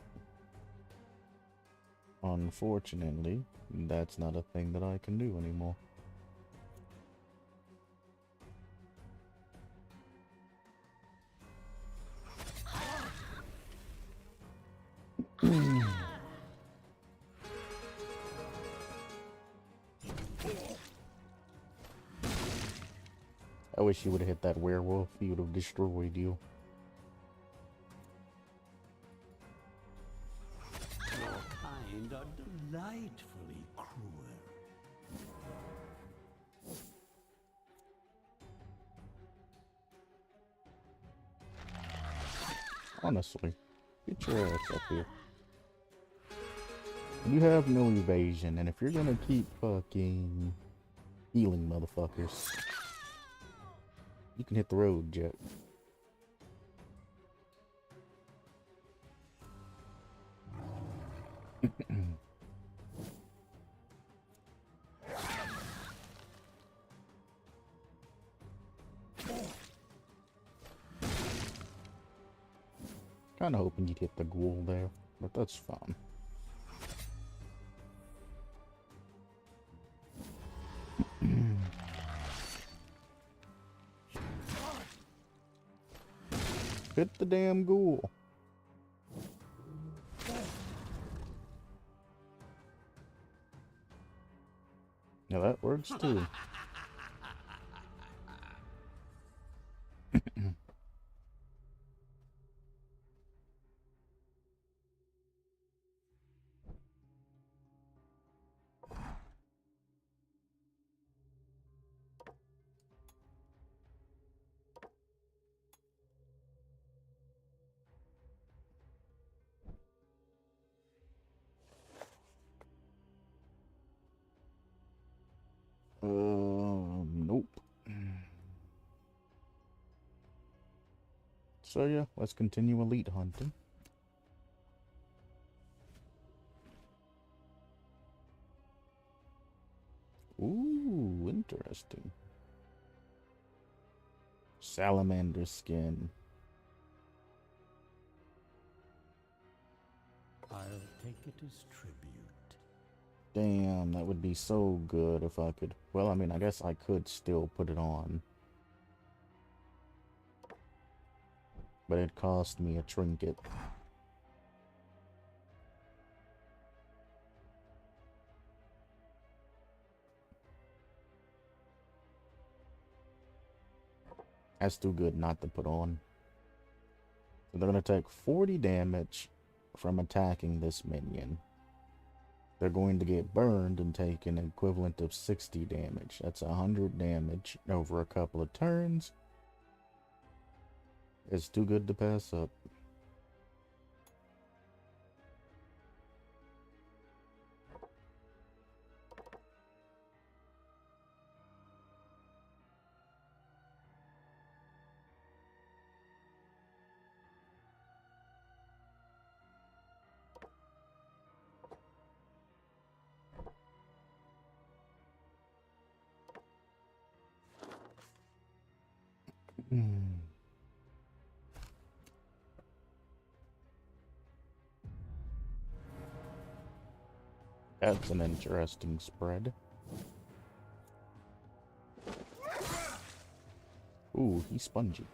Speaker 1: unfortunately, that's not a thing that I can do anymore. I wish you would have hit that werewolf. He would have destroyed you.
Speaker 2: Your kind are delightfully cruel.
Speaker 1: Honestly, get your ass up here. You have no evasion, and if you're gonna keep fucking healing motherfuckers, you can hit the road, Jet. Kinda hoping you'd hit the ghoul there, but that's fine. Hit the damn ghoul. Now that works too. Nope. So yeah, let's continue elite hunting. Ooh, interesting. Salamander skin.
Speaker 2: I'll take it as tribute.
Speaker 1: Damn, that would be so good if I could. Well, I mean, I guess I could still put it on. But it cost me a trinket. That's too good not to put on. So they're going to take 40 damage from attacking this minion. They're going to get burned and take an equivalent of 60 damage. That's 100 damage over a couple of turns. It's too good to pass up. That's an interesting spread. Ooh, he's spongy.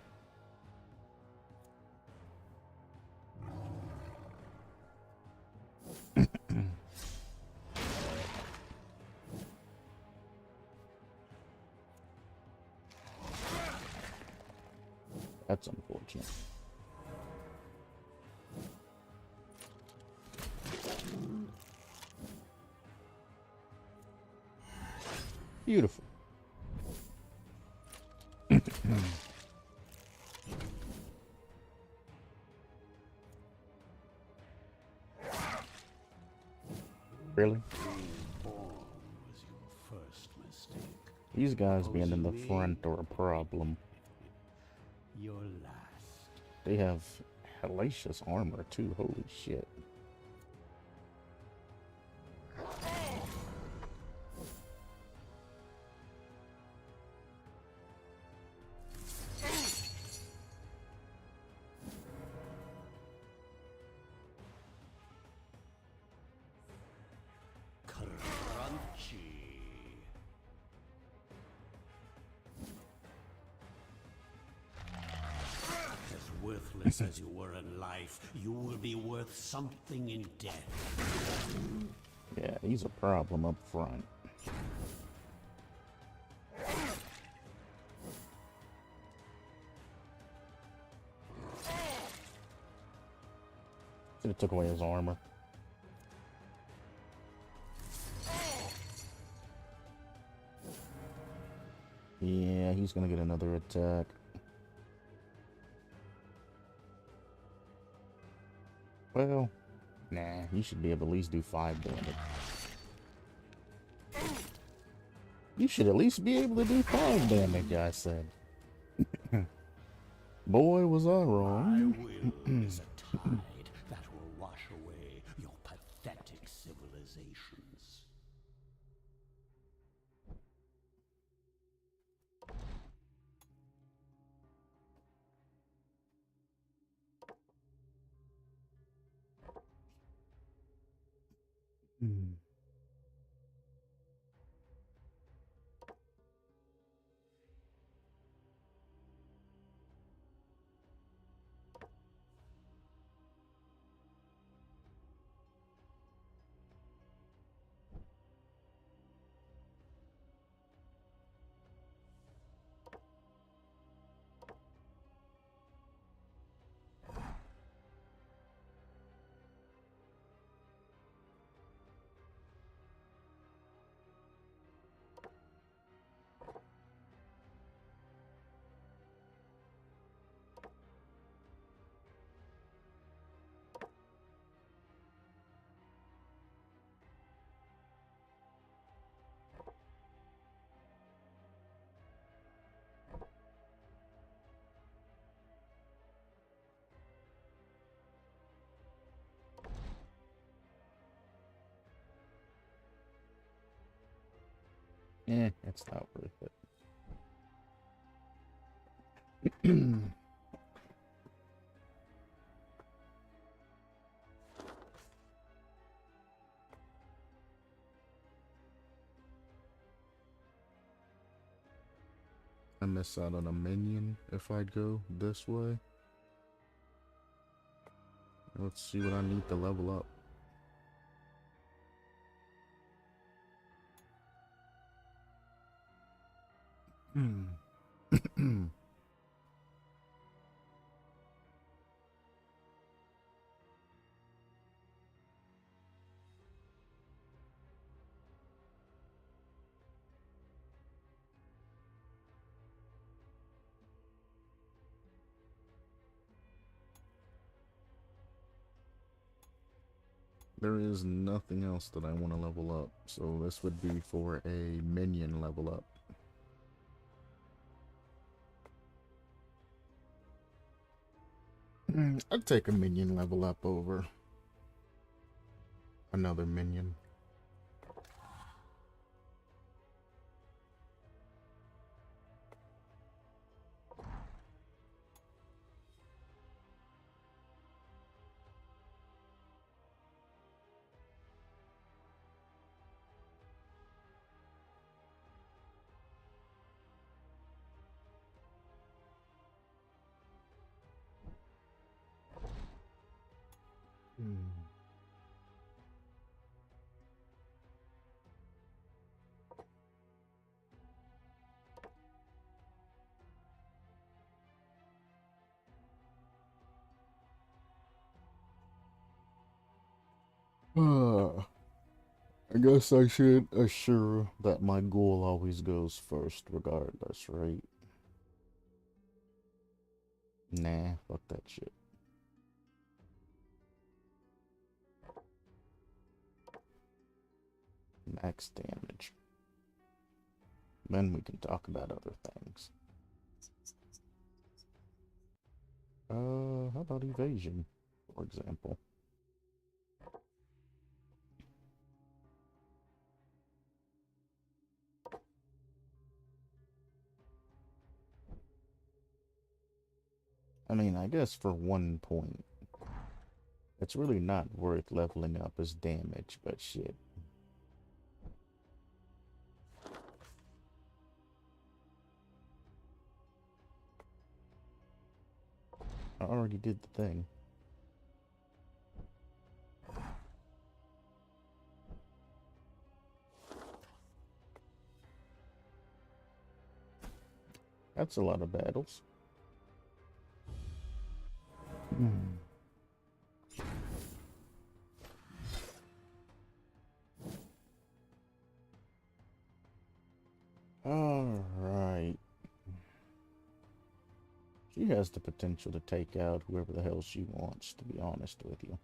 Speaker 1: That's unfortunate. Beautiful. Really?
Speaker 2: Was your first mistake.
Speaker 1: These guys being in the front are a problem.
Speaker 2: your last.
Speaker 1: They have hellacious armor too. Holy shit.
Speaker 2: Worthless as you were in life, you will be worth something in death.
Speaker 1: Yeah, he's a problem up front. Should have took away his armor. Yeah, he's gonna get another attack. Well, nah, you should be able to at least do 5 damage. You should at least be able to do 5 damage, I said. Boy, was I wrong.
Speaker 2: My will is a tide that will wash away your pathetic civilizations.
Speaker 1: It's not worth it. I miss out on a minion if I'd go this way. Let's see what I need to level up. There is nothing else that I want to level up, so this would be for a minion level up. I'd take a minion level up over another minion. I guess I should assure that my goal always goes first regardless, right? Nah, fuck that shit. Max damage. Then we can talk about other things. How about evasion, for example? I mean, I guess for 1 point, it's really not worth leveling up as damage, but shit. I already did the thing. That's a lot of battles. Alright. She has the potential to take out whoever the hell she wants, to be honest with you.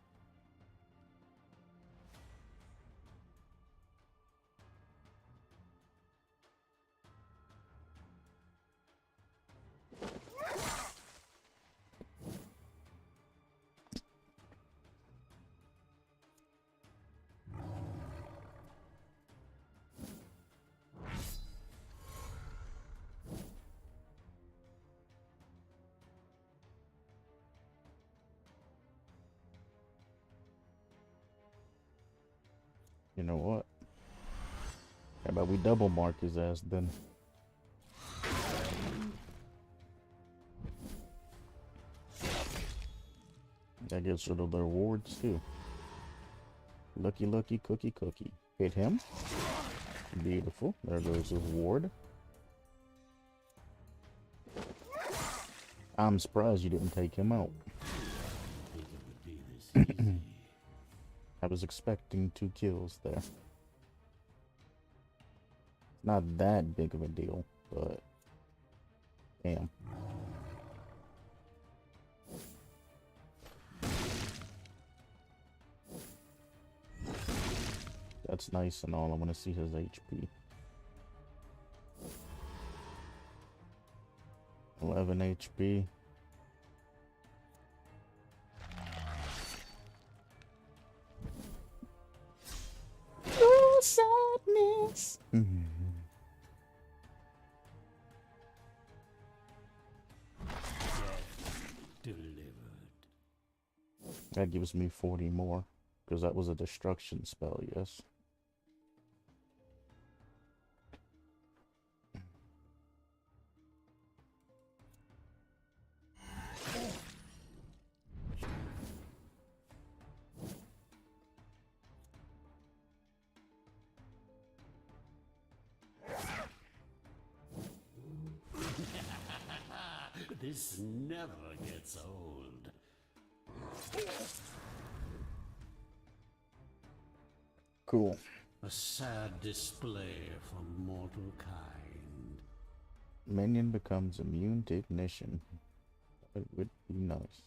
Speaker 1: You know what? How about we double mark his ass then? That gets rid of their wards too. Lucky, lucky, cookie, cookie. Hit him. Beautiful. There goes his ward. I'm surprised you didn't take him out. I was expecting 2 kills there. Not that big of a deal, but damn. That's nice and all. I want to see his HP. 11 HP. Oh, sadness. That gives me 40 more, because that was a destruction spell, yes.
Speaker 2: This never gets old.
Speaker 1: Cool.
Speaker 2: A sad display for mortal kind.
Speaker 1: Minion becomes immune to ignition. It would be nice.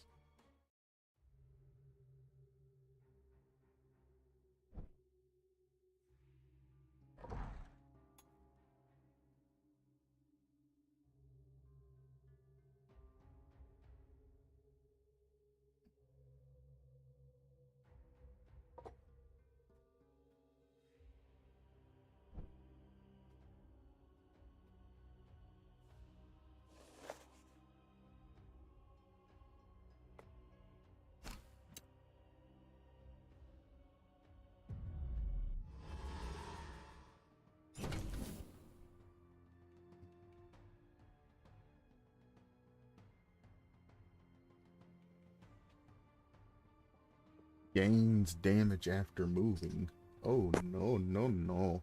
Speaker 1: Gains damage after moving. Oh, no, no, no.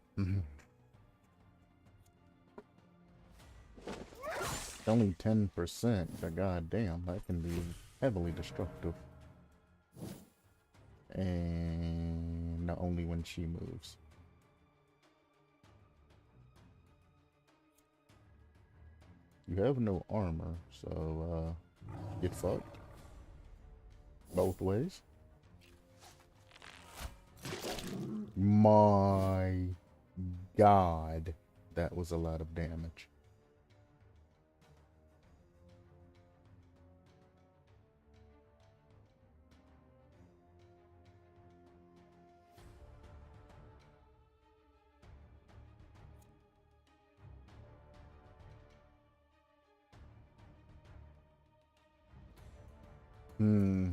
Speaker 1: Only 10%, but goddamn, that can be heavily destructive. And not only when she moves. You have no armor, so, get fucked. Both ways. My God, that was a lot of damage. Hmm.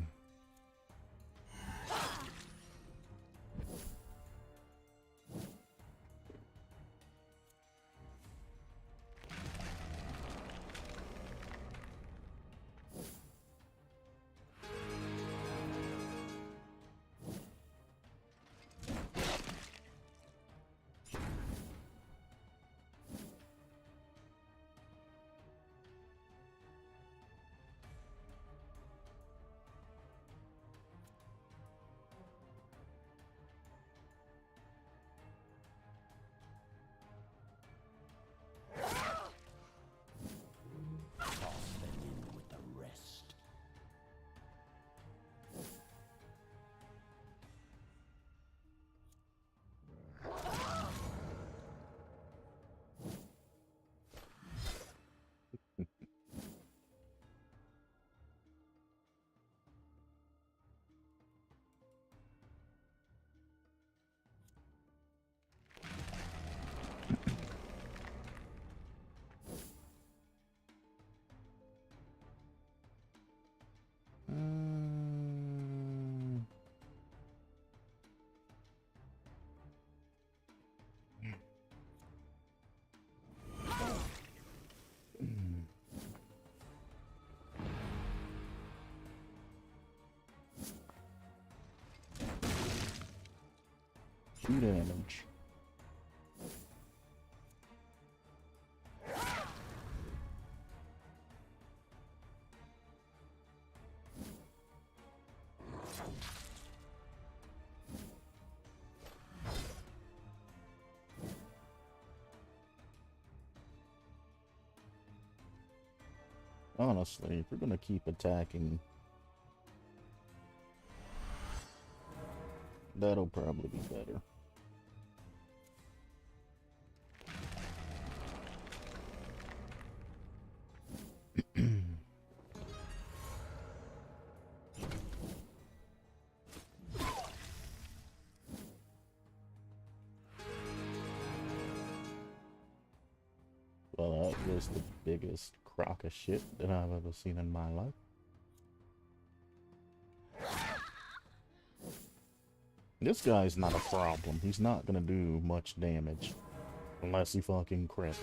Speaker 2: Toss them in with the rest.
Speaker 1: Two damage. Honestly, if we're gonna keep attacking, that'll probably be better. Well, that was the biggest crock of shit that I've ever seen in my life. This guy's not a problem. He's not gonna do much damage. Unless he fucking crits.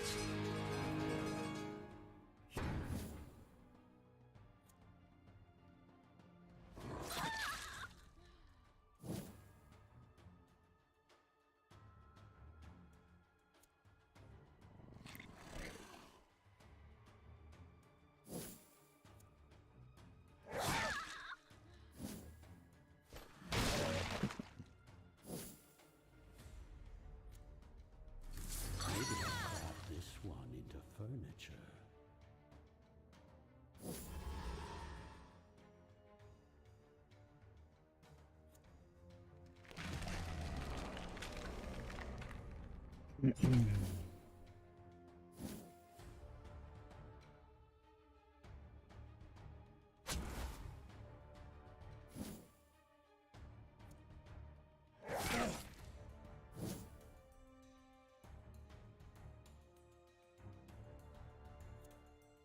Speaker 2: Furniture.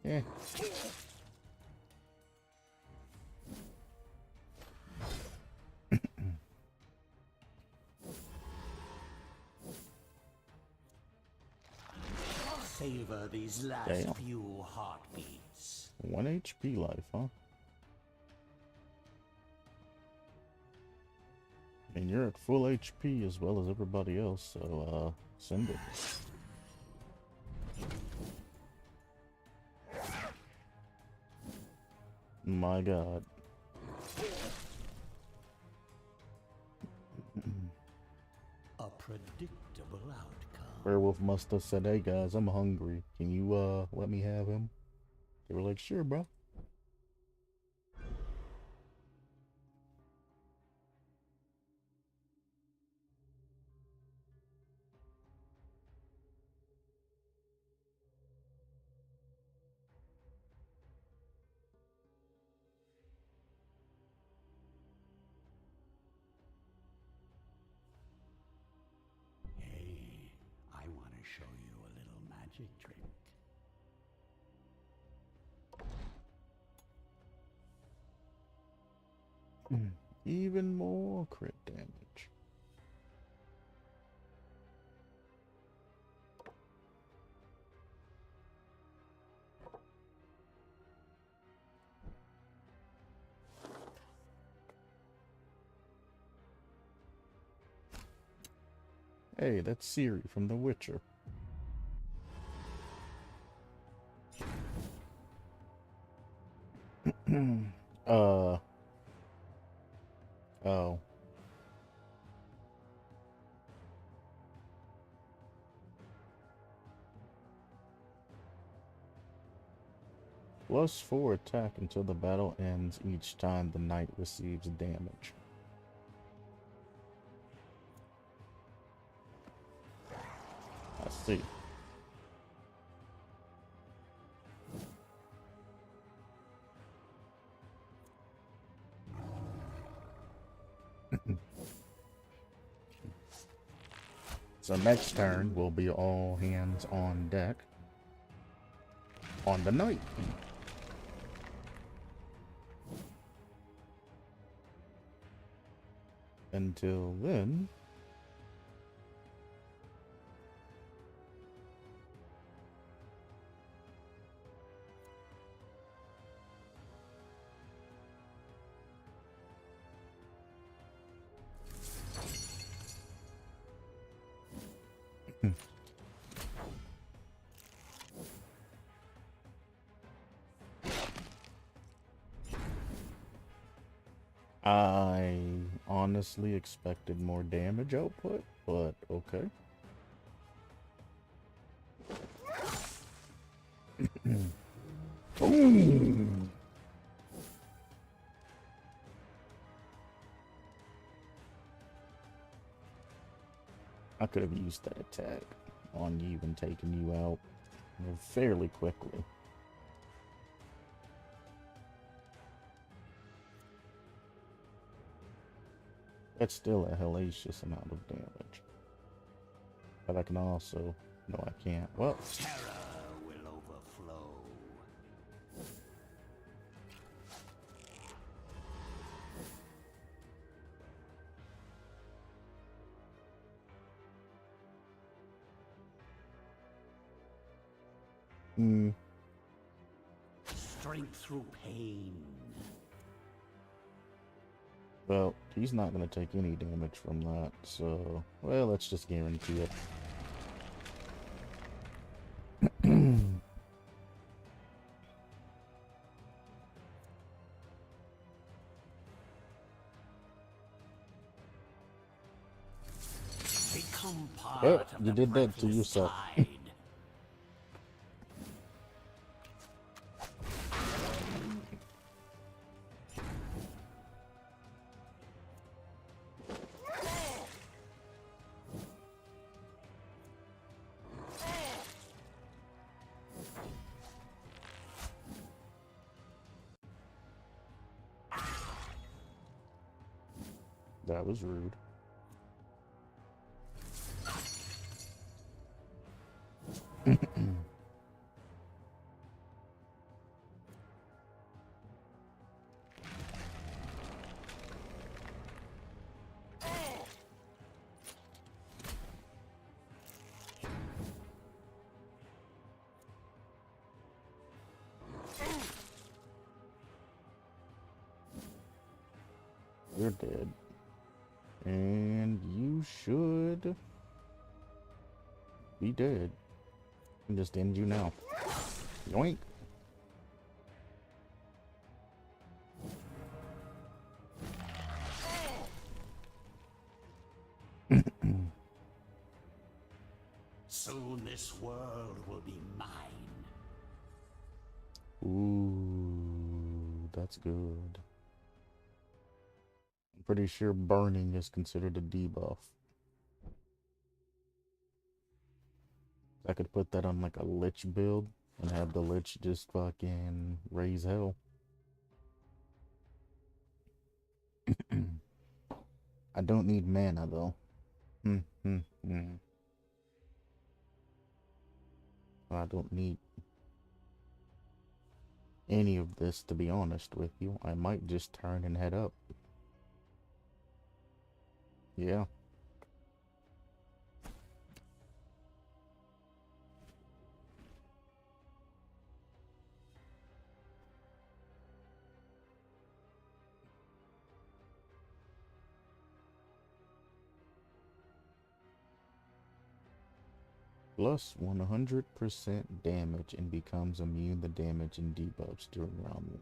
Speaker 1: Yeah.
Speaker 2: Savor these last
Speaker 1: Damn.
Speaker 2: few heartbeats.
Speaker 1: 1 HP life, huh? I mean, you're at full HP as well as everybody else, so, send it. My god.
Speaker 2: A predictable outcome.
Speaker 1: Werewolf must have said, hey guys, I'm hungry. Can you, let me have him? They were like, sure, bro.
Speaker 2: Hey, I want to show you a little magic trick.
Speaker 1: Even more crit damage. Hey, that's Ciri from The Witcher. Oh. +4 attack until the battle ends each time the knight receives damage. I see. So next turn will be all hands on deck on the knight. Until then, I honestly expected more damage output, but okay. Boom! I could have used that attack on you and taken you out fairly quickly. That's still a hellacious amount of damage. But I can also... No, I can't. Well...
Speaker 2: Terror will overflow. Strength through pain.
Speaker 1: Well, he's not going to take any damage from that, so... Well, let's just guarantee it.
Speaker 2: Become part
Speaker 1: Well,
Speaker 2: of
Speaker 1: you
Speaker 2: the
Speaker 1: did that to
Speaker 2: breathless
Speaker 1: yourself.
Speaker 2: tide.
Speaker 1: That was rude. You're dead. And you should be dead. I can just end you now. Yoink.
Speaker 2: Soon this world will be mine.
Speaker 1: Ooh, that's good. I'm pretty sure burning is considered a debuff. I could put that on like a lich build and have the lich just fucking raise hell. I don't need mana though. I don't need any of this, to be honest with you. I might just turn and head up. Yeah. Plus 100% damage and becomes immune to damage and debuffs during round 1.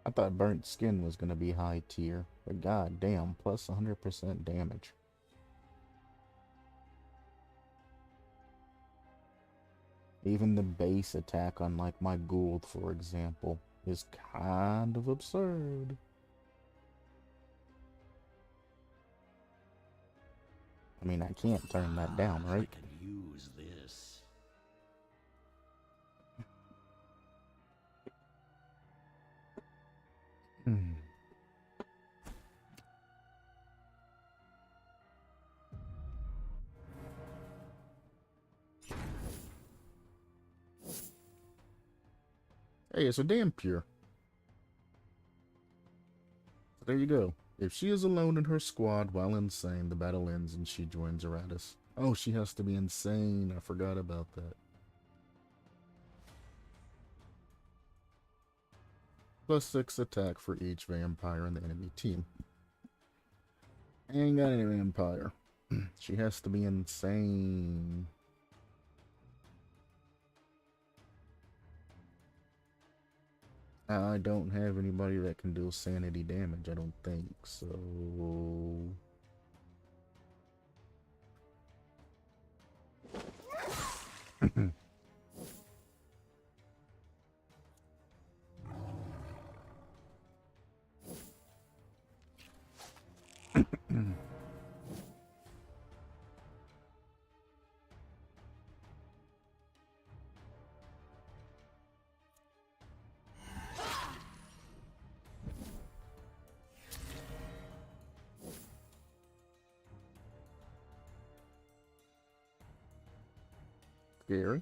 Speaker 1: I thought burnt skin was gonna be high tier, but god damn, plus 100% damage. Even the base attack on like my Gould, for example, is kind of absurd. I mean, I can't turn that down, right?
Speaker 2: I can use this.
Speaker 1: Hey, it's a damn pure. So there you go. If she is alone in her squad while insane, the battle ends and she joins Iratas. Oh, she has to be insane. I forgot about that. Plus 6 attack for each vampire in the enemy team. I ain't got any vampire. She has to be insane. I don't have anybody that can deal sanity damage, I don't think, so... Scary.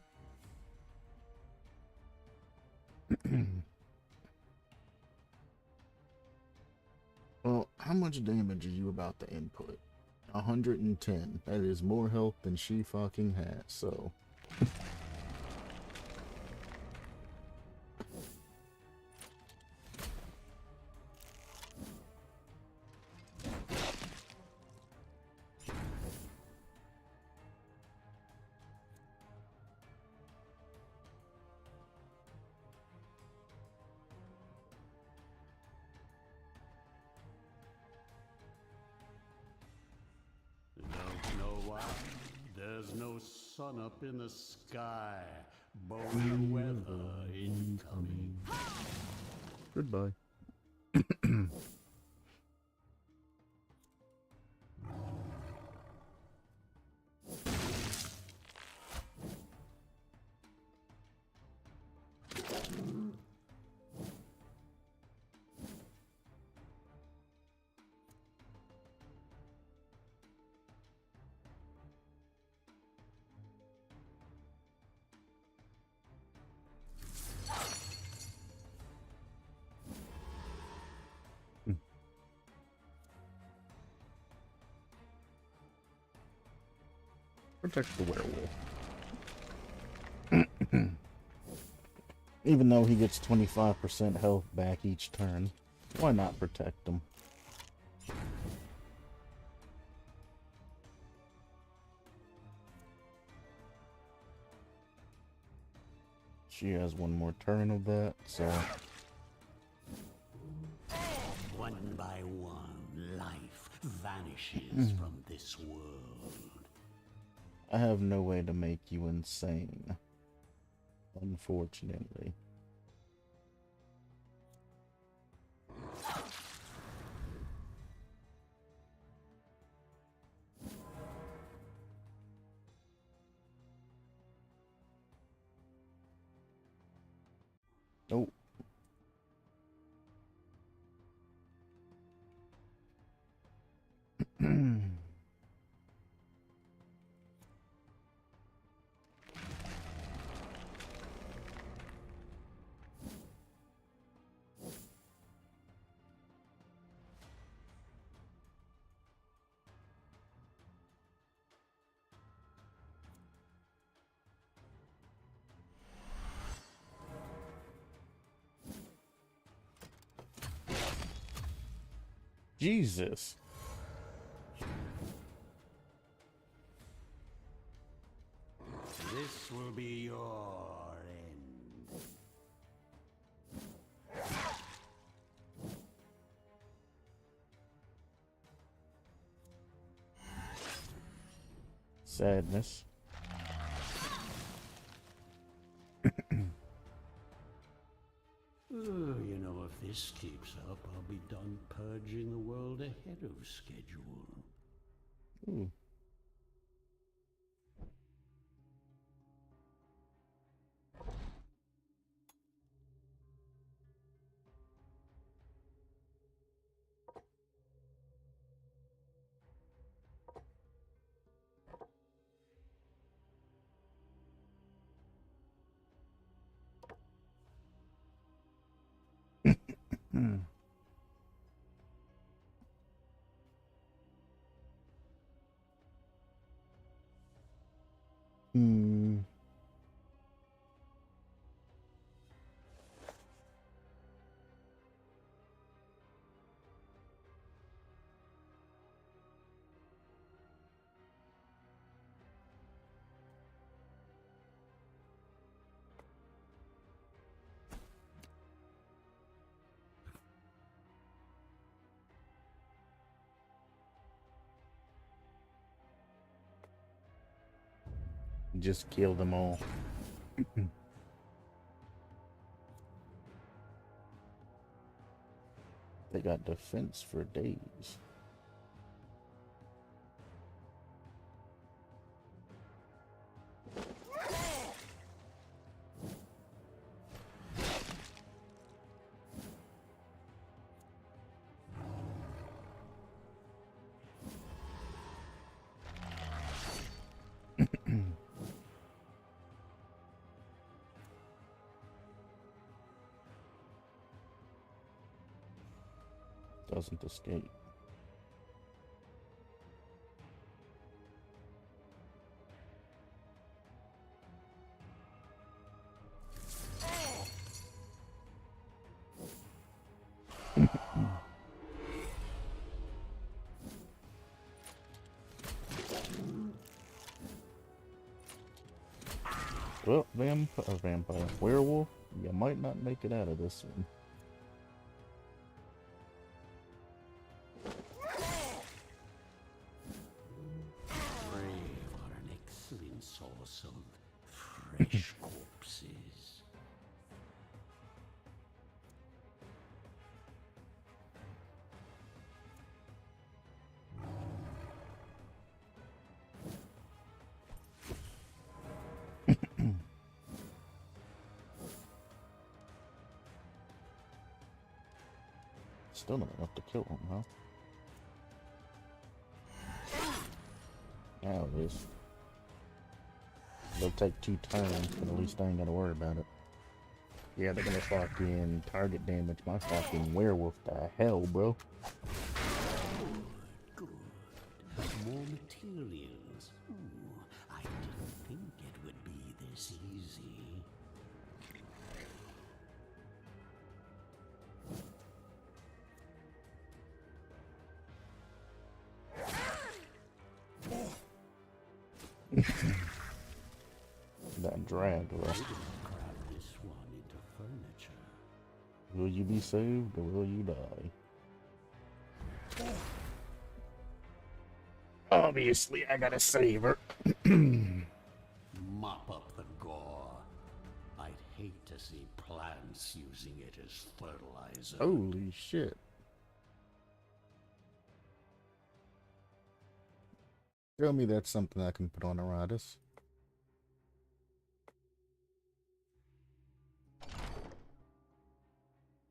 Speaker 1: Well, how much damage are you about to input? 110. That is more health than she fucking has, so...
Speaker 2: Don't know why. There's no sun up in the sky. Bony weather incoming.
Speaker 1: Goodbye. Protect the werewolf. Even though he gets 25% health back each turn, why not protect him? She has one more turn of that, so...
Speaker 2: One by one, life vanishes from this world.
Speaker 1: I have no way to make you insane. Unfortunately. Oh. Jesus.
Speaker 2: This will be your end.
Speaker 1: Sadness.
Speaker 2: You know, if this keeps up, I'll be done purging the world ahead of schedule.
Speaker 1: Ooh. Hmm. Hmm. Just kill them all. They got defense for days. Doesn't escape. Well, vampire, werewolf, you might not make it out of this one.
Speaker 2: Brave are an excellent source of fresh corpses.
Speaker 1: Still not enough to kill him, huh? Now it is. They'll take 2 turns, but at least I ain't gotta worry about it. Yeah, they're gonna fucking target damage my fucking werewolf to hell, bro.
Speaker 2: Good. More materials. Ooh, I didn't think it would be this easy.
Speaker 1: That drag, bro.
Speaker 2: Crab this one into furniture.
Speaker 1: Will you be saved or will you die? Obviously, I gotta save her.
Speaker 2: Mop up the gore. I'd hate to see plants using it as fertilizer.
Speaker 1: Holy shit. Tell me that's something I can put on Iratas.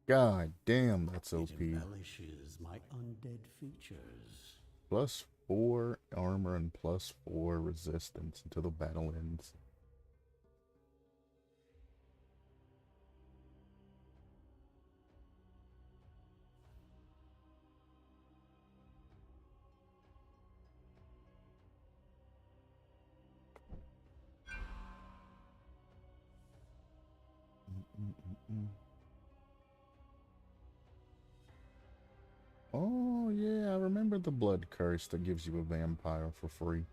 Speaker 1: God damn, that's OP.
Speaker 2: It embellishes my undead features.
Speaker 1: +4 armor and +4 resistance until the battle ends. Oh, yeah. the blood curse that gives you a vampire for free.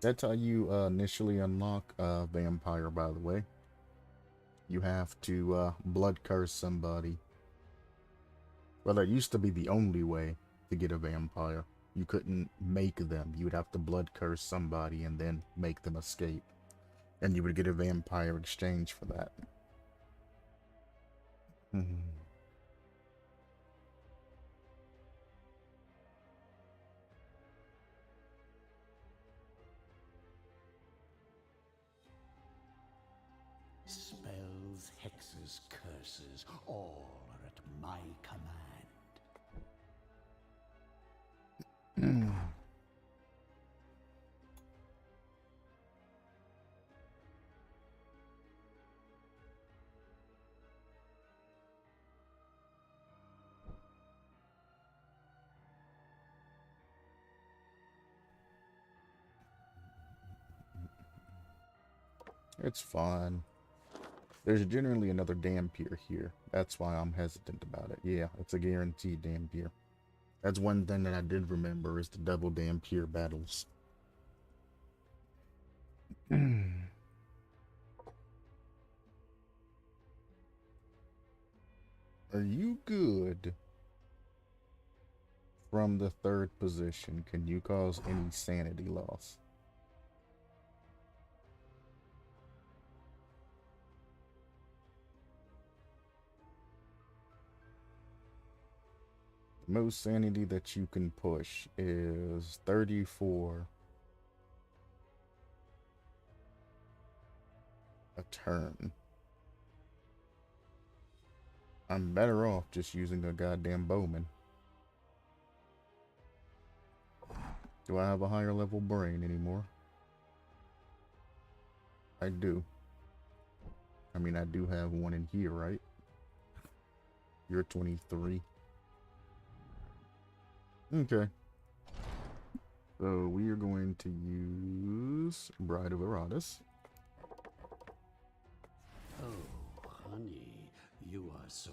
Speaker 1: That's how you initially unlock a vampire, by the way. You have to blood curse somebody. Well, that used to be the only way to get a vampire. You couldn't make them. You would have to blood curse somebody and then make them escape. And you would get a vampire exchange for that.
Speaker 2: Spells, hexes, curses, all are at my command.
Speaker 1: It's fine. There's generally another Dampier here. That's why I'm hesitant about it. Yeah, it's a guaranteed Dampier. That's one thing that I did remember is the double Dampier battles. Are you good? From the third position, can you cause any sanity loss? The most sanity that you can push is 34 a turn. I'm better off just using a goddamn bowman. Do I have a higher level brain anymore? I do. I mean, I do have one in here, right? You're 23. Okay. So we are going to use Bride of Iratas.
Speaker 2: Oh, honey, you are so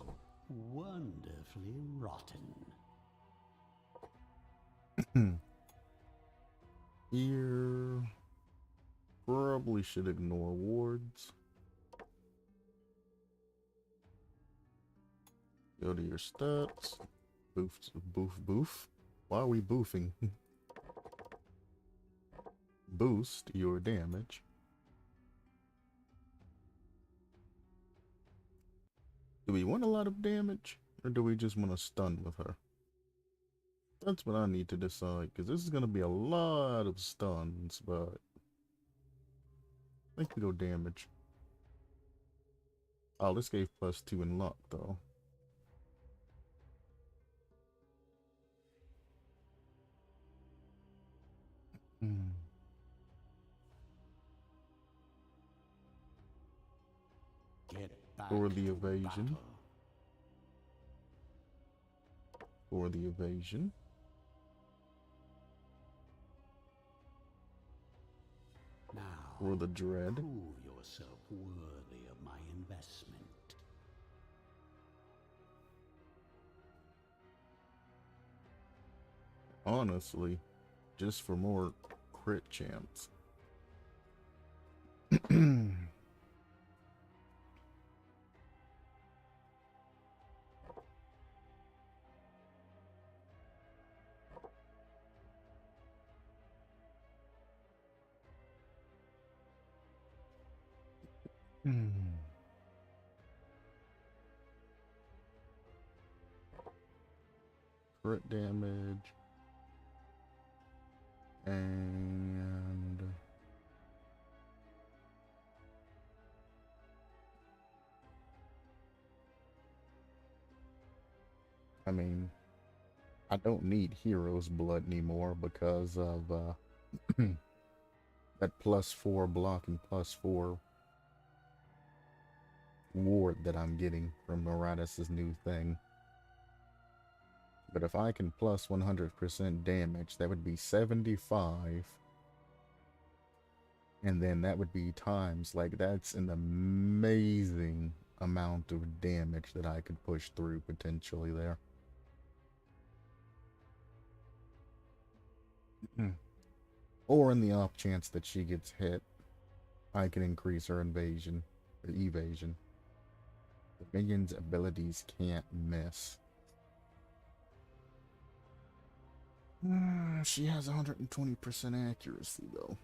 Speaker 2: wonderfully rotten.
Speaker 1: Here. Probably should ignore wards. Go to your stats. Boof, boof, boof. Why are we boofing? Boost your damage. Do we want a lot of damage? Or do we just want to stun with her? That's what I need to decide, because this is going to be a lot of stuns, but I think we go damage. Oh, this gave +2 in luck, though.
Speaker 2: Get back
Speaker 1: For the
Speaker 2: to
Speaker 1: evasion.
Speaker 2: battle.
Speaker 1: For the evasion.
Speaker 2: Now,
Speaker 1: For the dread.
Speaker 2: prove yourself worthy of my investment.
Speaker 1: Honestly, just for more crit chance. Crit damage. And I mean, I don't need hero's blood anymore because of that +4 block and +4 ward that I'm getting from Iratas' new thing. But if I can plus 100% damage, that would be 75. And then that would be times, like, that's an amazing amount of damage that I could push through potentially there. Or in the off chance that she gets hit, I can increase her invasion or evasion. The minion's abilities can't miss. She has 120% accuracy though.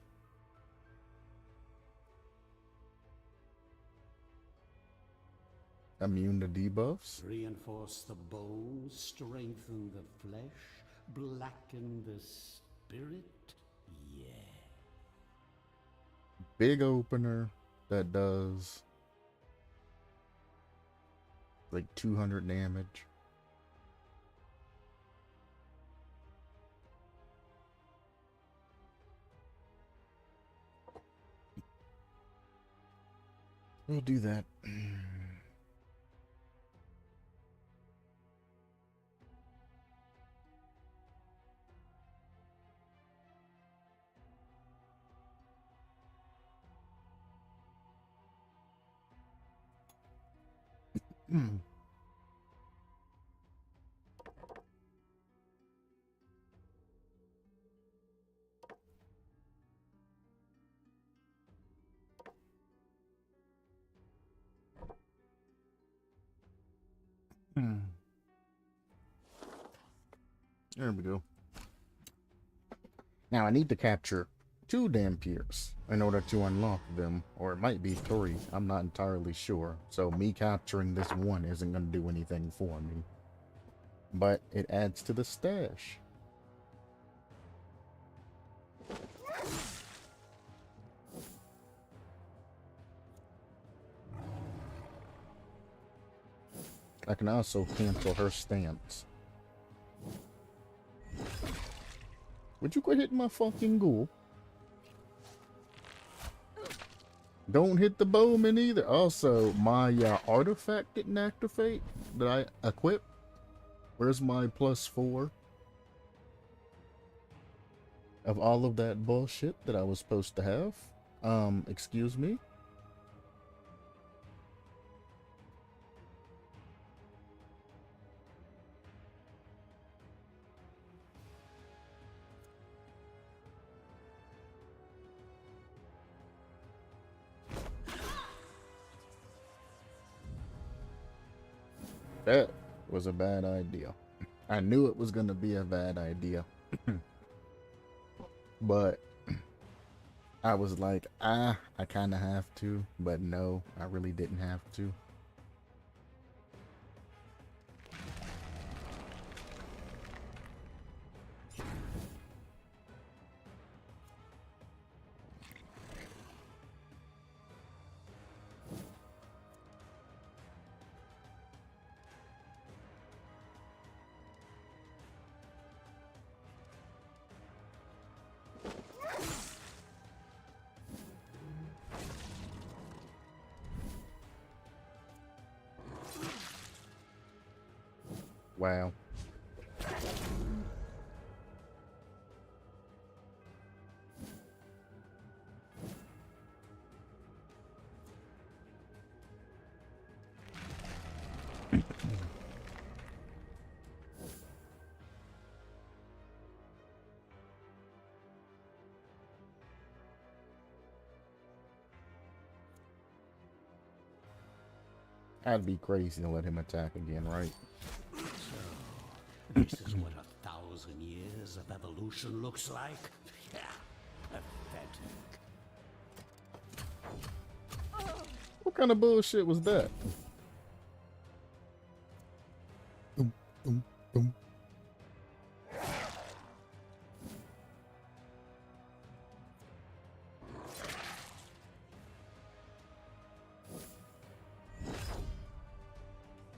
Speaker 1: Immune to debuffs.
Speaker 2: Reinforce the bones, strengthen the flesh, blacken the spirit. Yeah.
Speaker 1: Big opener that does like 200 damage. We'll do that. There we go. Now I need to capture 2 Dampiers in order to unlock them, or it might be 3. I'm not entirely sure. So me capturing this one isn't going to do anything for me. But it adds to the stash. I can also cancel her stance. Would you quit hitting my fucking ghoul? Don't hit the bowman either. Also, my artifact didn't activate that I equipped. Where's my +4 of all of that bullshit that I was supposed to have? Excuse me? That was a bad idea. I knew it was going to be a bad idea. But I was like, I kind of have to. But no, I really didn't have to. Wow. I'd be crazy to let him attack again, right?
Speaker 2: So, this is what 1,000 years of evolution looks like? Yeah, pathetic.
Speaker 1: What kind of bullshit was that? Boom, boom, boom.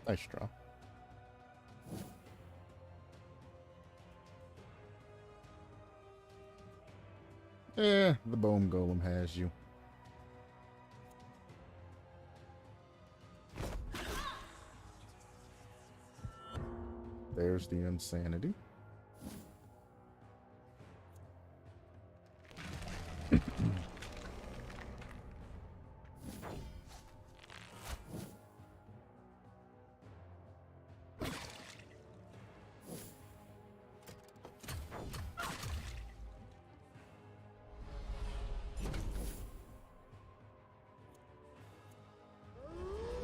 Speaker 1: Nice draw. The bone golem has you. There's the insanity.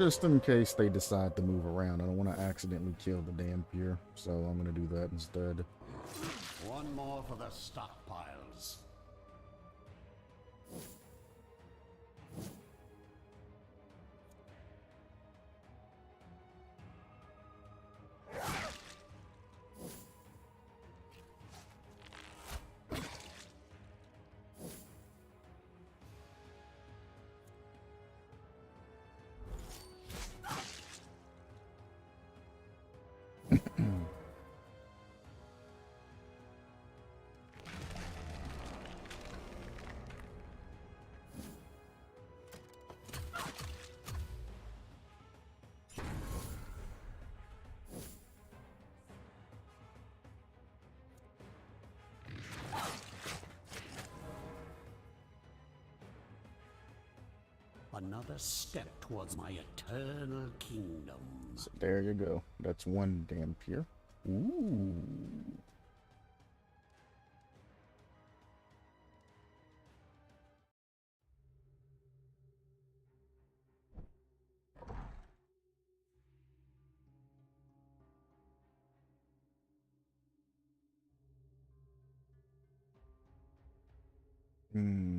Speaker 1: Just in case they decide to move around. I don't want to accidentally kill the damn pier, so I'm going to do that instead.
Speaker 2: One more for the stockpiles. Another step towards my eternal kingdom.
Speaker 1: So there you go. That's one damn pier. Ooh.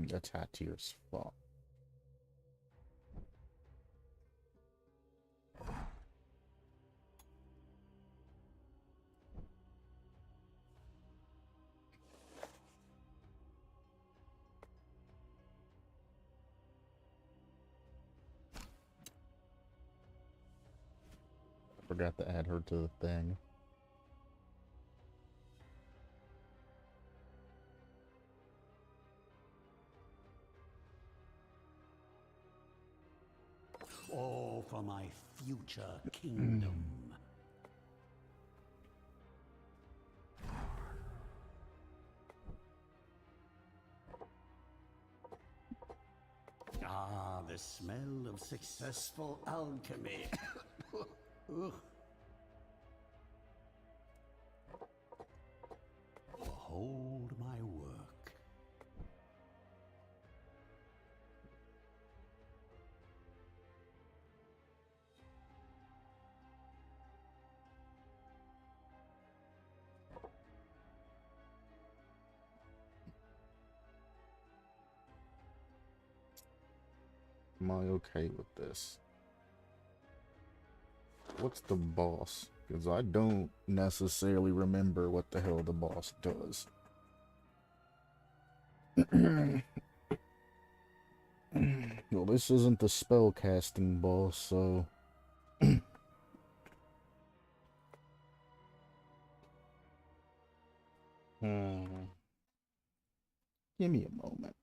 Speaker 1: That's high tier's fault. I forgot to add her to the thing.
Speaker 2: All for my future kingdom. Ah, the smell of successful alchemy. Ugh. Behold my work.
Speaker 1: Am I okay with this? What's the boss? Because I don't necessarily remember what the hell the boss does. Well, this isn't the spell casting boss, so... Give me a moment.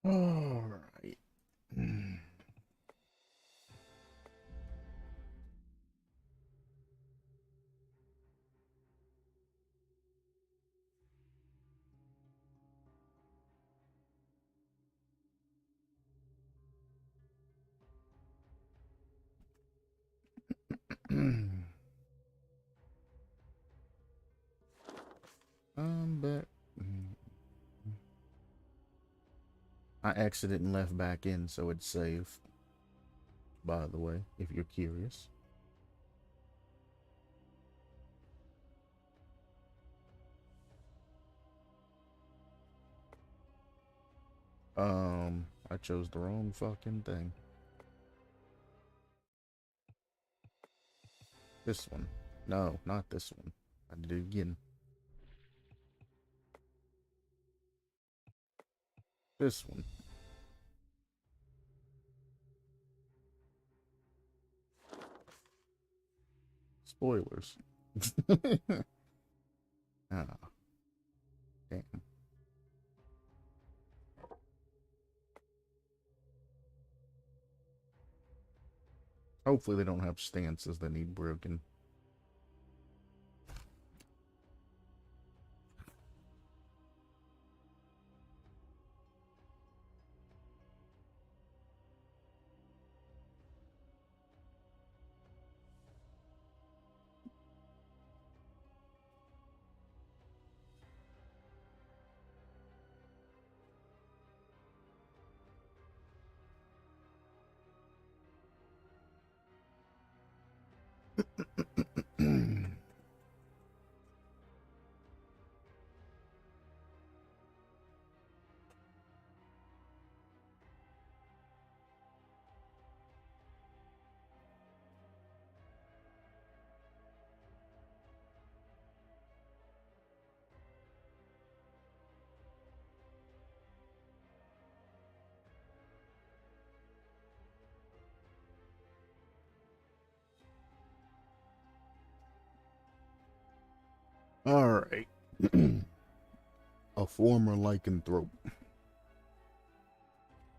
Speaker 1: All right. I'm back. I exited and left back in, so it's safe. By the way, if you're curious. I chose the wrong fucking thing. This one. No, not this one. I did it again. This one. Spoilers. Ah, damn. Hopefully they don't have stances that need broken. Alright. A former lycanthrope.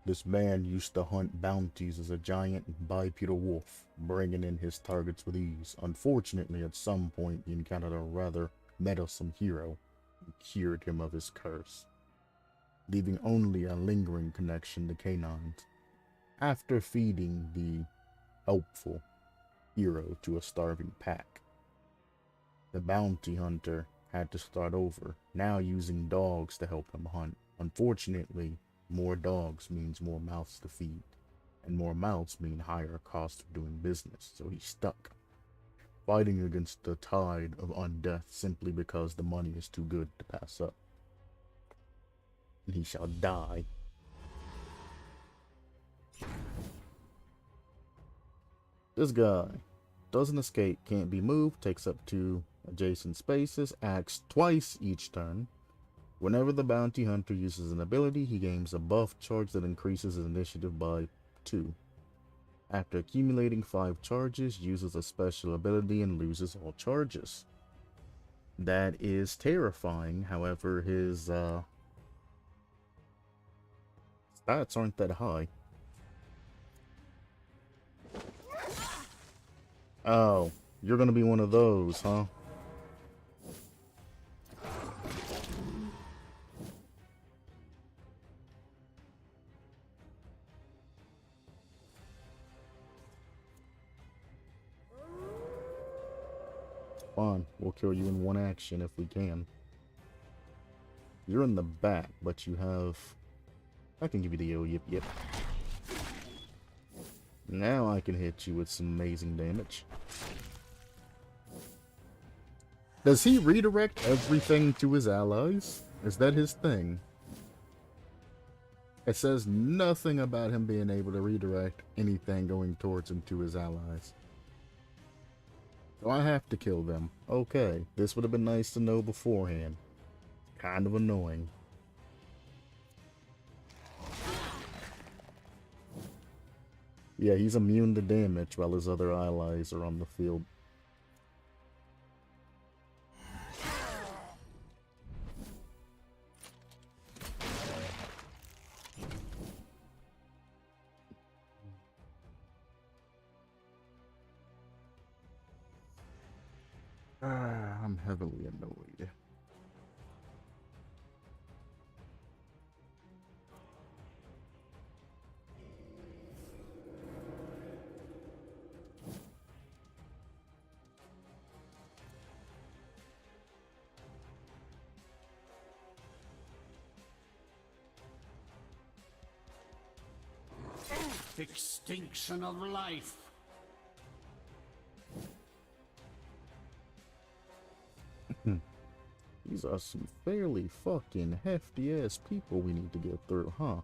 Speaker 1: This man used to hunt bounties as a giant bipedal wolf, bringing in his targets with ease. Unfortunately, at some point, he encountered a rather meddlesome hero who cured him of his curse, leaving only a lingering connection to canines. After feeding the helpful hero to a starving pack, the bounty hunter had to start over, now using dogs to help him hunt. Unfortunately, more dogs means more mouths to feed, and more mouths mean higher cost of doing business, so he's stuck, fighting against the tide of undeath simply because the money is too good to pass up. And he shall die. This guy doesn't escape, can't be moved, takes up 2 adjacent spaces, acts twice each turn. Whenever the bounty hunter uses an ability, he gains a buff charge that increases his initiative by 2. After accumulating 5 charges, uses a special ability and loses all charges. That is terrifying. However, his stats aren't that high. Oh, you're gonna be one of those, huh? Fine, we'll kill you in one action if we can. You're in the back, but you have... I can give you the old yip yip. Now I can hit you with some amazing damage. Does he redirect everything to his allies? Is that his thing? It says nothing about him being able to redirect anything going towards him to his allies. So I have to kill them. Okay, this would have been nice to know beforehand. Kind of annoying. Yeah, he's immune to damage while his other allies are on the field. I'm heavily annoyed.
Speaker 2: Extinction of life.
Speaker 1: These are some fairly fucking hefty ass people we need to get through, huh?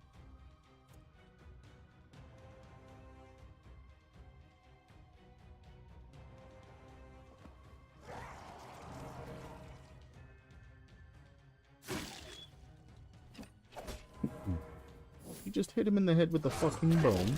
Speaker 1: You just hit him in the head with a fucking bone.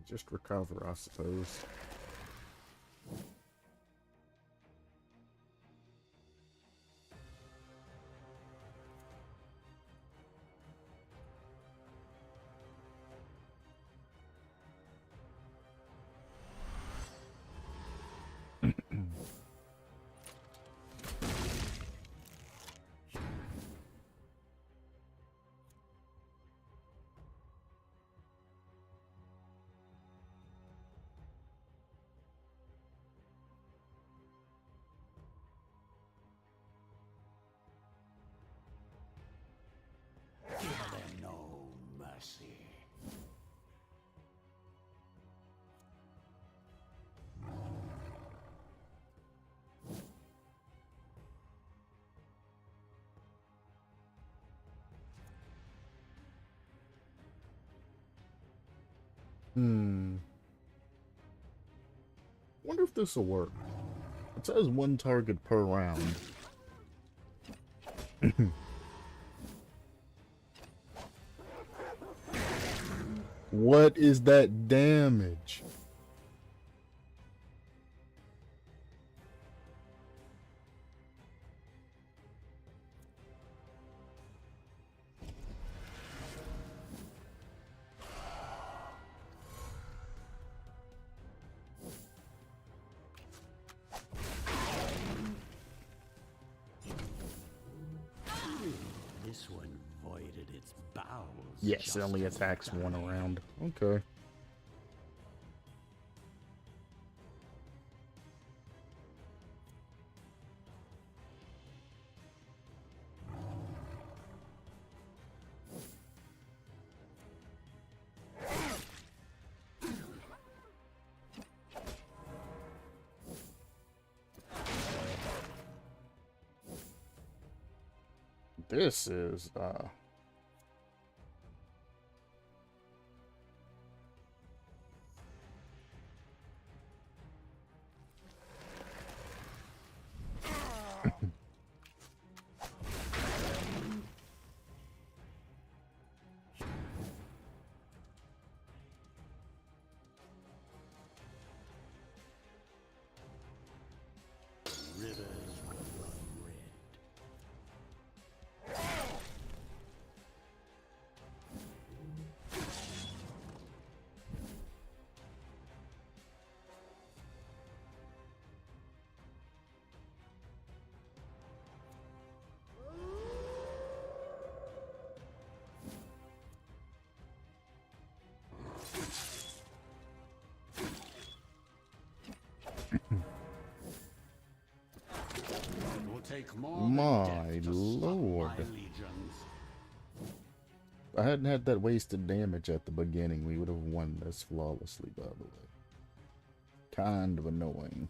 Speaker 1: Just recover, I suppose.
Speaker 2: Give them no mercy.
Speaker 1: Wonder if this will work. It says one target per round. What is that damage?
Speaker 2: This one voided its bowels.
Speaker 1: Yes, it only attacks one around. Okay. This is
Speaker 2: Rivers will run red. It will take more
Speaker 1: My
Speaker 2: than death to stop
Speaker 1: lord.
Speaker 2: my legions.
Speaker 1: If I hadn't had that wasted damage at the beginning, we would have won this flawlessly, by the way. Kind of annoying.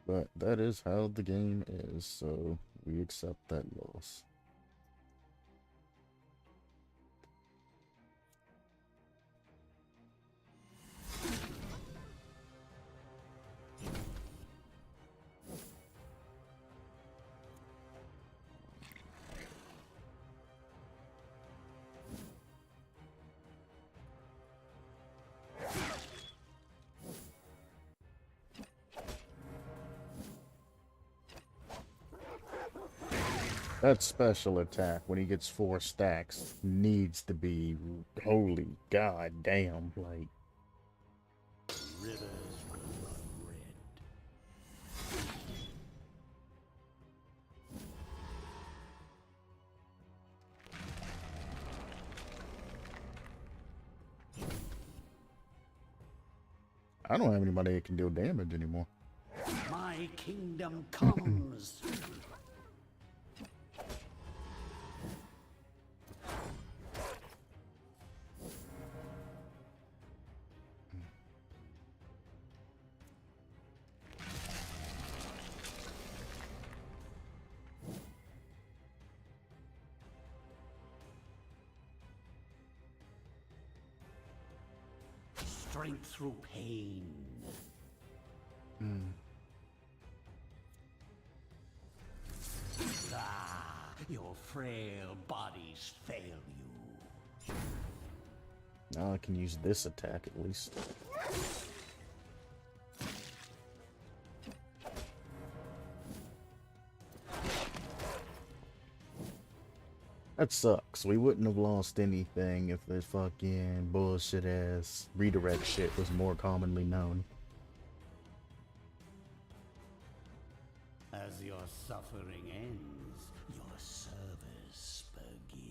Speaker 1: But that is how the game is, so we accept that loss. That special attack, when he gets 4 stacks, needs to be holy god damn. Like,
Speaker 2: Rivers will run red.
Speaker 1: I don't have anybody that can deal damage anymore.
Speaker 2: My kingdom comes. Strength through pain. Ah, your frail bodies fail you.
Speaker 1: Now I can use this attack at least. That sucks. We wouldn't have lost anything if this fucking bullshit ass redirect shit was more commonly known.
Speaker 2: As your suffering ends, your service begins.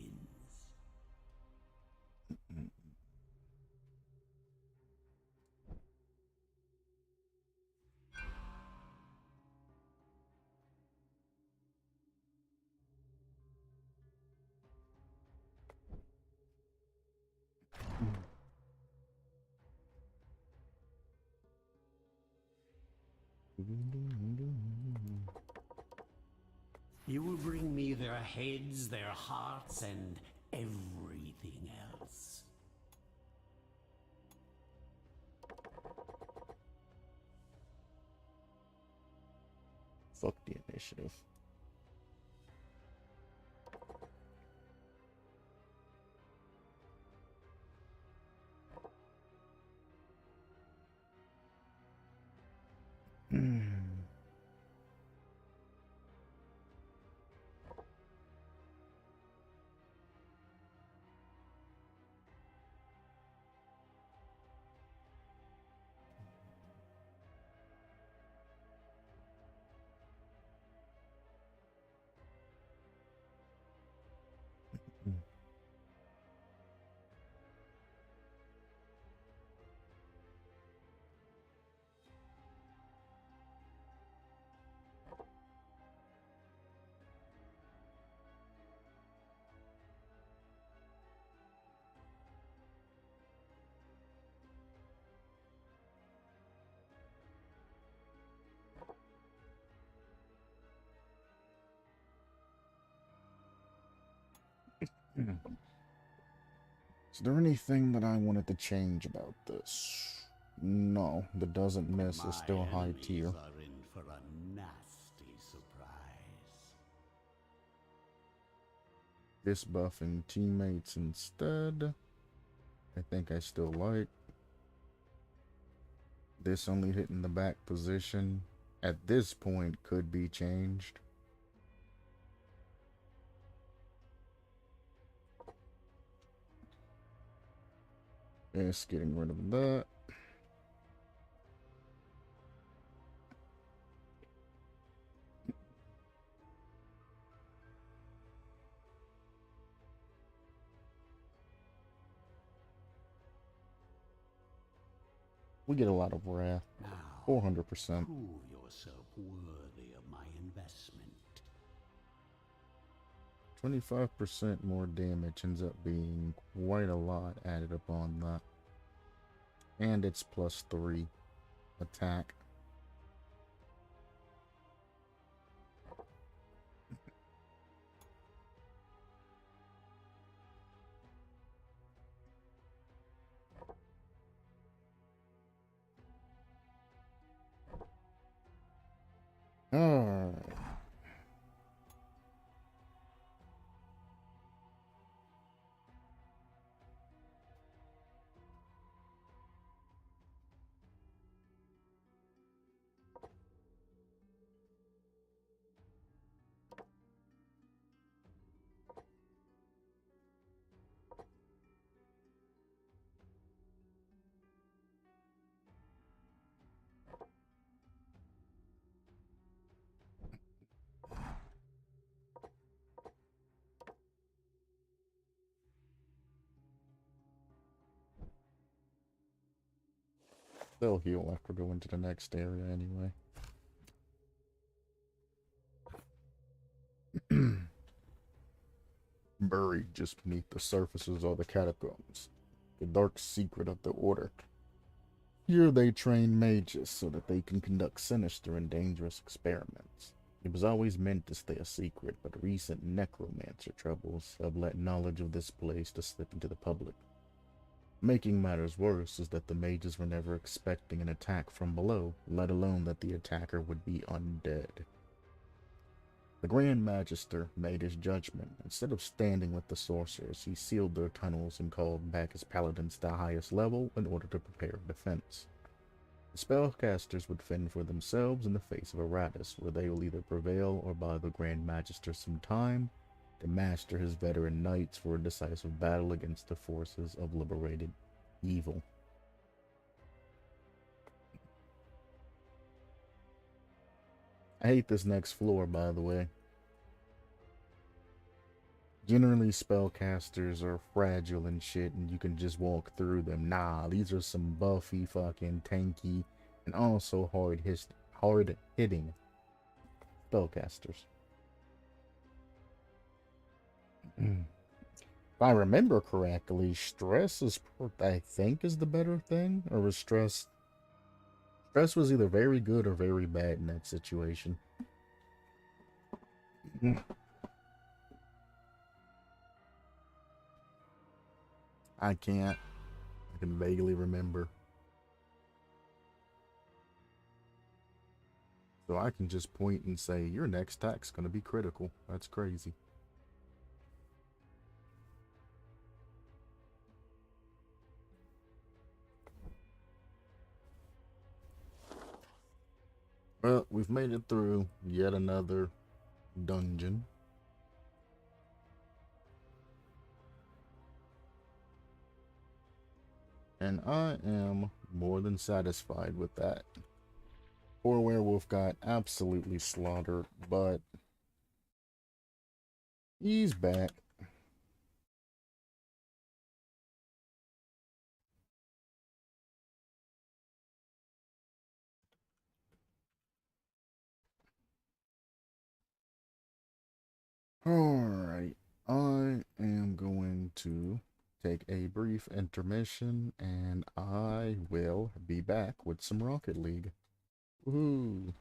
Speaker 2: You will bring me their heads, their hearts, and everything else.
Speaker 1: Fuck the initiative. Is there anything that I wanted to change about this? No, the doesn't miss is still high tier.
Speaker 2: My enemies are in for a nasty surprise.
Speaker 1: Disbuffing teammates instead. I think I still like. This only hitting the back position at this point could be changed. Yes, getting rid of that. We get a lot of wrath.
Speaker 2: Now,
Speaker 1: 400%.
Speaker 2: prove yourself worthy of my investment.
Speaker 1: 25% more damage ends up being quite a lot added upon that. And it's +3 attack. Alright. They'll heal after going to the next area anyway. Buried just beneath the surfaces are the catacombs, the dark secret of the order. Here they train mages so that they can conduct sinister and dangerous experiments. It was always meant to stay a secret, but recent necromancer troubles have let knowledge of this place to slip into the public. Making matters worse is that the mages were never expecting an attack from below, let alone that the attacker would be undead. The Grand Magister made his judgment. Instead of standing with the sorcerers, he sealed their tunnels and called back his paladins to the highest level in order to prepare a defense. The spellcasters would fend for themselves in the face of Iratas, where they will either prevail or buy the Grand Magister some time to master his veteran knights for a decisive battle against the forces of liberated evil. I hate this next floor, by the way. Generally, spellcasters are fragile and shit, and you can just walk through them. Nah, these are some buffy, fucking tanky, and also hard-hitting spellcasters. If I remember correctly, stress is, I think, is the better thing, or was stress? Stress was either very good or very bad in that situation. I can't. I can vaguely remember. So I can just point and say, your next attack's gonna be critical. That's crazy. Well, we've made it through yet another dungeon. And I am more than satisfied with that. Poor werewolf got absolutely slaughtered, but he's back. Alright, I am going to take a brief intermission and I will be back with some Rocket League. Woohoo!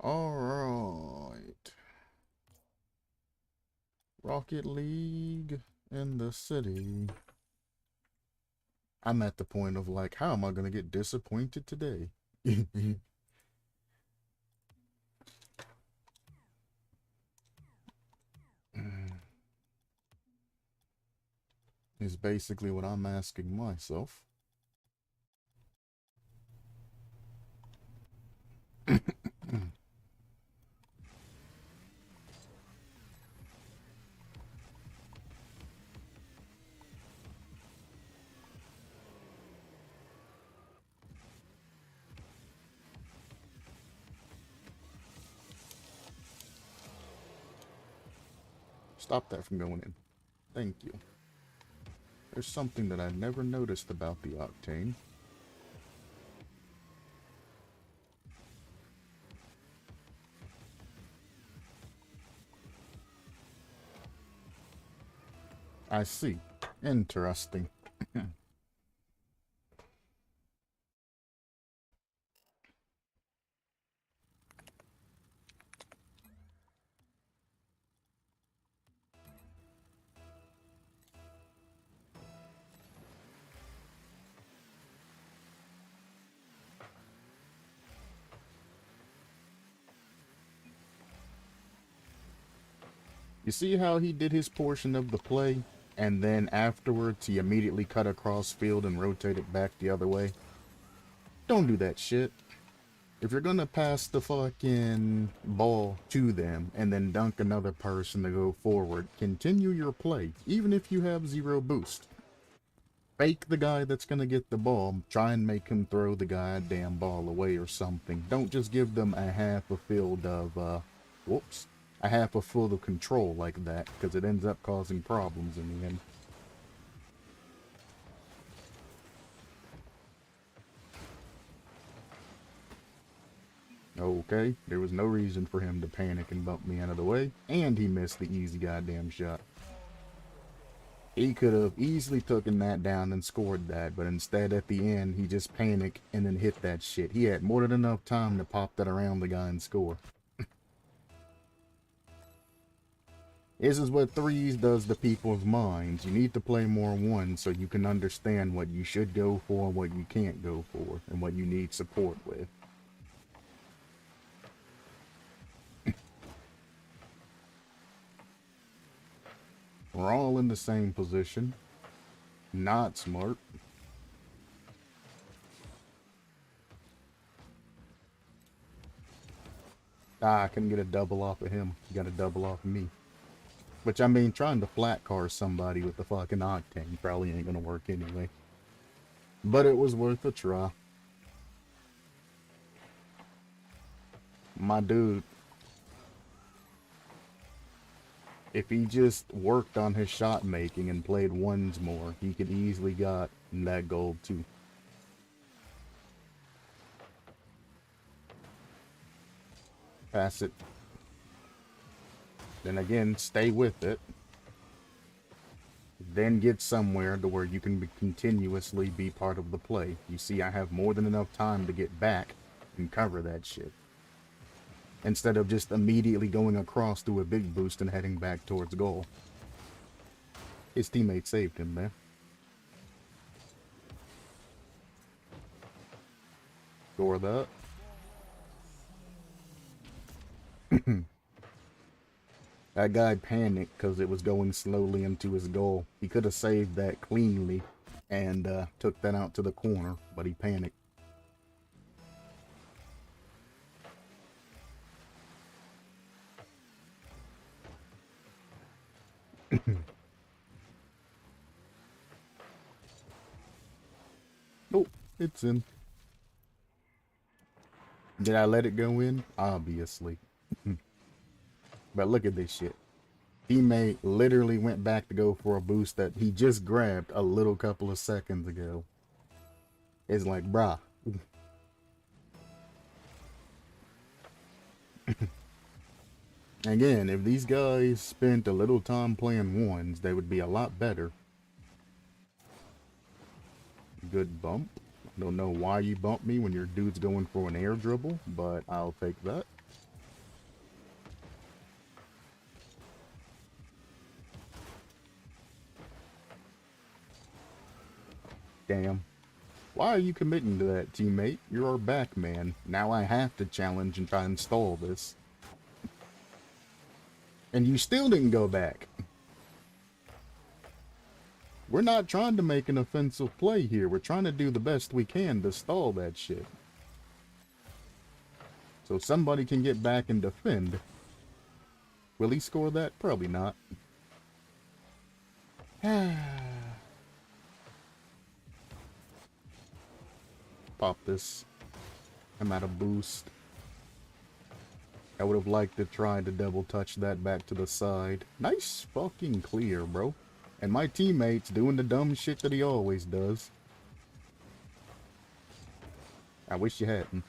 Speaker 1: Alright. Rocket League in the city. I'm at the point of like, how am I gonna get disappointed today? Is basically what I'm asking myself. Stop that from going in. Thank you. There's something that I never noticed about the Octane. I see. Interesting. You see how he did his portion of the play, and then afterwards he immediately cut across field and rotated back the other way? Don't do that shit. If you're gonna pass the fucking ball to them and then dunk another person to go forward, continue your play, even if you have zero boost. Fake the guy that's gonna get the ball, try and make him throw the goddamn ball away or something. Don't just give them a half a field of, a half a field of control like that, because it ends up causing problems in the end. Okay, there was no reason for him to panic and bump me out of the way, and he missed the easy goddamn shot. He could have easily taken that down and scored that, but instead at the end, he just panicked and then hit that shit. He had more than enough time to pop that around the guy and score. This is what threes does to people's minds. You need to play more ones so you can understand what you should go for and what you can't go for, and what you need support with. We're all in the same position. Not smart. I couldn't get a double off of him. He got a double off of me. Which, I mean, trying to flat car somebody with the fucking Octane probably ain't gonna work anyway. But it was worth a try. My dude, if he just worked on his shot making and played ones more, he could easily got that gold too. Pass it. Then again, stay with it. Then get somewhere to where you can continuously be part of the play. You see, I have more than enough time to get back and cover that shit. Instead of just immediately going across through a big boost and heading back towards goal. His teammate saved him there. Score that. That guy panicked because it was going slowly into his goal. He could have saved that cleanly and took that out to the corner, but he panicked. Oh, it's in. Did I let it go in? Obviously. But look at this shit. Teammate literally went back to go for a boost that he just grabbed a little couple of seconds ago. It's like, brah. Again, if these guys spent a little time playing ones, they would be a lot better. Good bump. Don't know why you bumped me when your dude's going for an air dribble, but I'll take that. Cam. Why are you committing to that, teammate? You're our back man. Now I have to challenge and try and stall this. And you still didn't go back. We're not trying to make an offensive play here. We're trying to do the best we can to stall that shit. So somebody can get back and defend. Will he score that? Probably not. Pop this. I'm at a boost. I would have liked to try to double touch that back to the side. Nice fucking clear, bro. And my teammate's doing the dumb shit that he always does. I wish you hadn't.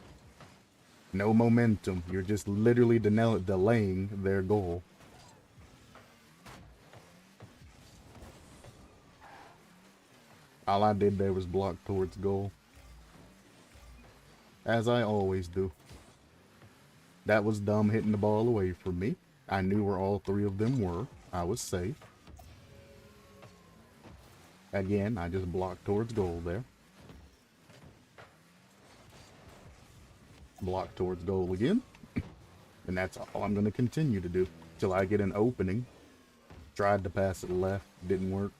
Speaker 1: No momentum. You're just literally delaying their goal. All I did there was block towards goal. As I always do. That was dumb hitting the ball away from me. I knew where all three of them were. I was safe. Again, I just blocked towards goal there. Block towards goal again. And that's all I'm going to continue to do. Till I get an opening. Tried to pass it left. Didn't work.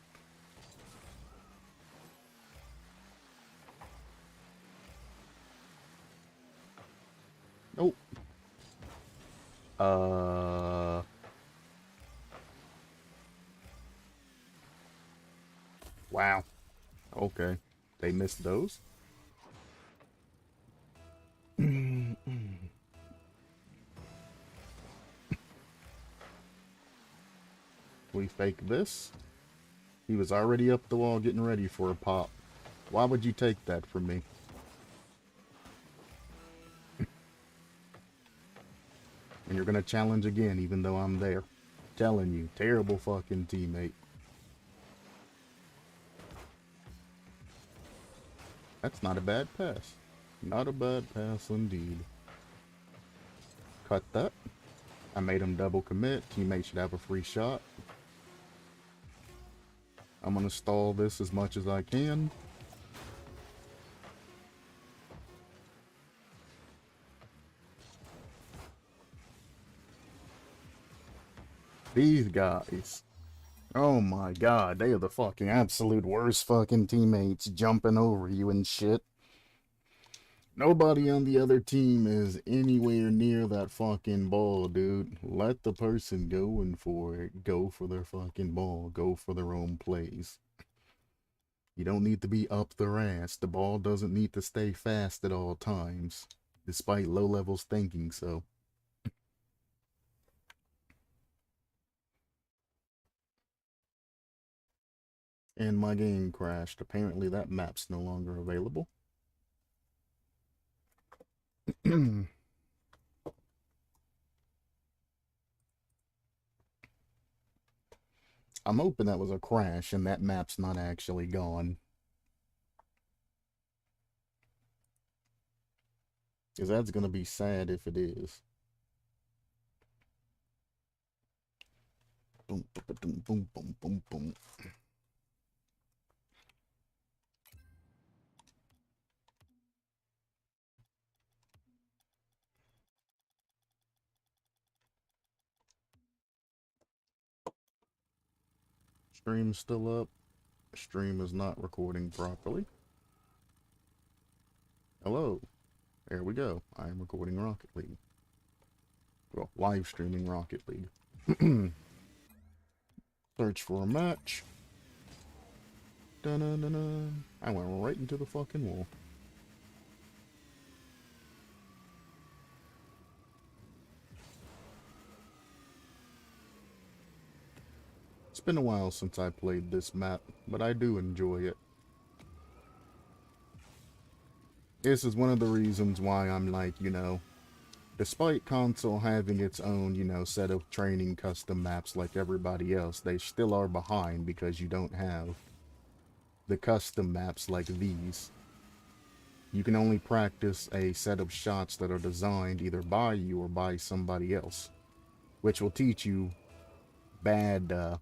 Speaker 1: Nope. Wow. Okay. They missed those. We fake this. He was already up the wall getting ready for a pop. Why would you take that from me? And you're gonna challenge again even though I'm there. Telling you, terrible fucking teammate. That's not a bad pass. Not a bad pass indeed. Cut that. I made him double commit. Teammate should have a free shot. I'm gonna stall this as much as I can. These guys. Oh my god, they are the fucking absolute worst fucking teammates, jumping over you and shit. Nobody on the other team is anywhere near that fucking ball, dude. Let the person going for it go for their fucking ball. Go for their own plays. You don't need to be up their ass. The ball doesn't need to stay fast at all times, despite low levels thinking so. And my game crashed. Apparently that map's no longer available. I'm hoping that was a crash and that map's not actually gone. Because that's going to be sad if it is. Boom, boom, boom, boom, boom, boom, boom. Stream's still up. Stream is not recording properly. Hello. There we go. I am recording Rocket League. Well, live streaming Rocket League. Search for a match. Dun-dun-dun-dun. I went right into the fucking wall. It's been a while since I played this map, but I do enjoy it. This is one of the reasons why I'm like, you know, despite console having its own, you know, set of training custom maps like everybody else, they still are behind because you don't have the custom maps like these. You can only practice a set of shots that are designed either by you or by somebody else, which will teach you bad,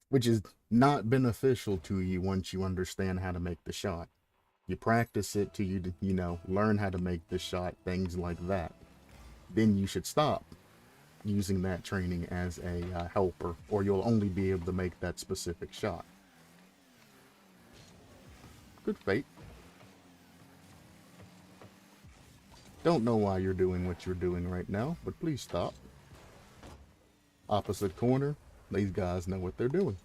Speaker 1: which is not beneficial to you once you understand how to make the shot. You practice it till you know, learn how to make the shot, things like that. Then you should stop using that training as a helper, or you'll only be able to make that specific shot. Good fate. Don't know why you're doing what you're doing right now, but please stop. Opposite corner, these guys know what they're doing.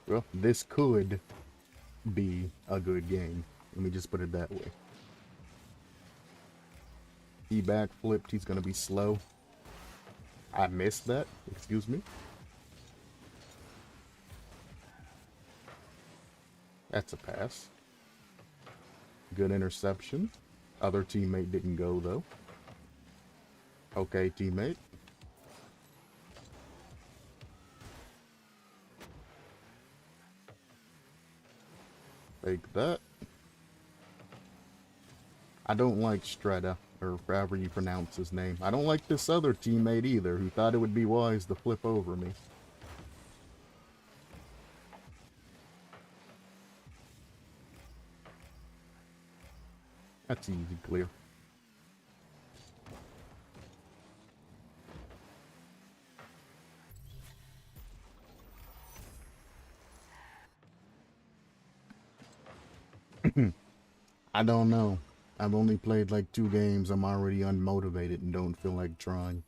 Speaker 1: Well, this could be a good game. Let me just put it that way. He backflipped, he's gonna be slow. I missed that, excuse me. That's a pass. Good interception. Other teammate didn't go though. Okay, teammate. Take that. I don't like Streta, or however you pronounce his name. I don't like this other teammate either, who thought it would be wise to flip over me. That's easy, clear. I don't know. I've only played like 2 games. I'm already unmotivated and don't feel like trying.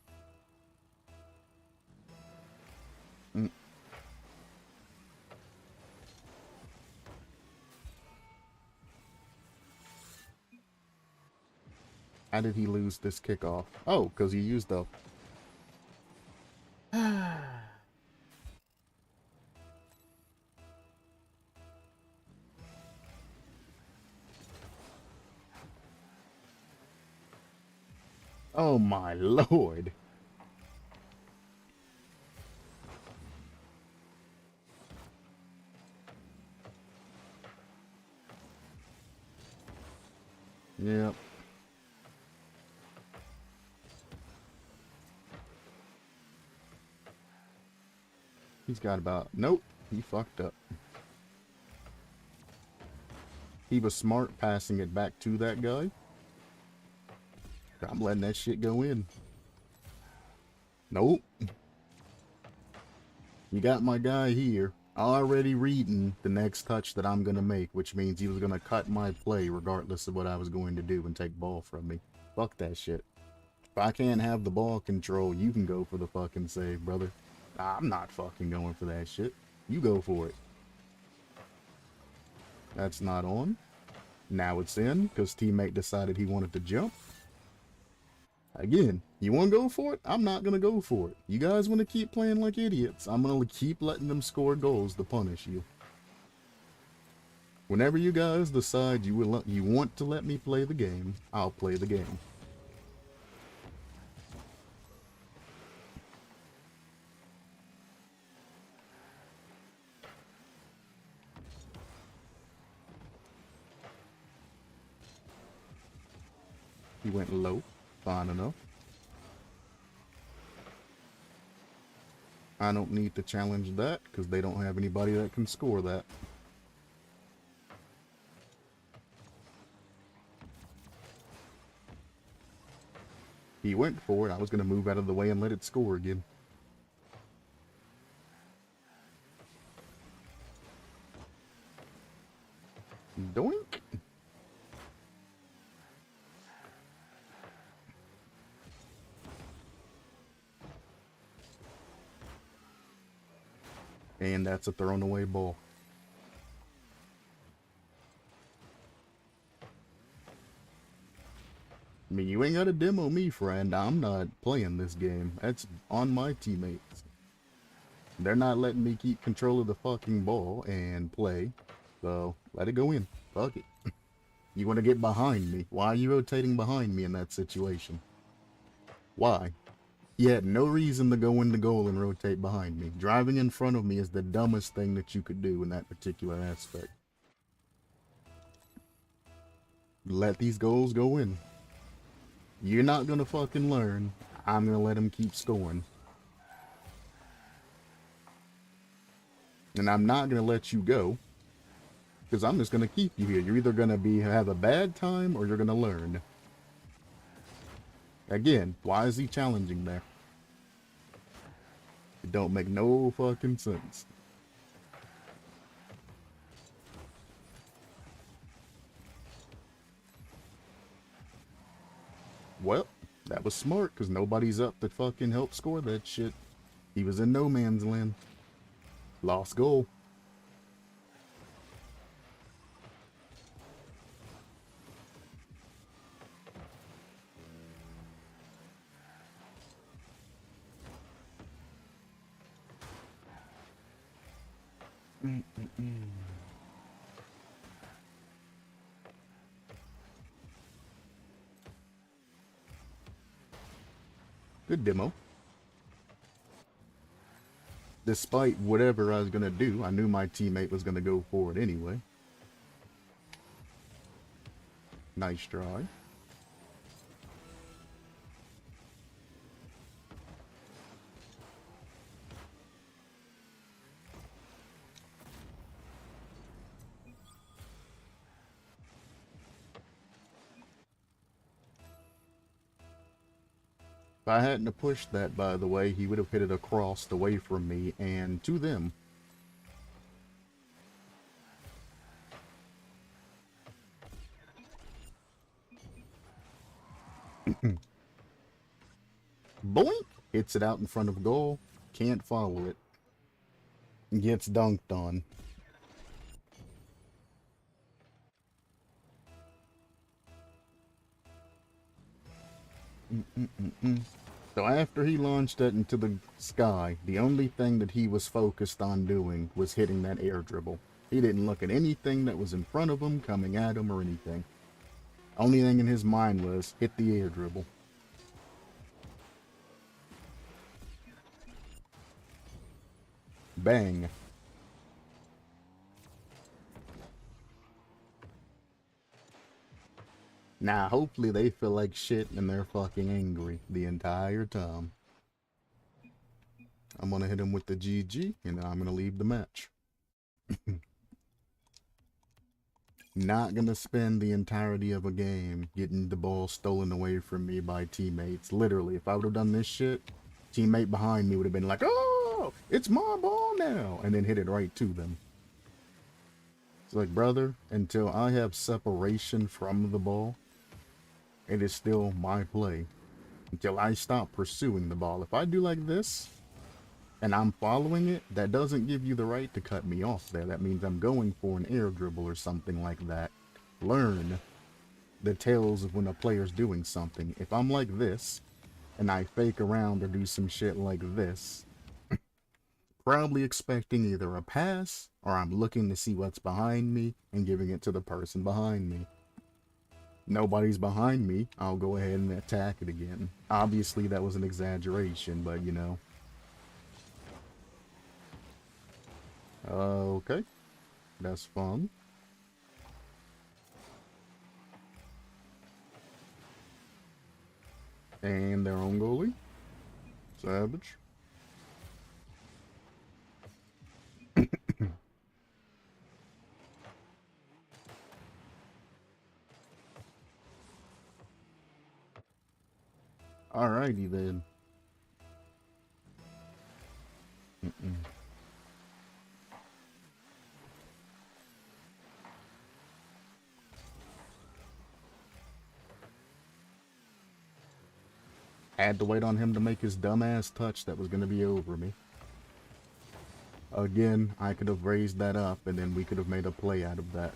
Speaker 1: How did he lose this kickoff? Oh, because he used up. Oh my lord. Yep. He's got about... Nope. He fucked up. He was smart passing it back to that guy. I'm letting that shit go in. Nope. You got my guy here already reading the next touch that I'm going to make, which means he was going to cut my play regardless of what I was going to do and take ball from me. Fuck that shit. If I can't have the ball control, you can go for the fucking save, brother. I'm not fucking going for that shit. You go for it. That's not on. Now it's in, because teammate decided he wanted to jump. Again, you want to go for it? I'm not going to go for it. You guys want to keep playing like idiots? I'm going to keep letting them score goals to punish you. Whenever you guys decide you want to let me play the game, I'll play the game. He went low. Fine enough. I don't need to challenge that because they don't have anybody that can score that. He went for it. I was going to move out of the way and let it score again. Doink. And that's a thrown away ball. I mean, you ain't got to demo me, friend. I'm not playing this game. That's on my teammates. They're not letting me keep control of the fucking ball and play. So, let it go in. Fuck it. You want to get behind me. Why are you rotating behind me in that situation? Why? You had no reason to go into goal and rotate behind me. Driving in front of me is the dumbest thing that you could do in that particular aspect. Let these goals go in. You're not gonna fucking learn. I'm gonna let him keep scoring. And I'm not gonna let you go, because I'm just gonna keep you here. You're either gonna have a bad time or you're gonna learn. Again, why is he challenging there? It don't make no fucking sense. Well, that was smart, because nobody's up to fucking help score that shit. He was in no man's land. Lost goal. Good demo. Despite whatever I was gonna do, I knew my teammate was gonna go for it anyway. Nice try. If I hadn't have pushed that, by the way, he would have hit it across away from me and to them. Boink! Hits it out in front of goal. Can't follow it. Gets dunked on. So after he launched it into the sky, the only thing that he was focused on doing was hitting that air dribble. He didn't look at anything that was in front of him, coming at him, or anything. Only thing in his mind was, hit the air dribble. Bang. Now, hopefully they feel like shit and they're fucking angry the entire time. I'm gonna hit him with the GG, and I'm gonna leave the match. Not gonna spend the entirety of a game getting the ball stolen away from me by teammates. Literally, if I would have done this shit, teammate behind me would have been like, oh, it's my ball now, and then hit it right to them. It's like, brother, until I have separation from the ball, it is still my play. Until I stop pursuing the ball. If I do like this, and I'm following it, that doesn't give you the right to cut me off there. That means I'm going for an air dribble or something like that. Learn the tales of when a player's doing something. If I'm like this, and I fake around or do some shit like this, probably expecting either a pass, or I'm looking to see what's behind me and giving it to the person behind me. Nobody's behind me, I'll go ahead and attack it again. Obviously that was an exaggeration, but you know. Okay, that's fun. And their own goalie. Savage. Alrighty then. Had to wait on him to make his dumbass touch that was going to be over me. Again, I could have raised that up and then we could have made a play out of that.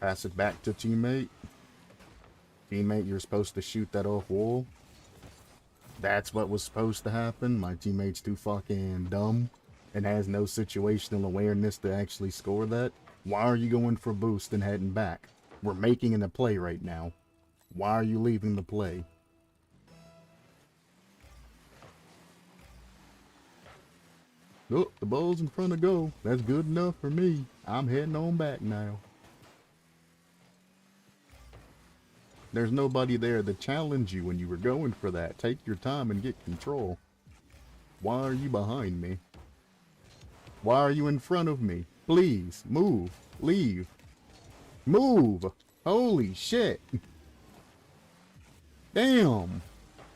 Speaker 1: Pass it back to teammate. Teammate, you're supposed to shoot that off wall. That's what was supposed to happen. My teammate's too fucking dumb and has no situational awareness to actually score that. Why are you going for boost and heading back? We're making a play right now. Why are you leaving the play? Oh, the ball's in front of goal. That's good enough for me. I'm heading on back now. There's nobody there to challenge you when you were going for that. Take your time and get control. Why are you behind me? Why are you in front of me? Please, move. Leave. Move! Holy shit! Damn!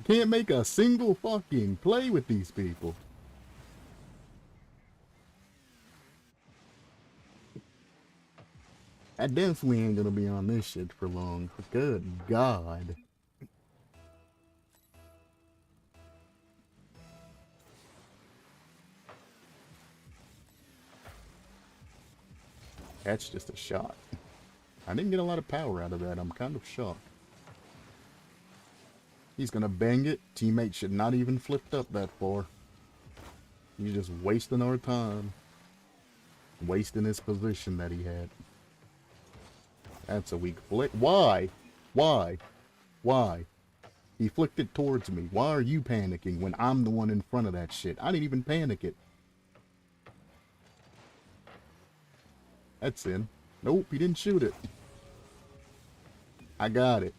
Speaker 1: Can't make a single fucking play with these people. I definitely ain't gonna be on this shit for long. Good God. That's just a shot. I didn't get a lot of power out of that. I'm kind of shocked. He's gonna bang it. Teammate should not even flipped up that far. He's just wasting our time. Wasting his position that he had. That's a weak flick. Why? Why? Why? He flicked it towards me. Why are you panicking when I'm the one in front of that shit? I didn't even panic it. That's in. Nope, he didn't shoot it. I got it.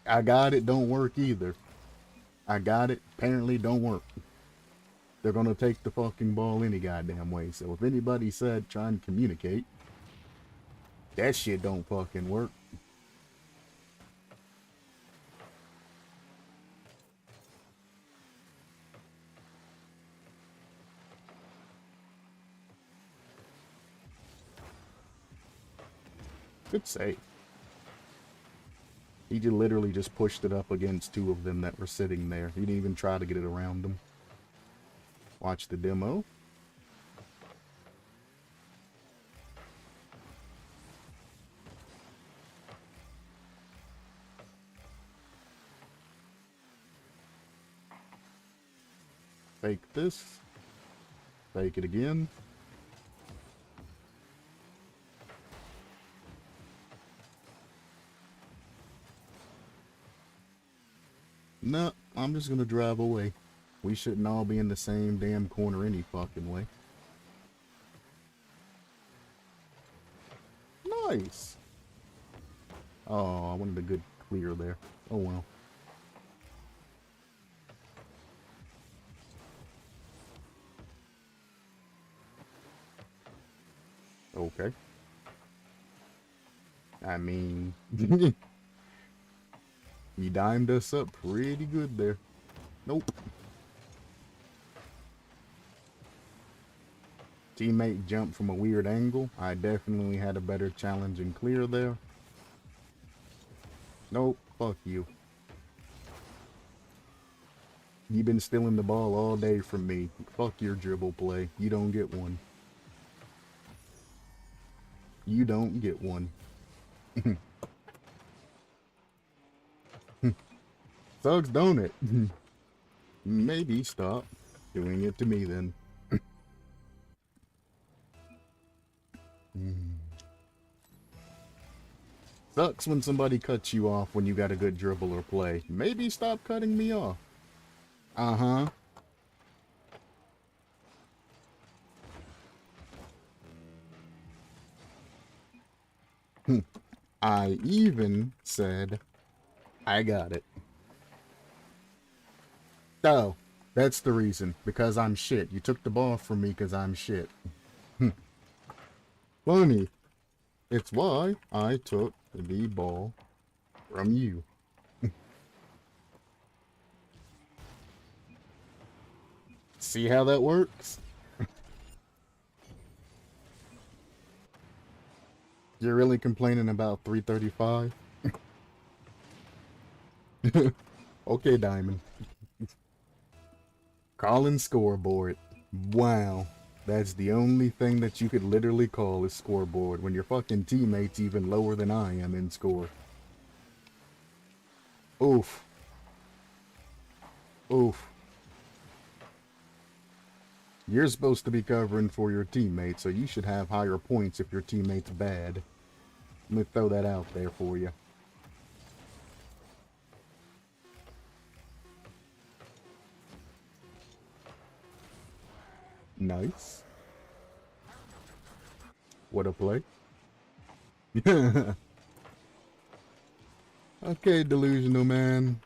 Speaker 1: I got it. Don't work either. I got it. Apparently don't work. They're gonna take the fucking ball any goddamn way. So if anybody said try and communicate, that shit don't fucking work. Good save. He just literally just pushed it up against two of them that were sitting there. He didn't even try to get it around them. Watch the demo. Fake this. Fake it again. No, I'm just gonna drive away. We shouldn't all be in the same damn corner any fucking way. Nice. Oh, I wanted a good clear there. Oh well. Okay. I mean, he dimed us up pretty good there. Nope. Teammate jumped from a weird angle. I definitely had a better challenge and clear there. Nope. Fuck you. You've been stealing the ball all day from me. Fuck your dribble play. You don't get one. You don't get one. Sucks, don't it? Maybe stop doing it to me then. Sucks when somebody cuts you off when you got a good dribble or play. Maybe stop cutting me off. Uh-huh. I even said, I got it. Oh, that's the reason. Because I'm shit. You took the ball from me because I'm shit. Funny. It's why I took the ball from you. See how that works? You're really complaining about 335? Okay, Diamond. Calling scoreboard. Wow. That's the only thing that you could literally call a scoreboard when your fucking teammate's even lower than I am in score. Oof. Oof. You're supposed to be covering for your teammate, so you should have higher points if your teammate's bad. Let me throw that out there for you. Nice. What a play. Okay, delusional man.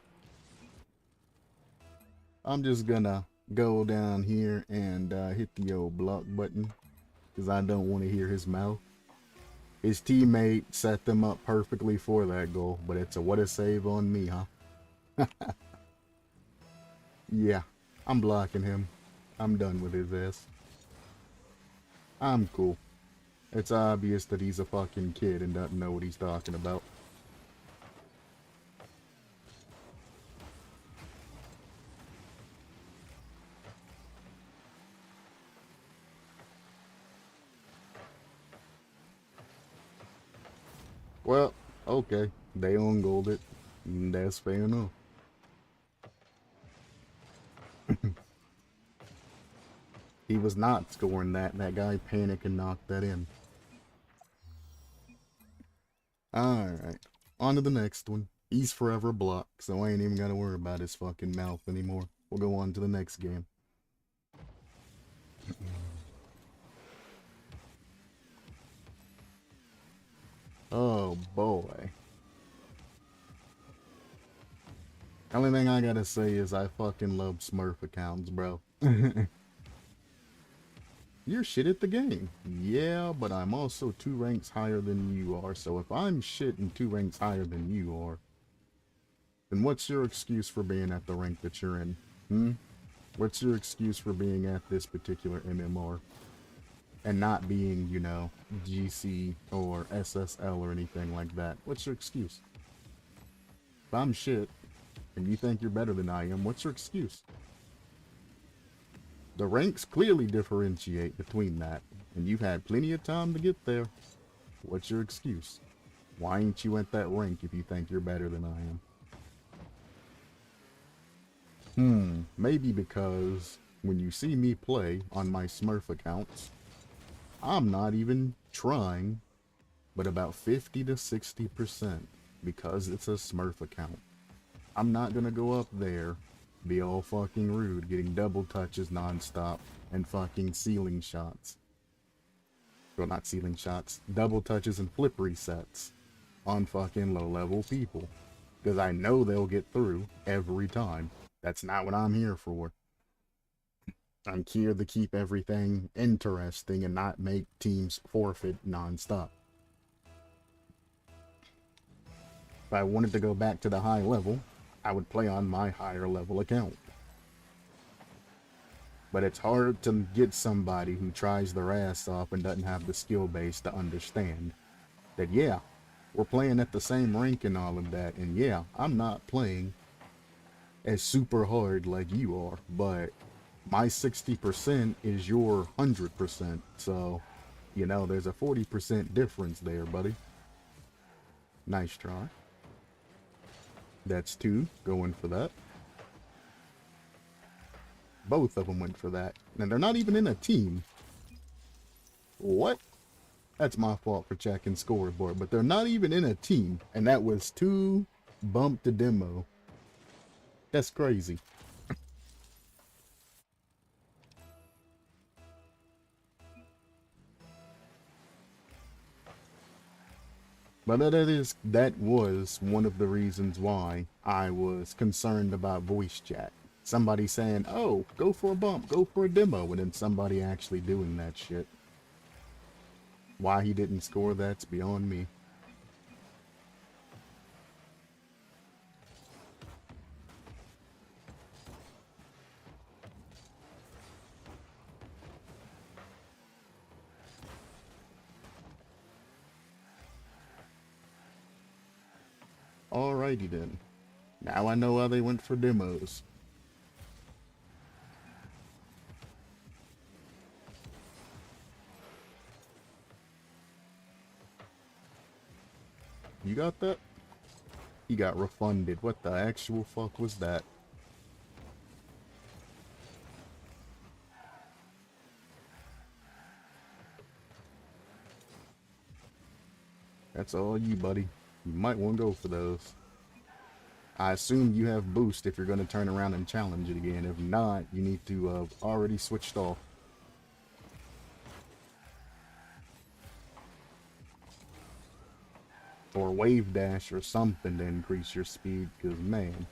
Speaker 1: I'm just gonna go down here and hit the old block button because I don't want to hear his mouth. His teammate set them up perfectly for that goal, but it's a what a save on me, huh? Yeah, I'm blocking him. I'm done with his ass. I'm cool. It's obvious that he's a fucking kid and doesn't know what he's talking about. Well, okay. They on-goaled it. That's fair enough. He was not scoring that. That guy panicked and knocked that in. Alright. On to the next one. He's forever blocked, so I ain't even gotta worry about his fucking mouth anymore. We'll go on to the next game. Oh boy. Only thing I gotta say is I fucking love Smurf accounts, bro. You're shit at the game. Yeah, but I'm also 2 ranks higher than you are, so if I'm shit and 2 ranks higher than you are, then what's your excuse for being at the rank that you're in? Hmm? What's your excuse for being at this particular MMR? And not being, you know, GC or SSL or anything like that. What's your excuse? If I'm shit, and you think you're better than I am, what's your excuse? The ranks clearly differentiate between that, and you've had plenty of time to get there. What's your excuse? Why ain't you at that rank if you think you're better than I am? Maybe because when you see me play on my Smurf accounts, I'm not even trying, but about 50 to 60% because it's a Smurf account. I'm not gonna go up there, be all fucking rude, getting double touches nonstop and fucking ceiling shots. Well, not ceiling shots, double touches and flip resets on fucking low level people. Because I know they'll get through every time. That's not what I'm here for. I'm here to keep everything interesting and not make teams forfeit nonstop. If I wanted to go back to the high level, I would play on my higher level account. But it's hard to get somebody who tries their ass off and doesn't have the skill base to understand that, yeah, we're playing at the same rank and all of that, and yeah, I'm not playing as super hard like you are, but my 60% is your 100%, so, you know, there's a 40% difference there, buddy. Nice try. That's 2, going for that. Both of them went for that. And they're not even in a team. What? That's my fault for checking scoreboard, but they're not even in a team. And that was 2 bump to demo. That's crazy. But that was one of the reasons why I was concerned about voice chat. Somebody saying, oh, go for a bump, go for a demo, and then somebody actually doing that shit. Why he didn't score, that's beyond me. Alrighty then. Now I know why they went for demos. You got that? He got refunded. What the actual fuck was that? That's all you, buddy. You might want to go for those. I assume you have boost if you're going to turn around and challenge it again. If not, you need to have already switched off. Or wave dash or something to increase your speed, because man.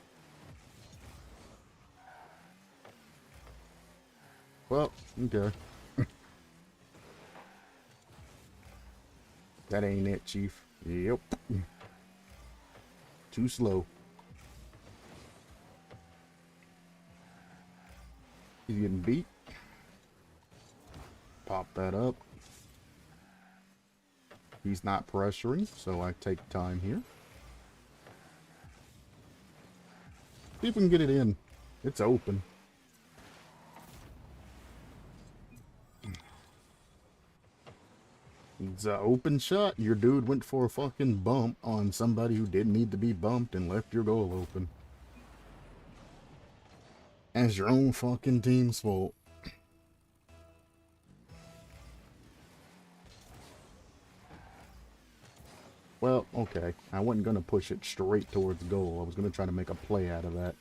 Speaker 1: Well, okay. That ain't it, Chief. Yep. Too slow. He's getting beat. Pop that up. He's not pressuring, so I take time here. See if we can get it in. It's open. It's an open shot. Your dude went for a fucking bump on somebody who didn't need to be bumped and left your goal open. As your own fucking team's fault. Well, okay. I wasn't going to push it straight towards goal. I was going to try to make a play out of that.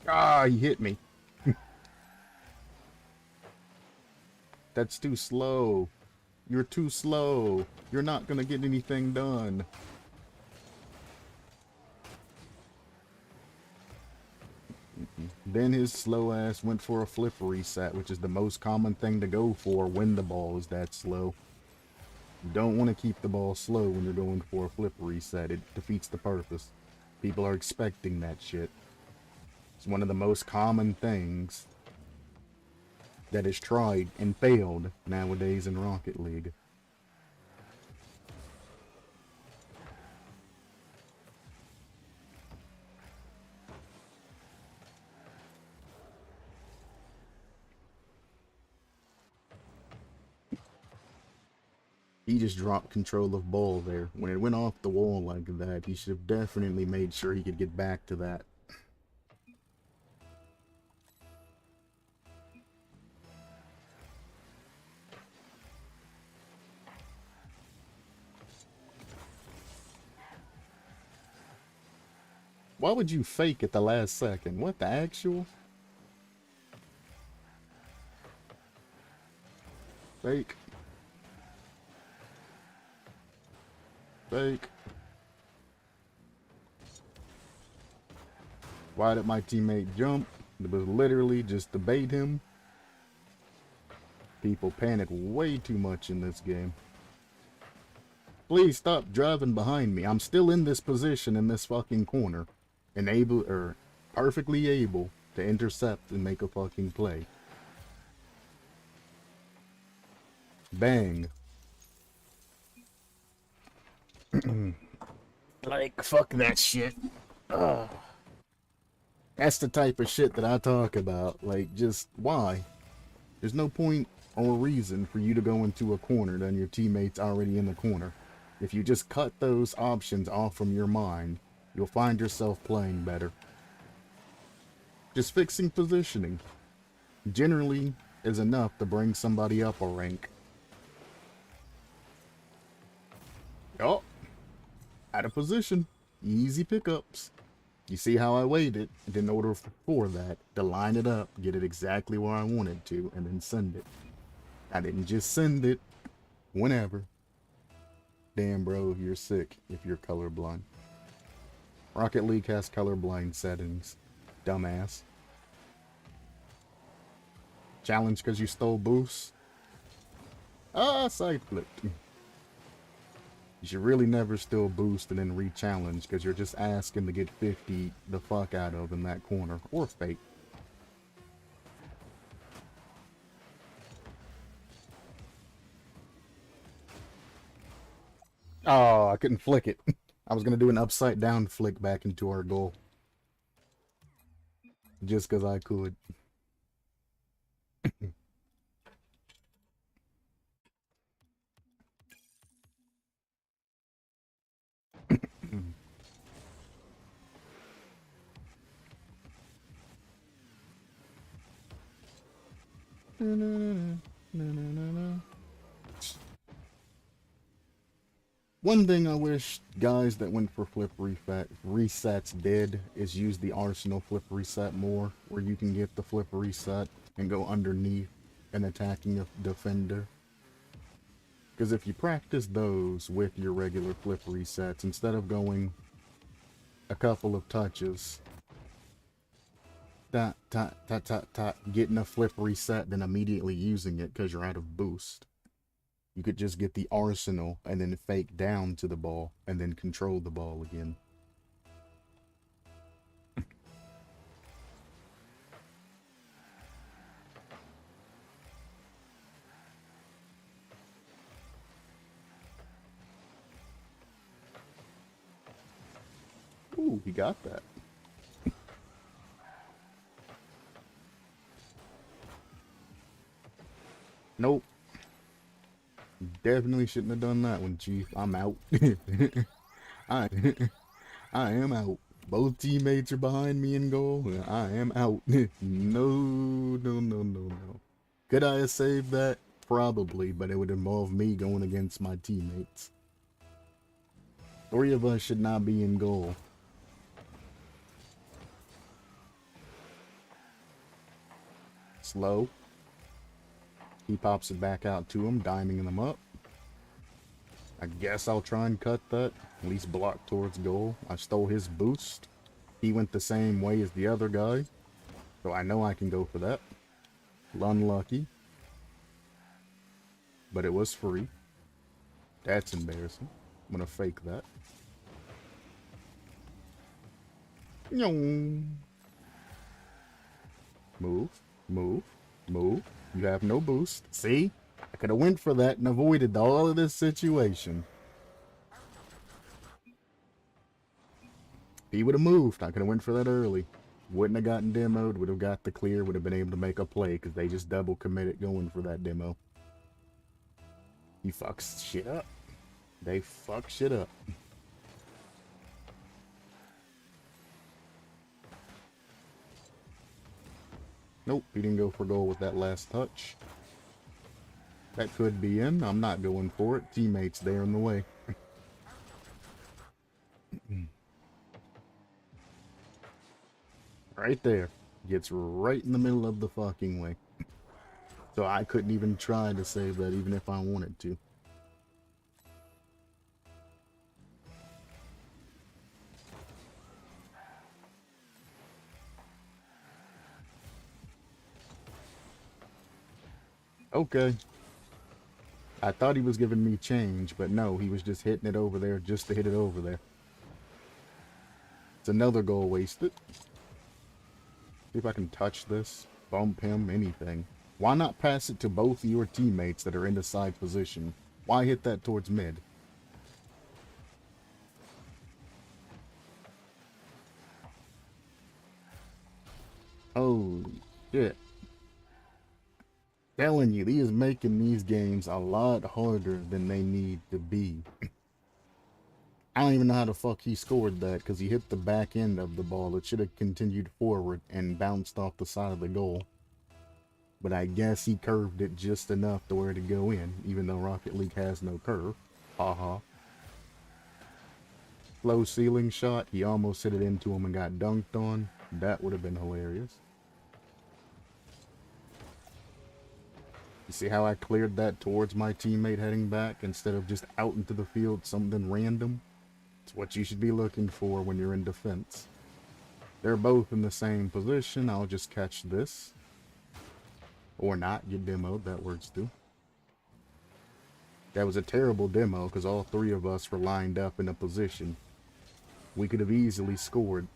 Speaker 1: Ah, he hit me. That's too slow. You're too slow. You're not going to get anything done. Then his slow ass went for a flip reset, which is the most common thing to go for when the ball is that slow. You don't want to keep the ball slow when you're going for a flip reset. It defeats the purpose. People are expecting that shit. It's one of the most common things that is tried and failed nowadays in Rocket League. He just dropped control of ball there. When it went off the wall like that, he should have definitely made sure he could get back to that. Why would you fake at the last second? What the actual? Fake. Fake. Why did my teammate jump? It was literally just to bait him. People panic way too much in this game. Please stop driving behind me. I'm still in this position in this fucking corner. Perfectly able to intercept and make a fucking play. Bang. Like, fuck that shit. Ugh. That's the type of shit that I talk about. Like, just why? There's no point or reason for you to go into a corner when your teammate's already in the corner. If you just cut those options off from your mind, you'll find yourself playing better. Just fixing positioning generally is enough to bring somebody up a rank. Oh, out of position. Easy pickups. You see how I waited in order for that, to line it up, get it exactly where I wanted to, and then send it. I didn't just send it whenever. Damn, bro, you're sick if you're colorblind. Rocket League has colorblind settings. Dumbass. Challenge because you stole boosts? Ah, side flipped. You should really never steal boost and then re-challenge, because you're just asking to get 50 the fuck out of in that corner. Or fake. Oh, I couldn't flick it. I was going to do an upside down flick back into our goal. Just because I could. One thing I wish guys that went for flip resets did is use the Arsenal flip reset more, where you can get the flip reset and go underneath and attacking a defender. Because if you practice those with your regular flip resets, instead of going a couple of touches, getting a flip reset, then immediately using it because you're out of boost, you could just get the Arsenal and then fake down to the ball and then control the ball again. Ooh, he got that. Nope. Definitely shouldn't have done that one, Chief. I'm out. I am out. Both teammates are behind me in goal. I am out. No. Could I have saved that? Probably, but it would involve me going against my teammates. 3 of us should not be in goal. Slow. He pops it back out to him, diming them up. I guess I'll try and cut that. At least block towards goal. I stole his boost. He went the same way as the other guy. So I know I can go for that. Unlucky. But it was free. That's embarrassing. I'm gonna fake that. Move. You have no boost. See? I could have went for that and avoided all of this situation. If he would have moved, I could have went for that early. Wouldn't have gotten demoed, would have got the clear, would have been able to make a play because they just double committed going for that demo. He fucks shit up. They fuck shit up. Nope, he didn't go for goal with that last touch. That could be in. I'm not going for it. Teammates there in the way. Right there. Gets right in the middle of the fucking way. So I couldn't even try to save that even if I wanted to. Okay. I thought he was giving me change, but no, he was just hitting it over there just to hit it over there. It's another goal wasted. See if I can touch this, bump him, anything. Why not pass it to both of your teammates that are in the side position? Why hit that towards mid? Holy shit. Telling you, he is making these games a lot harder than they need to be. I don't even know how the fuck he scored that, because he hit the back end of the ball. It should have continued forward and bounced off the side of the goal. But I guess he curved it just enough to where it go in, even though Rocket League has no curve. Haha. Low ceiling shot, he almost hit it into him and got dunked on. That would have been hilarious. You see how I cleared that towards my teammate heading back instead of just out into the field, something random? It's what you should be looking for when you're in defense. They're both in the same position. I'll just catch this. Or not, get demoed. That works too. That was a terrible demo because all 3 of us were lined up in a position. We could have easily scored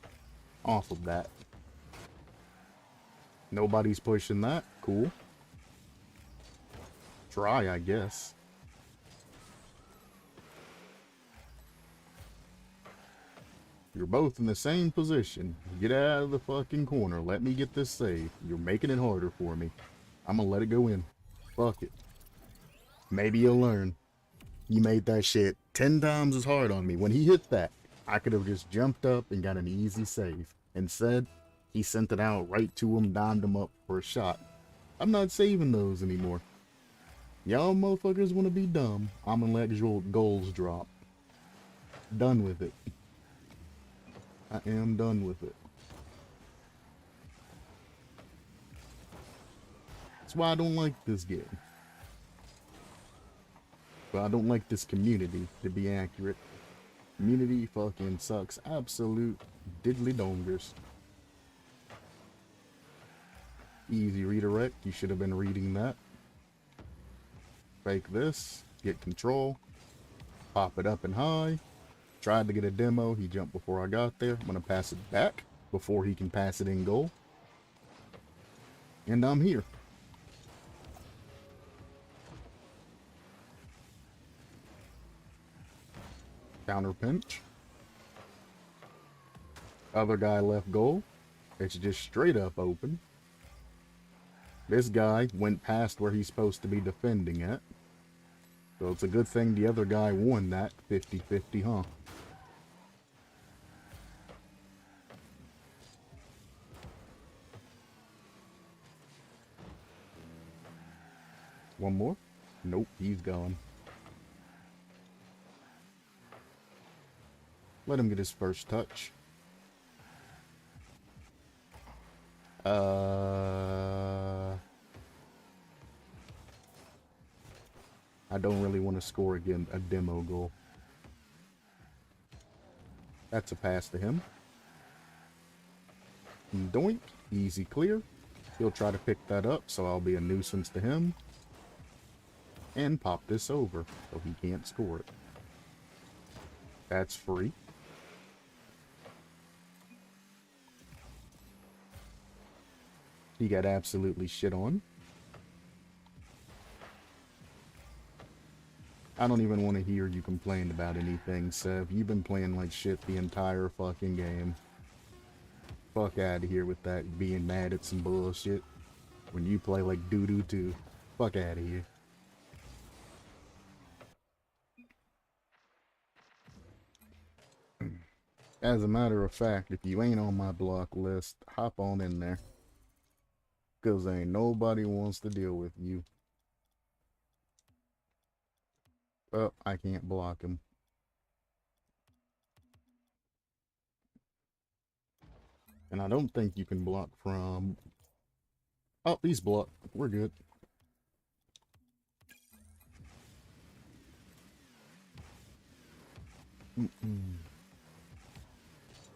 Speaker 1: off of that. Nobody's pushing that. Cool. Try, I guess. You're both in the same position. Get out of the fucking corner. Let me get this save. You're making it harder for me. I'm gonna let it go in. Fuck it. Maybe you'll learn. You made that shit 10 times as hard on me. When he hit that, I could have just jumped up and got an easy save. Instead, he sent it out right to him, dimed him up for a shot. I'm not saving those anymore. Y'all motherfuckers want to be dumb, I'm gonna let your goals drop. Done with it. I am done with it. That's why I don't like this game. But I don't like this community, to be accurate. Community fucking sucks. Absolute diddly dongers. Easy redirect. You should have been reading that. Fake this. Get control. Pop it up and high. Tried to get a demo. He jumped before I got there. I'm going to pass it back before he can pass it in goal. And I'm here. Counter pinch. Other guy left goal. It's just straight up open. This guy went past where he's supposed to be defending at. So it's a good thing the other guy won that 50-50, huh? One more? Nope, he's gone. Let him get his first touch. I don't really want to score again a demo goal. That's a pass to him. Doink. Easy clear. He'll try to pick that up, so I'll be a nuisance to him. And pop this over, so he can't score it. That's free. He got absolutely shit on. I don't even want to hear you complain about anything, Sev. You've been playing like shit the entire fucking game. Fuck out of here with that being mad at some bullshit. When you play like doo-doo too. Fuck out of here. As a matter of fact, if you ain't on my block list, hop on in there. Because ain't nobody wants to deal with you. Oh, I can't block him. And I don't think you can block from... Oh, he's blocked. We're good.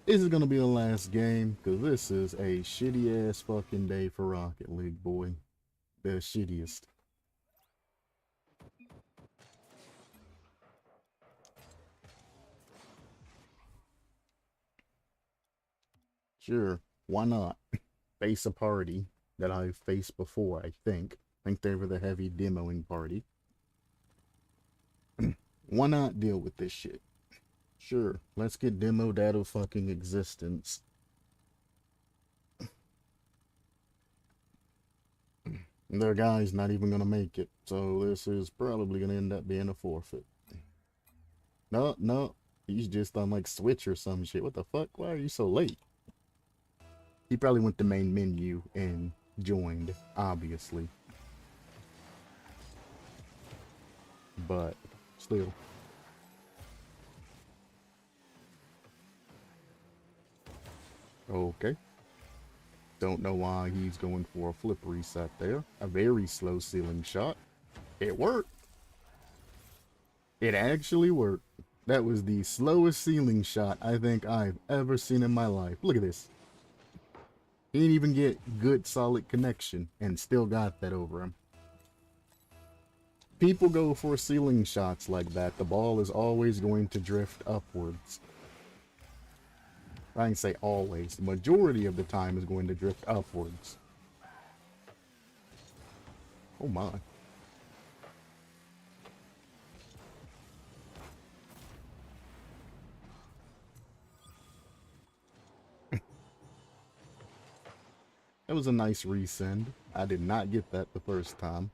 Speaker 1: This is gonna be the last game, because this is a shitty ass fucking day for Rocket League, boy. The shittiest. Sure, why not? Face a party that I've faced before, I think. I think they were the heavy demoing party. Why not deal with this shit? Sure, let's get demoed out of fucking existence. Their guy's not even gonna make it, so this is probably gonna end up being a forfeit. No, he's just on like Switch or some shit. What the fuck? Why are you so late? He probably went to main menu and joined, obviously. But still. Okay. Don't know why he's going for a flip reset there. A very slow ceiling shot. It worked. It actually worked. That was the slowest ceiling shot I think I've ever seen in my life. Look at this. He didn't even get good solid connection and still got that over him. People go for ceiling shots like that. The ball is always going to drift upwards. I can say always. The majority of the time is going to drift upwards. Oh my. That was a nice resend. I did not get that the first time.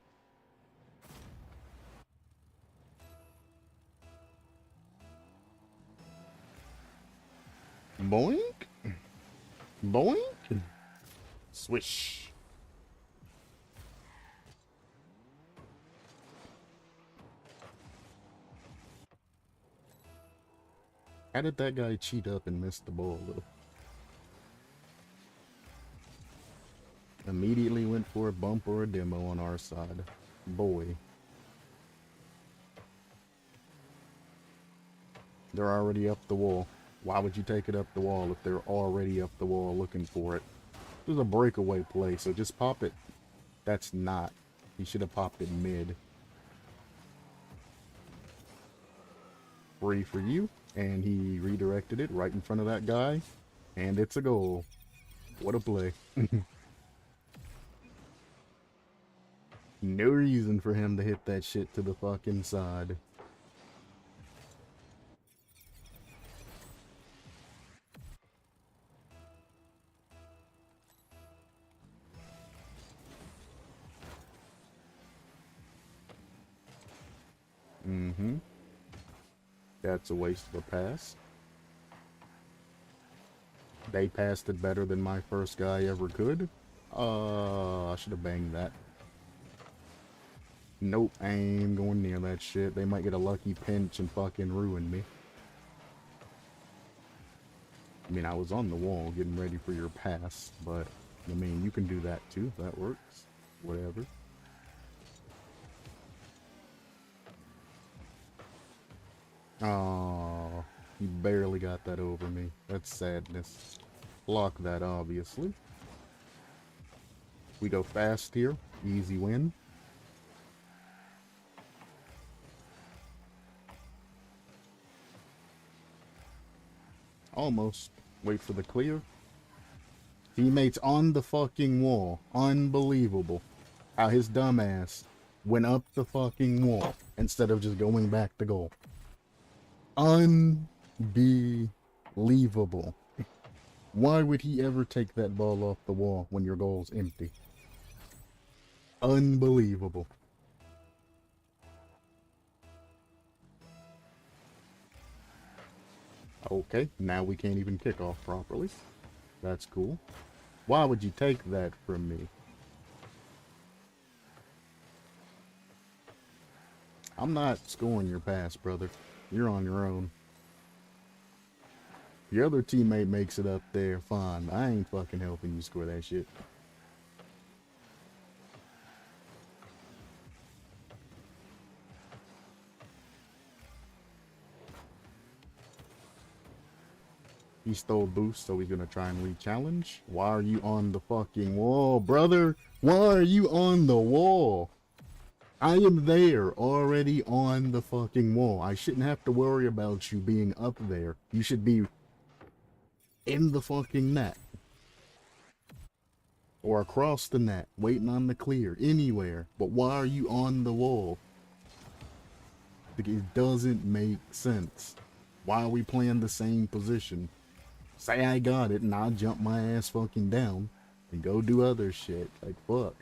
Speaker 1: Boink. Boink. Swish. How did that guy cheat up and miss the ball, though? Immediately went for a bump or a demo on our side. Boy. They're already up the wall. Why would you take it up the wall if they're already up the wall looking for it? This is a breakaway play, so just pop it. That's not. He should have popped it mid. Free for you. And he redirected it right in front of that guy. And it's a goal. What a play. No reason for him to hit that shit to the fucking side. Mm-hmm. That's a waste of a pass. They passed it better than my first guy ever could. I should have banged that. Nope, I ain't going near that shit. They might get a lucky pinch and fucking ruin me. I mean, I was on the wall getting ready for your pass, but, I mean, you can do that too, if that works. Whatever. Oh, you barely got that over me. That's sadness. Block that, obviously. We go fast here. Easy win. Almost. Wait for the clear. Teammates on the fucking wall. Unbelievable. How his dumbass went up the fucking wall instead of just going back to goal. Unbelievable. Why would he ever take that ball off the wall when your goal's empty? Unbelievable. Okay, now we can't even kick off properly. That's cool. Why would you take that from me? I'm not scoring your pass, brother. You're on your own. Your other teammate makes it up there, fine. I ain't fucking helping you score that shit. He stole boost, so he's gonna try and re-challenge. Why are you on the fucking wall, brother? Why are you on the wall? I am there, already on the fucking wall. I shouldn't have to worry about you being up there. You should be in the fucking net. Or across the net, waiting on the clear, anywhere. But why are you on the wall? It doesn't make sense. Why are we playing the same position? Say I got it and I'll jump my ass fucking down and go do other shit. Like, fuck.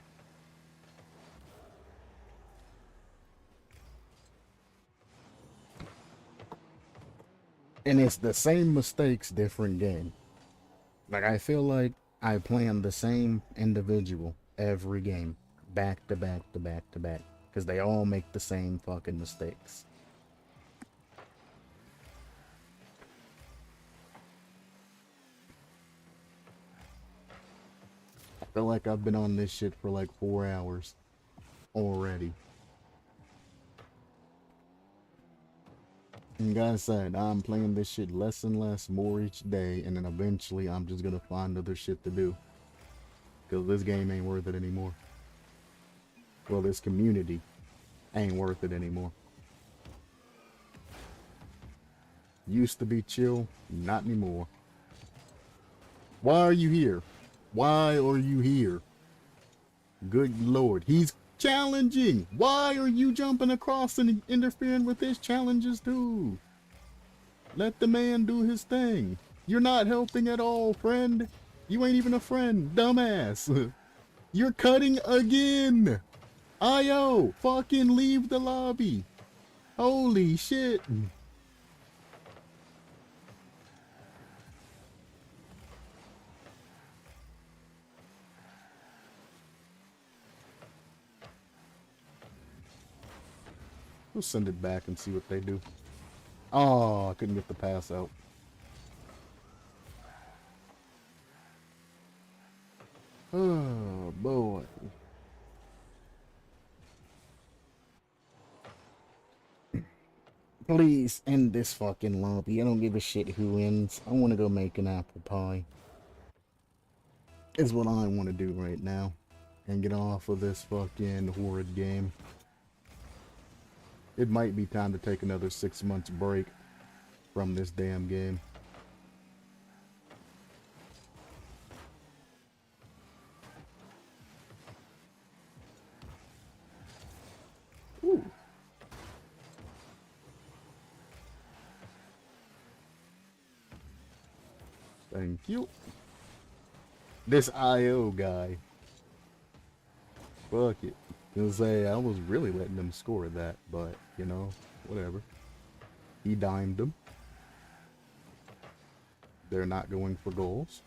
Speaker 1: And it's the same mistakes, different game. Like, I feel like I plan the same individual every game. Back to back to back to back. Because they all make the same fucking mistakes. I feel like I've been on this shit for like 4 hours already. And guys said, I'm playing this shit less and less more each day, and then eventually I'm just gonna find other shit to do. Because this game ain't worth it anymore. Well, this community ain't worth it anymore. Used to be chill, not anymore. Why are you here? Why are you here? Good lord, he's challenging! Why are you jumping across and interfering with his challenges too? Let the man do his thing. You're not helping at all, friend. You ain't even a friend, dumbass. You're cutting again. Io, fucking leave the lobby. Holy shit. We'll send it back and see what they do. Oh, I couldn't get the pass out. Oh, boy. Please end this fucking lobby. I don't give a shit who wins. I want to go make an apple pie. Is what I want to do right now. And get off of this fucking horrid game. It might be time to take another 6 months break from this damn game. Ooh. Thank you. This IO guy. Fuck it. I was really letting them score that, but, you know, whatever. He dimed them. They're not going for goals.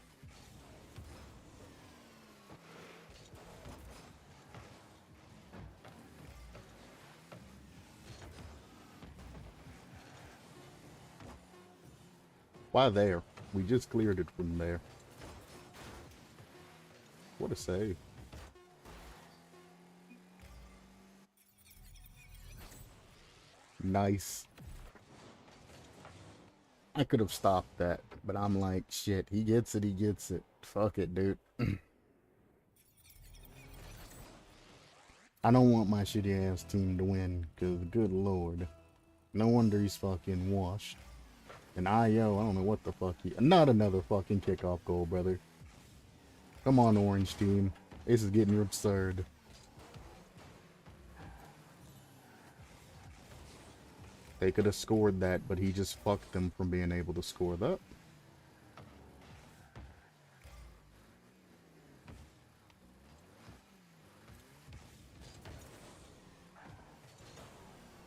Speaker 1: Why there? We just cleared it from there. What a save. Nice. I could have stopped that, but I'm like, shit, he gets it, he gets it. Fuck it, dude. I don't want my shitty ass team to win, because good lord. No wonder he's fucking washed. And IO, I don't know what the fuck he... Not another fucking kickoff goal, brother. Come on, orange team. This is getting absurd. They could have scored that, but he just fucked them from being able to score that.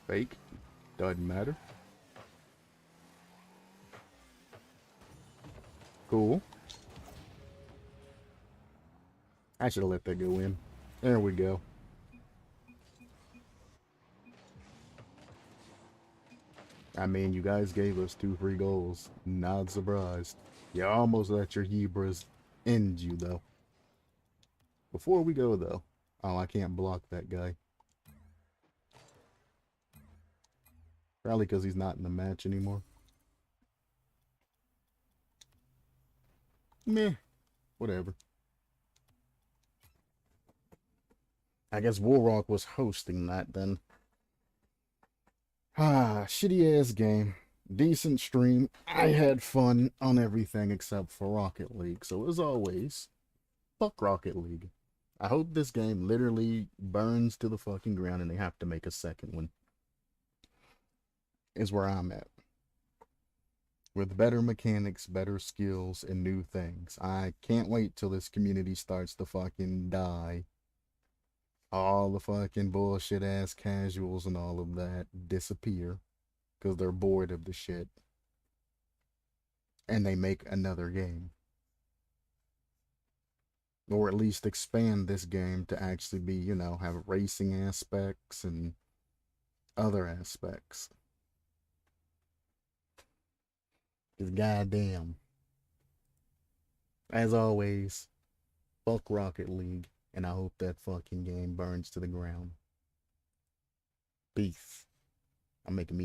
Speaker 1: Fake. Doesn't matter. Cool. I should have let that go in. There we go. I mean, you guys gave us 2 free goals. Not surprised. You almost let your Hebrews end you, though. Before we go, though. Oh, I can't block that guy. Probably because he's not in the match anymore. Meh. Whatever. I guess Warrock was hosting that then. Ah, shitty ass game. Decent stream. I had fun on everything except for Rocket League. So as always, fuck Rocket League. I hope this game literally burns to the fucking ground and they have to make a second one. Is where I'm at. With better mechanics, better skills, and new things. I can't wait till this community starts to fucking die. All the fucking bullshit ass casuals and all of that disappear because they're bored of the shit. And they make another game. Or at least expand this game to actually be, you know, have racing aspects and other aspects. Because goddamn. As always, fuck Rocket League. And I hope that fucking game burns to the ground. Peace. I'm making me